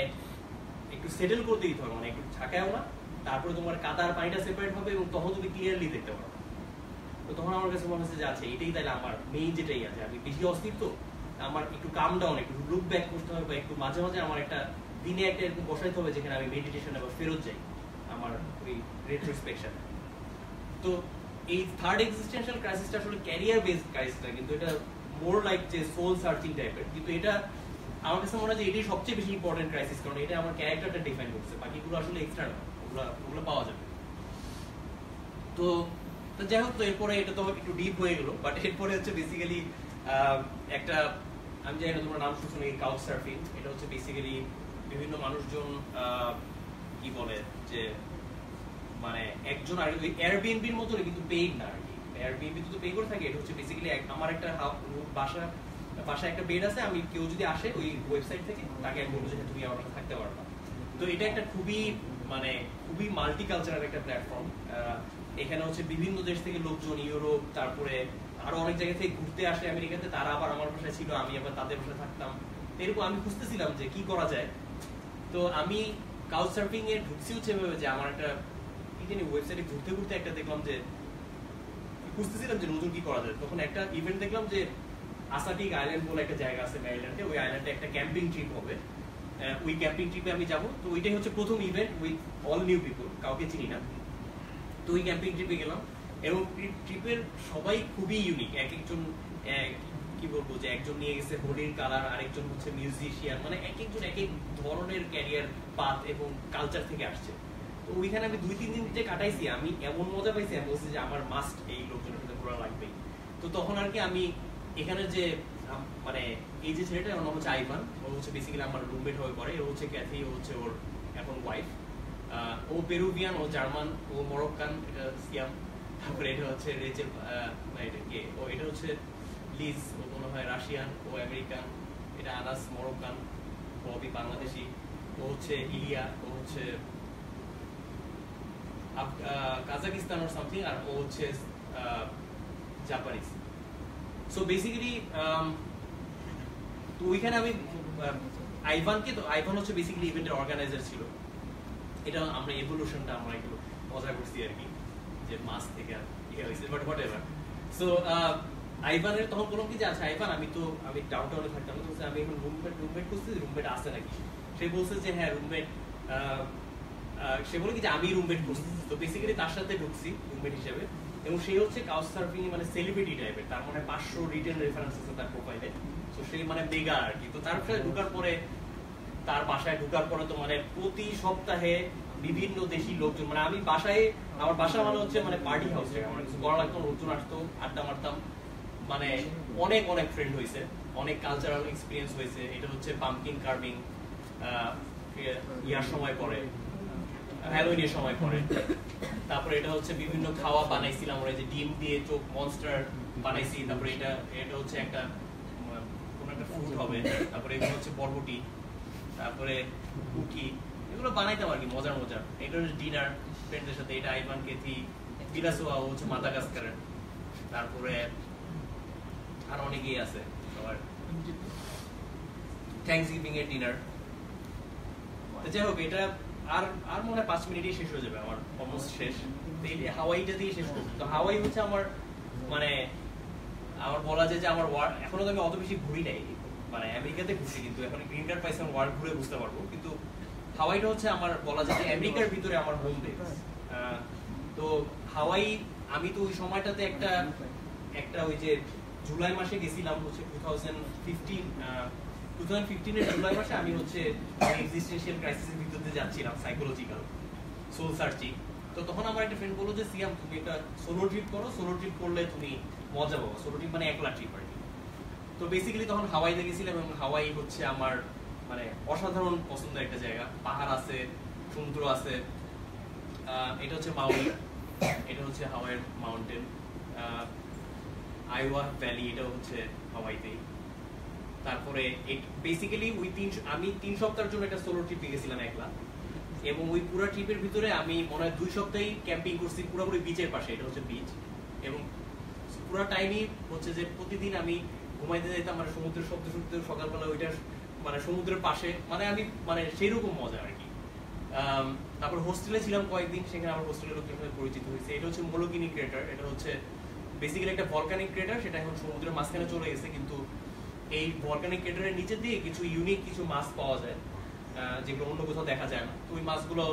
একটু সেটেল করতে দিতে হবে, মানে একটু ঝাঁকায়ও না, তারপরে তোমার কাদা আর পানিটা সেপারেট হবে, এবং তখন তুমি ক্লিয়ারলি দেখতে পারো। তো তখন আমার কাছে মনে হচ্ছে যে আচ্ছা, এটাই তাহলে আমার মেইন যেটাই আছে, আমি বেশি অস্থির, তো আমার একটু কাম ডাউন, একটু লুক ব্যাক করতে হবে, বা একটু মাঝে মাঝে আমার একটা দিনে একটা এরকম বসাইতে হবে যেখানে আমি মেডিটেশনে আবার ফেরত যাই আমার ওই রেট্রোস্পেকশন। তো এই থার্ড এক্সিস্টেন্সিয়াল ক্রাইসিসটা আসলে ক্যারিয়ার বেসড ক্রাইসিস না, কিন্তু এটা মোর লাইক যে সোল সার্চিং টাইপের। কিন্তু এটা আমার কাছে মনে হয় যে এটাই সবচেয়ে বেশি ইম্পর্টেন্ট ক্রাইসিস, কারণ এটা আমার ক্যারেক্টারটা ডিফাইন করছে, বাকিগুলো আসলে এক্সটার্নাল, ওগুলো পাওয়া যাবে। তো যাই হোক, তো এরপরে এটা তো একটু ডিপ হয়ে গেল, বাট এরপরে হচ্ছে বেসিক্যালি একটা, আমি জানি না তোমরা নাম শুনছো নাকি, কাউচ সার্ফিং। এটা হচ্ছে বেসিক্যালি বিভিন্ন মানুষজন কি বলে যে মানে একজন আর ওই এয়ারবিএনবির মতো, কিন্তু পেইড না আর কি। এয়ারবিএনবি তো পে করে থাকে, এটা হচ্ছে বেসিক্যালি আমার একটা বাসায় একটা বেড আছে, আমি কেউ যদি আসে ওই ওয়েবসাইট থেকে, তাকে আমি বলবো যে তুমি আমার সাথে থাকতে পারবা। তো এটা একটা খুবই মাল্টিকালচারাল একটা প্ল্যাটফর্ম। এখানে হচ্ছে বিভিন্ন দেশ থেকে লোকজন, ইউরোপ, তারপরে আরো অনেক জায়গা থেকে ঘুরতে আসে আমেরিকাতে, তারা আবার আমার বাসায় ছিল, আমি আবার তাদের বাসায় থাকতাম। এরকম আমি খুঁজতেছিলাম যে কি করা যায়। তো আমি কাউচ সার্ফিং এ ঢুকছি হচ্ছে এভাবে যে আমার একটা ওয়েবসাইটে ঘুরতে ঘুরতে একটা দেখলাম যে খুঁজতেছিলাম যে নতুন কি করা যায়। তখন একটা ইভেন্ট দেখলাম যে আসাটিক আইল্যান্ড বলে একটা জায়গা আছে ম্যারিল্যান্ডে, ওই আইল্যান্ডে একটা ক্যাম্পিং ট্রিপ হবে। ওই ক্যাম্পিং ট্রিপে আমি যাব। তো ওইটাই হচ্ছে প্রথম event with all new people, কাউকে চিনি না। তো ওই ক্যাম্পিং ট্রিপে গেলাম এবং ট্রিপের সবাই খুবই ইউনিক। এক একজন কি বলবো যে একজন নিয়ে গেছে হোলির কালার, আরেকজন হচ্ছে মিউজিশিয়ান, মানে এক একজন এক এক ধরনের ক্যারিয়ার পাথ এবং কালচার থেকে আসছে। তো ওইখানে আমি 2-3 দিন যে কাটাইছি, আমি এমন মজা পাইছি, আমি বলছি যে আমার মাস্ট এই লোকজনের সাথে ঘোরা লাগবেই। তো তখন আর কি আমি এখানে যে মানে এই যে ছেলেটা, ওর নাম হচ্ছে আইভান, ও হচ্ছে বেসিক্যালি আমার রুমমেট হয়ে পড়ে। ও হচ্ছে ক্যাথি, ও হচ্ছে ওর এখন ওয়াইফ। ও পেরুভিয়ান, ও জার্মান, ও মরক্কান, এটা সিয়াম। তারপরে এটা হচ্ছে রেচেল, এটা কে, ও এটা হচ্ছে লিজ, ও মনে হয় রাশিয়ান, ও আমেরিকান। এটা আনাস মরক্কান, ববি বাংলাদেশি। ও হচ্ছে ইলিয়া, ও হচ্ছে কাজাকিস্তান অর সামথিং, আর ও হচ্ছে জাপানিজ। সো বেসিক্যালি তো ওইখানে আমি আইভানকে, তো আইভান হচ্ছে বেসিক্যালি ইভেন্টের অর্গানাইজার ছিল। এটা আমরা এভলিউশনটা আমরা একটু মজা করছি আর কি, যে মাস থেকে ইয়ে হয়েছে, বাট হোয়াট এভার। সো আইভানের তখন বললাম কি যে আচ্ছা আইভান, আমি ডাউনটাউনে থাকতাম, তো আমি এখন রুমমেট খুঁজছি, রুমমেট আছে নাকি। সে বলছে যে হ্যাঁ রুমমেট, সে বলে কি যে আমি রুমমেট খুঁজছি। তো বেসিক্যালি তার সাথে ঢুকছি রুমমেট হিসেবে, এবং সে হচ্ছে কাউচ সার্ফিং মানে সেলিব্রিটি টাইপের, তার মানে 500 রিটেন রেফারেন্স আছে তার প্রোফাইলে। তো সেই মানে বেগা আর কি। তো তার সাথে ঢোকার পরে, তার বাসায় ঢোকার পরে তো মানে প্রতি সপ্তাহে বিভিন্ন দেশি লোকজন, মানে আমি বাসায়, আমার বাসা মানে হচ্ছে মানে পার্টি হাউস, আমার কিছু করা লাগতো, লোকজন আসতো, আড্ডা মারতাম, মানে অনেক অনেক ফ্রেন্ড হয়েছে, অনেক কালচারাল এক্সপিরিয়েন্স হয়েছে। এটা হচ্ছে পাম্পকিন কার্ভিং ইয়ার সময় পরে, হ্যালোইনের সময় পরে। তারপরে এটা হচ্ছে বিভিন্ন খাওয়া বানাইছিলাম, ওরা যে ডিম দিয়ে চোখ মনস্টার বানাইছি। তারপরে এটা হচ্ছে একটা কোন একটা ফুড হবে। তারপরে এগুলো হচ্ছে বরবটি, তারপরে কুকি, এগুলো বানাইতাম আর কি, মজার মজার। এটা হচ্ছে ডিনার ফ্রেন্ডদের সাথে। এটা আইভান, কেথি, বিলাসোয়া, ও হচ্ছে মাদাগাস্কারের। তারপরে আর অনেকেই আছে সবার থ্যাঙ্কসগিভিং এর ডিনার। যাই হোক, এটা আর মনে হয় 5 মিনিটেই শেষ হয়ে যাবে, আমার অলমোস্ট শেষ। হাওয়াইটা দিয়ে শেষ করবো। তো হাওয়াই হচ্ছে আমার মানে আমার বলা যায় যে আমার এখনো তো আমি অত বেশি ঘুরি নাই, মানে আমেরিকাতে ঘুরছি, কিন্তু এখন গ্রিন কার্ড পাইছি, আমি ওয়ার্ল্ড ঘুরে বুঝতে পারবো। কিন্তু হাওয়াইটা হচ্ছে আমার বলা যায় যে আমেরিকার ভিতরে আমার হোম বেস। তো হাওয়াই আমি তো ওই সময়টাতে একটা ওই যে জুলাই মাসে গেছিলাম হচ্ছে 2015 এর জুলাই মাসে। আমি হচ্ছে এক্সিস্টেন্সিয়াল ক্রাইসিসের ভিতর দিয়ে যাচ্ছিলাম, সাইকোলজিক্যাল সোল সার্চিং। তো তখন আমার একটা ফ্রেন্ড বললো যে সিয়াম, তুমি একটা সোলো ট্রিপ করো, সোলো ট্রিপ করলে তুমি মজা পাবো। সোলো ট্রিপ মানে একলা ট্রিপ আর কি। তো বেসিক্যালি তখন হাওয়াইতে গেছিলাম, এবং হাওয়াই হচ্ছে আমার মানে অসাধারণ পছন্দের একটা জায়গা। পাহাড় আছে, সমুদ্র আছে। এটা হচ্ছে মাউই, এটা হচ্ছে হাওয়াইয়ের মাউন্টেন। আইওয়া ভ্যালি, এটা হচ্ছে হাওয়াইতেই। তারপরে বেসিক্যালি আমি 3 সপ্তাহের জন্য একটা সোলো ট্রিপে গেছিলাম একলা, এবং ওই পুরো ট্রিপের ভিতরে আমি মনে হয় 2 সপ্তাহই ক্যাম্পিং করছি পুরোপুরি বিচের পাশে। এটা হচ্ছে বিচ, এবং পুরো টাইমই হচ্ছে যে প্রতিদিন আমি ঘুমাইতে যাইতাম মানে সমুদ্রের শব্দ শুনতে, সকালবেলা ওইটা মানে সমুদ্রের পাশে, মানে আমি মানে সেইরকম মজা আর কি। তারপর হোস্টেলে ছিলাম কয়েকদিন, সেখানে আমার হোস্টেলের লোকদের সাথে পরিচিত হয়েছে। এটা হচ্ছে মোলোকিনি ক্রেটার। এটা হচ্ছে বেসিক্যালি একটা ভলকানিক ক্রেটার, সেটা এখন সমুদ্রের মাঝখানে চলে গেছে। কিন্তু এই ভলকানিক ক্রেটারের নিচে দিয়ে কিছু ইউনিক কিছু মাছ পাওয়া যায়, যেগুলো অন্য কোথাও দেখা যায় না। তো ওই মাছগুলো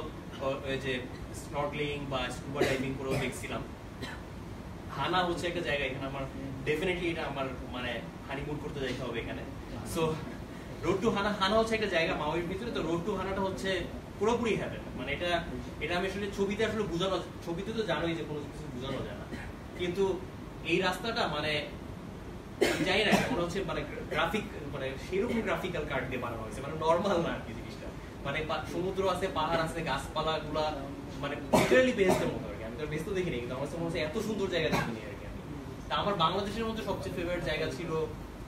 যে স্নর্কলিং বা স্কুবা ডাইভিং করেও দেখছিলাম। হানা হচ্ছে একটা জায়গা, এখানে আমার ডেফিনেটলি এটা আমার মানে হানিমুন করতে যাইতে হবে এখানে। সো রোড টু হানা হচ্ছে একটা জায়গা মাউইর ভিতরে। তো রোড টু হানাটা হচ্ছে পুরোপুরি হ্যাভেন, মানে এটা আমি আসলে ছবিতে আসলে বোঝানো, ছবিতে তো জানোই যে কোনো কিছু বোঝানো যায় না, কিন্তু এই রাস্তাটা মানে যাই না, মনে হচ্ছে মানে গ্রাফিক, মানে সেরকম গ্রাফিক্যাল কার্ড দিয়ে বানানো হয়েছে, মানে নর্মাল না আর কি জিনিসটা। মানে সমুদ্র আছে, পাহাড় আছে, গাছপালা গুলা মানে লিটারালি বেহেস্টের মতো আর কি। আমি তো বেহেস্ট দেখিনি, কিন্তু আমার মনে হচ্ছে এত সুন্দর জায়গা দেখিনি আর কি আমি। তা আমার বাংলাদেশের মধ্যে সবচেয়ে ফেভারিট জায়গা ছিল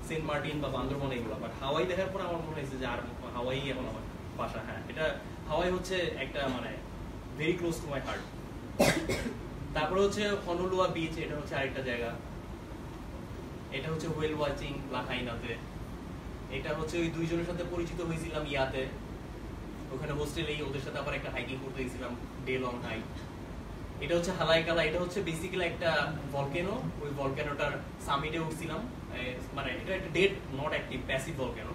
সেন্ট মার্টিন বা বান্দরবন, এগুলো। বাট হাওয়াই দেখার পর আমার মনে হয়েছে যে আর হাওয়াই এখন আমার বাসা। হ্যাঁ, এটা হাওয়াই হচ্ছে একটা মানে very close to my heart. তারপরে হচ্ছে হনুলুয়া বিচ, এটা হচ্ছে আরেকটা জায়গা। এটা হচ্ছে হোয়েল ওয়াচিং লাখাইনাতে। এটা হচ্ছে ওই দুইজনের সাথে পরিচিত হয়েছিলাম ইয়াতে, ওখানে হোস্টেলেই ওদের সাথে আবার একটা হাইকিং করতে গেছিলাম, ডে লং হাইক। এটা হচ্ছে হালাইকালা, এটা হচ্ছে বেসিক্যালি একটা ভলকেনো। ওই ভলকেনোটার সামিটে উঠছিলাম, মানে এটা একটা dead not active passive volcano.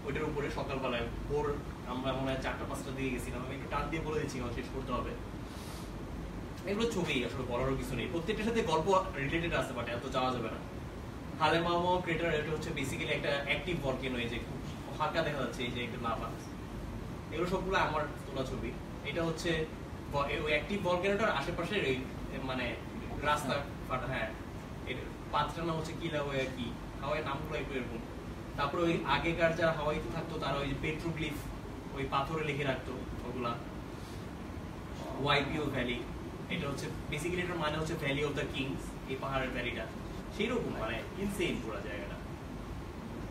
ওইটার উপরে সকালবেলায় ভোর আমরা মনে হয় 4টা-5টা দিয়ে গেছিলাম। আমি একটু টান দিয়ে বলে দিচ্ছি, শেষ করতে হবে। এগুলো ছবি, আসলে বলারও কিছু নেই, প্রত্যেকটার সাথে গল্প রিলেটেড আছে, বাট এত যাওয়া যাবে না। হালেমামা ক্রেটার, এটা হচ্ছে বেসিক্যালি একটা অ্যাক্টিভ ভলকেনো, এই যে খুব হালকা দেখা যাচ্ছে, এই যে একটা লাভা। এগুলো সবগুলো আমার তোলা ছবি। এটা হচ্ছে ওই অ্যাক্টিভ ভলকেনোটার আশেপাশে মানে রাস্তা ফাটা, হ্যাঁ পাঁচটা নাম হচ্ছে কিলাওয়া কি হাওয়াই নামগুলো একটু এরকম। তারপরে ওই আগেকার যারা হাওয়াইতে থাকতো তারা ওই পেট্রোগ্লিফ ওই পাথরে লিখে রাখতো ওগুলা। ওয়াইপিও ভ্যালি, এটা হচ্ছে বেসিক্যালি এটার মানে হচ্ছে ভ্যালি অফ দ্য কিংস, এই পাহাড়ের ভ্যালিটা সেই রকম মানে ইনসেইন পুরো জায়গাটা।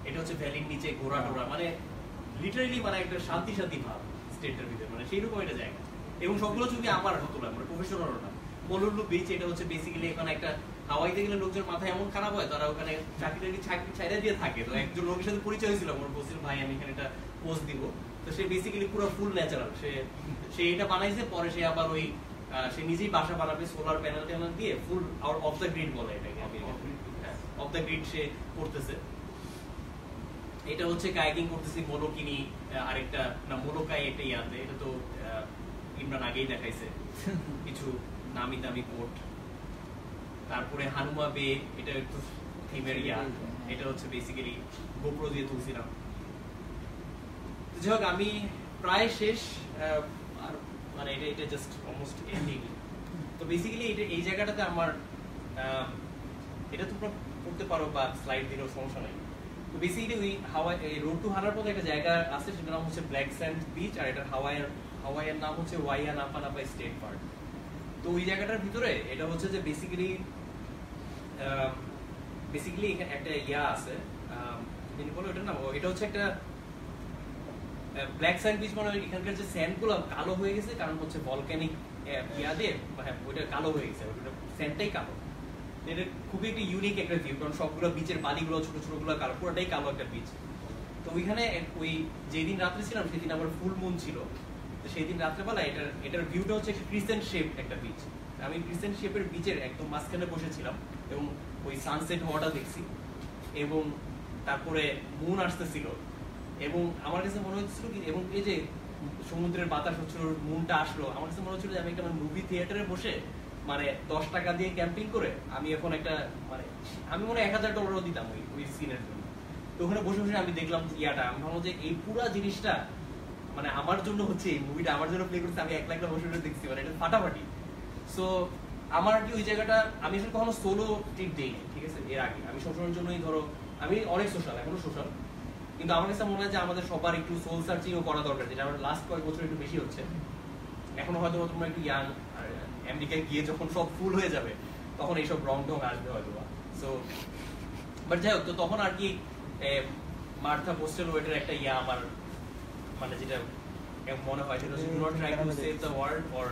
এটা হচ্ছে ভ্যালির নিচে ঘোরা টোরা, মানে লিটারালি মানে একটা শান্তি শান্তি ভাব স্টেটের ভিতরে, মানে সেই রকম একটা জায়গা। এবং সবগুলো ছবি আমার তোলা, মানে প্রফেশনাল না। মলুলু বিচ, এটা হচ্ছে বেসিক্যালি এখানে একটা হাওয়াইতে গেলে লোকজন মাথায় এমন খারাপ হয়, তারা ওখানে চাকরি ছাইড়া দিয়ে থাকে। তো একজন লোকের সাথে পরিচয় হয়েছিল, আমার বলছিল ভাই আমি এখানে একটা পোস্ট দিব। তো সে বেসিক্যালি পুরো ফুল ন্যাচারাল, সে এটা বানাইছে, পরে সে আবার ওই সে নিজেই বাসা বানাবে সোলার প্যানেল ট্যানেল দিয়ে, ফুল আউট অফ দ্য গ্রিড বলে এটাকে, অফ দ্য গ্রিড সে করতেছে। এটা হচ্ছে কায়াকিং করতেছি মোলোকিনি, আরেকটা না মোলোকাই একটা ইয়াতে, এটা তো ইমরান আগেই দেখাইছে, কিছু নামি দামি পোর্ট। তারপরে হানুমা বে, এটা একটু থিমের ইয়া, এটা হচ্ছে বেসিক্যালি গোপ্রো দিয়ে তুলছিলাম। যাই হোক, আমি প্রায় শেষ, আর মানে এটা জাস্ট অলমোস্ট এন্ডিং। তো বেসিক্যালি এটা এই জায়গাটাতে আমার এটা তোমরা করতে পারো বা স্লাইড দিলেও সমস্যা নাই। তো বেসিক্যালি ওই হাওয়াই রোড টু হারার পথে একটা জায়গা আছে, সেটার নাম হচ্ছে ব্ল্যাক স্যান্ড বিচ, আর এটা হাওয়াইয়ের নাম হচ্ছে ওয়াইয়া নাপা নাপা স্টেট পার্ক। তো ওই জায়গাটার ভিতরে এটা হচ্ছে যে বেসিক্যালি এখানে একটা ইয়া আছে, বলো এটা না, এটা হচ্ছে একটা ব্ল্যাক স্যান্ড বিচ, মানে এখানকার যে স্যান্ড গুলো কালো হয়ে গেছে, কারণ হচ্ছে ভলক্যানিক ইয়া দিয়ে ওইটা কালো হয়ে গেছে, ওইটা স্যান্ডটাই কালো। এটা খুবই একটা ইউনিক একটা ভিউ, কারণ সবগুলো বিচের বালিগুলো ছোট ছোট গুলো কালো, পুরোটাই কালো একটা বিচ। তো ওইখানে ওই যেদিন রাত্রে ছিলাম সেদিন আবার ফুল মুন ছিল, তো সেই দিন রাত্রেবেলা এটার ভিউটা হচ্ছে একটা ক্রিসেন্ট শেপ একটা বিচ। আমি ক্রিসেন্ট শেপের বিচের একদম মাঝখানে বসেছিলাম এবং ওই সানসেট হওয়াটা দেখছি, এবং তারপরে মুন আসতেছিল, এবং আমার কাছে মনে হচ্ছিল কি, এবং এই যে সমুদ্রের বাতাস হচ্ছিল, মুনটা আসলো, আমার কাছে মনে হচ্ছিল যে আমি একটা মুভি থিয়েটারে বসে মানে 10 টাকা দিয়ে ক্যাম্পিং করে আমি এখন একটা মানে আমি মনে হয় $1000 দিতাম ওই সিনের জন্য। তো ওখানে বসে বসে আমি দেখলাম ইয়াটা, আমি ভাবলাম যে এই পুরা জিনিসটা মানে আমার জন্য হচ্ছে, এই মুভিটা আমার জন্য প্লে করছে, আমি একলা বসে বসে দেখছি, মানে এটা ফাটাফাটি। সো আমার কি ওই জায়গাটা, আমি আসলে কখনো সোলো ট্রিপ দেইনি, ঠিক আছে, এর আগে আমি সবসময়ের জন্যই ধরো আমি অনেক সোশ্যাল, এখনো সোশ্যাল, কিন্তু আমার কাছে মনে হয় যে আমাদের সবার একটু সোল সার্চিংও করা দরকার, যেটা আমার লাস্ট কয়েক বছর একটু বেশি হচ্ছে। এখনো হয়তো তোমরা একটু ইয়াং, আর আমেরিকায় গিয়ে যখন সব ফুল হয়ে যাবে তখন এইসব রং ঢং আসবে হয়তো। সো বাট যাই হোক, তো তখন আর কি মার্থা পোস্টেল ওয়েটের একটা ইয়া আমার মানে যেটা মনে হয় সেটা হচ্ছে, do not try to save the world or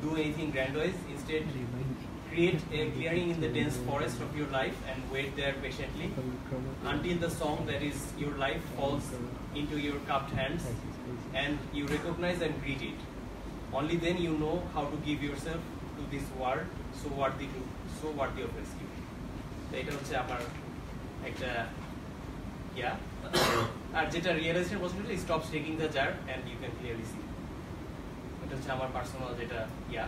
do anything grandiose, instead create a clearing in the dense forest of your life and wait there patiently until the song that is your life falls into your cupped hands and you recognize and greet it. Only then you know how to give yourself to this world so worthy of rescue. So এটা হচ্ছে আমার একটা yeah, আর যেটা realization possibility, stop taking the jar and you can clearly see. এটা হচ্ছে আমার personal যেটা ইয়া,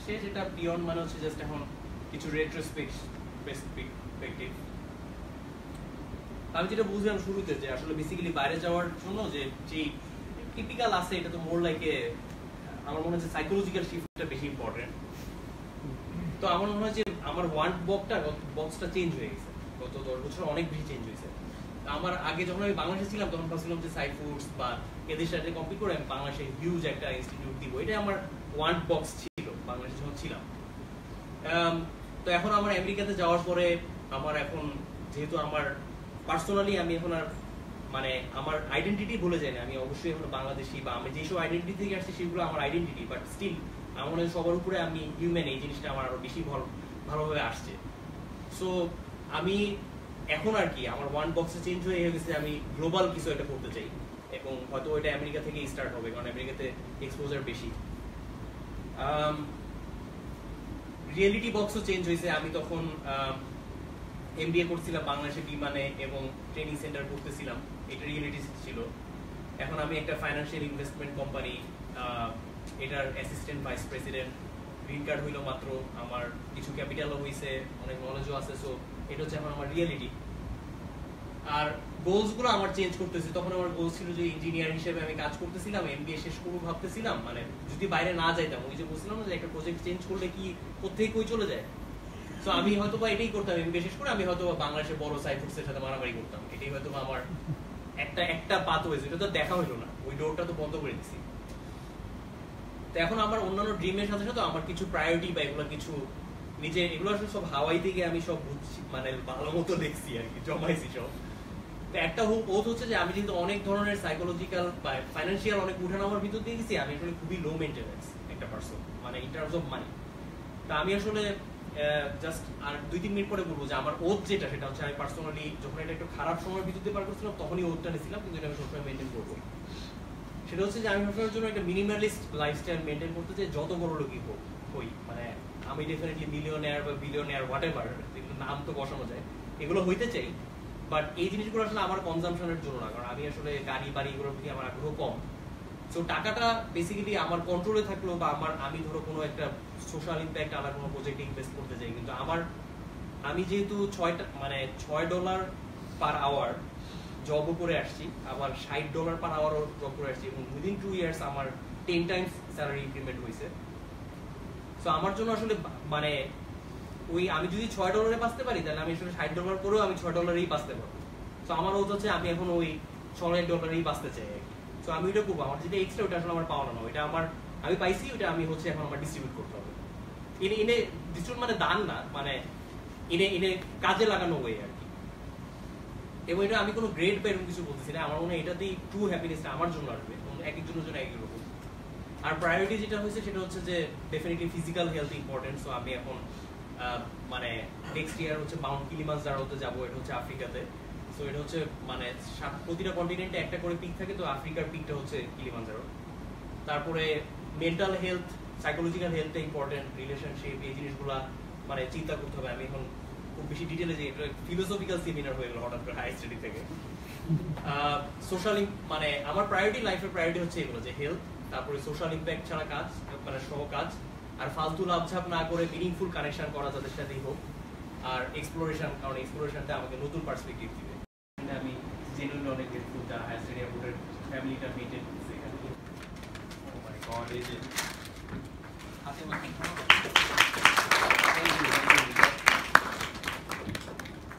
সে যেটা পিয়ন মানে হচ্ছে জাস্ট এখন কিছু রেট্রোস্পেক্টিভ। আমি যেটা বুঝলাম শুরুতে যে আসলে বেসিক্যালি বাইরে যাওয়ার জন্য যে টিপিক্যাল আছে, এটা তো মোর লাইক আমার মনে হচ্ছে সাইকোলজিক্যাল শিফটটা বেশি ইম্পর্টেন্ট। তো আমার মনে হয় যে আমার ওয়ান্ট বক্সটা চেঞ্জ হয়ে গেছে গত 10 বছর, অনেক বেশি চেঞ্জ হয়েছে। আমার আগে যখন আমি বাংলাদেশে ছিলাম তখন ভাবছিলাম যে সাইফুডস বা এদের সাথে কম্পিট করে আমি বাংলাদেশে হিউজ একটা ইনস্টিটিউট দিব, এটাই আমার ওয়ান্ট বক্স ছিল বাংলাদেশে যখন ছিলাম। তো এখন আমার আমেরিকাতে যাওয়ার পরে আমার এখন যেহেতু আমার পার্সোনালি আমি এখন আর মানে আমার আইডেন্টিটি ভুলে যায় না, আমি অবশ্যই এখন বাংলাদেশি বা আমি যেসব আইডেন্টিটি থেকে আসছি সেগুলো আমার আইডেন্টিটি, বাট স্টিল আমার মনে হয় সবার উপরে আমি হিউম্যান, এই জিনিসটা আমার আরো বেশি ভালোভাবে আসছে। সো আমি এখন আর কি আমার ওয়ান বক্সে চেঞ্জ হয়ে গেছে, আমি গ্লোবাল কিছু একটা করতে চাই এবং হয়তো ওইটা আমেরিকা থেকেই স্টার্ট হবে, কারণ আমেরিকাতে এক্সপোজার বেশি। রিয়েলিটি বক্সও চেঞ্জ হয়েছে। আমি তখন এমবিএ করছিলাম বাংলাদেশে বিমানে এবং ট্রেনিং সেন্টার করতেছিলাম, এটা রিয়েলিটি ছিল। এখন আমি একটা ফাইন্যান্সিয়াল ইনভেস্টমেন্ট কোম্পানি, এটার assistant vice president. Green card হইলো মাত্র, আমার কিছু ক্যাপিটালও হয়েছে, অনেক নলেজও আছে। সো এটা হচ্ছে এখন আমার রিয়েলিটি। আর গোলস গুলো আমার চেঞ্জ করতেছি। তখন আমার গোল ছিল যে ইঞ্জিনিয়ার হিসেবে আমি কাজ করতেছিলাম, এমবিএ শেষ করবো ভাবতেছিলাম, মানে যদি বাইরে না যাইতাম, ওই যে বলছিলাম না যে একটা প্রজেক্ট চেঞ্জ করলে কি কোথেকে কই চলে যায়। তো আমি হয়তো বা এটাই করতাম, এমবিএ শেষ করে আমি হয়তো বাংলাদেশের বড় সাইফোর্সের সাথে মারামারি করতাম, এটাই হয়তো আমার একটা পাত হয়েছে। এটা তো দেখা হইলো না, ওই ডোরটা তো বন্ধ করে দিছি। তো এখন আমার অন্যান্য ড্রিমের সাথে সাথে আমার কিছু প্রায়োরিটি বা এগুলো কিছু নিজে, এগুলো আসলে সব হাওয়াই থেকে আমি সব বুঝছি, মানে ভালো মতো দেখছি আর কি, জমাইছি সব। তো একটা ওথ হচ্ছে যে আমি যেহেতু অনেক ধরনের সাইকোলজিক্যাল বা ফাইন্যান্সিয়াল অনেক উঠানামার ভিতর দিয়ে গেছি, আমি আসলে খুবই লো মেনটেন্যান্স একটা পার্সন, মানে ইন টার্মস অফ মানি। তা আমি আসলে জাস্ট আর 2-3 মিনিট পরে বলবো যে আমার ওথ যেটা, সেটা হচ্ছে আমি পার্সোনালি যখন এটা একটু খারাপ সময়ের ভিতর দিয়ে পার করছিলাম তখনই ওথটা নিয়েছিলাম, কিন্তু এটা আমি সবসময় মেনটেন করবো। সেটা হচ্ছে যে আমি সবসময়ের জন্য একটা মিনিমালিস্ট লাইফস্টাইল মেনটেন করতে চাই, যত বড় লোকই হই। মানে আমি ডেফিনেটলি মিলিয়নেয়ার বা বিলিয়নেয়ার হোয়াট এভার, এগুলো নাম তো বসানো যায়, এগুলো হইতে চাই। বাট এই জিনিসগুলো আসলে আমার কনজাম্পশনের জন্য না, কারণ আমি আসলে গাড়ি বাড়ি এগুলোর প্রতি আমার আগ্রহ কম। সো টাকাটা বেসিক্যালি আমার কন্ট্রোলে থাকলো, বা আমি ধরো কোনো একটা সোশ্যাল ইম্প্যাক্ট আলাদা কোনো প্রজেক্টে ইনভেস্ট করতে চাই, কিন্তু আমি যেহেতু $6 পার আওয়ার জবও করে আসছি, আবার $60 পার আওয়ারও জব করে আসছি, এবং উইদিন 2 ইয়ার্স আমার 10 টাইমস স্যালারি ইনক্রিমেন্ট হয়েছে। সো আমার জন্য আসলে মানে ওই আমি যদি $6 বাঁচতে পারি, তাহলে আমি আসলে $60 করেও আমি $6 বাঁচতে পারবো। তো আমার হচ্ছে আমি এখন ওই $6 বাঁচতে চাই আর কি। সো আমি ওইটা করবো, আমার যেটা এক্সট্রা ওইটা আসলে আমার পাওয়া না, ওইটা আমি পাইছি, ওইটা আমি হচ্ছে এখন আমার ডিস্ট্রিবিউট করতে হবে। এনে ডিস্ট্রিবিউট মানে দান না, মানে এনে কাজে লাগানো ওয়ে আর কি। এবং এটা আমি কোনো গ্রেড বা এরকম কিছু বলতেছি না, আমার মনে হয় এটাতেই ট্রু হ্যাপিনেসটা আমার জন্য আসবে, এক একজনের জন্য এক এক রকম। আর প্রায়োরিটি যেটা হয়েছে সেটা হচ্ছে যে definitely physical health important. So আমি এখন মানে নেক্সট ইয়ার হচ্ছে মাউন্ট কিলিমানজারোতে যাবো, এটা হচ্ছে আফ্রিকাতে। সো এটা হচ্ছে মানে প্রতিটা কন্টিনেন্টে একটা করে পিক থাকে, তো আফ্রিকার পিকটা হচ্ছে কিলিমানজারো। তারপরে মেন্টাল হেলথ, সাইকোলজিক্যাল হেলথটা ইম্পর্টেন্ট, রিলেশনশিপ, এই জিনিসগুলা মানে চিন্তা করতে হবে। আমি এখন খুব বেশি ডিটেলে যে এটা ফিলোসফিক্যাল সেমিনার হয়ে গেল হঠাৎ করে হাই স্টাডি থেকে। সোশ্যাল মানে আমার প্রায়োরিটি, লাইফের প্রায়োরিটি হচ্ছে এগুলো, যে হেলথ, তারপরে সোশ্যাল ইম্প্যাক্ট ছাড়া কাজ, মানে সহ কাজ, আর ফালতু লাভঝাপ না করে মিনিংফুল কানেকশন করা যাদের সাথেই হোক, আর এক্সপ্লোরেশন, কারণ এক্সপ্লোরেশনটা আমাকে নতুন পার্সপেক্টিভ দিবে। আমি জেনুইনলি অনেক গ্রেটফুল যারা হায়ার স্টাডি অ্যাবাউটের ফ্যামিলিটা মেনটেন করছে এখানে। ও মাই গড, এই যে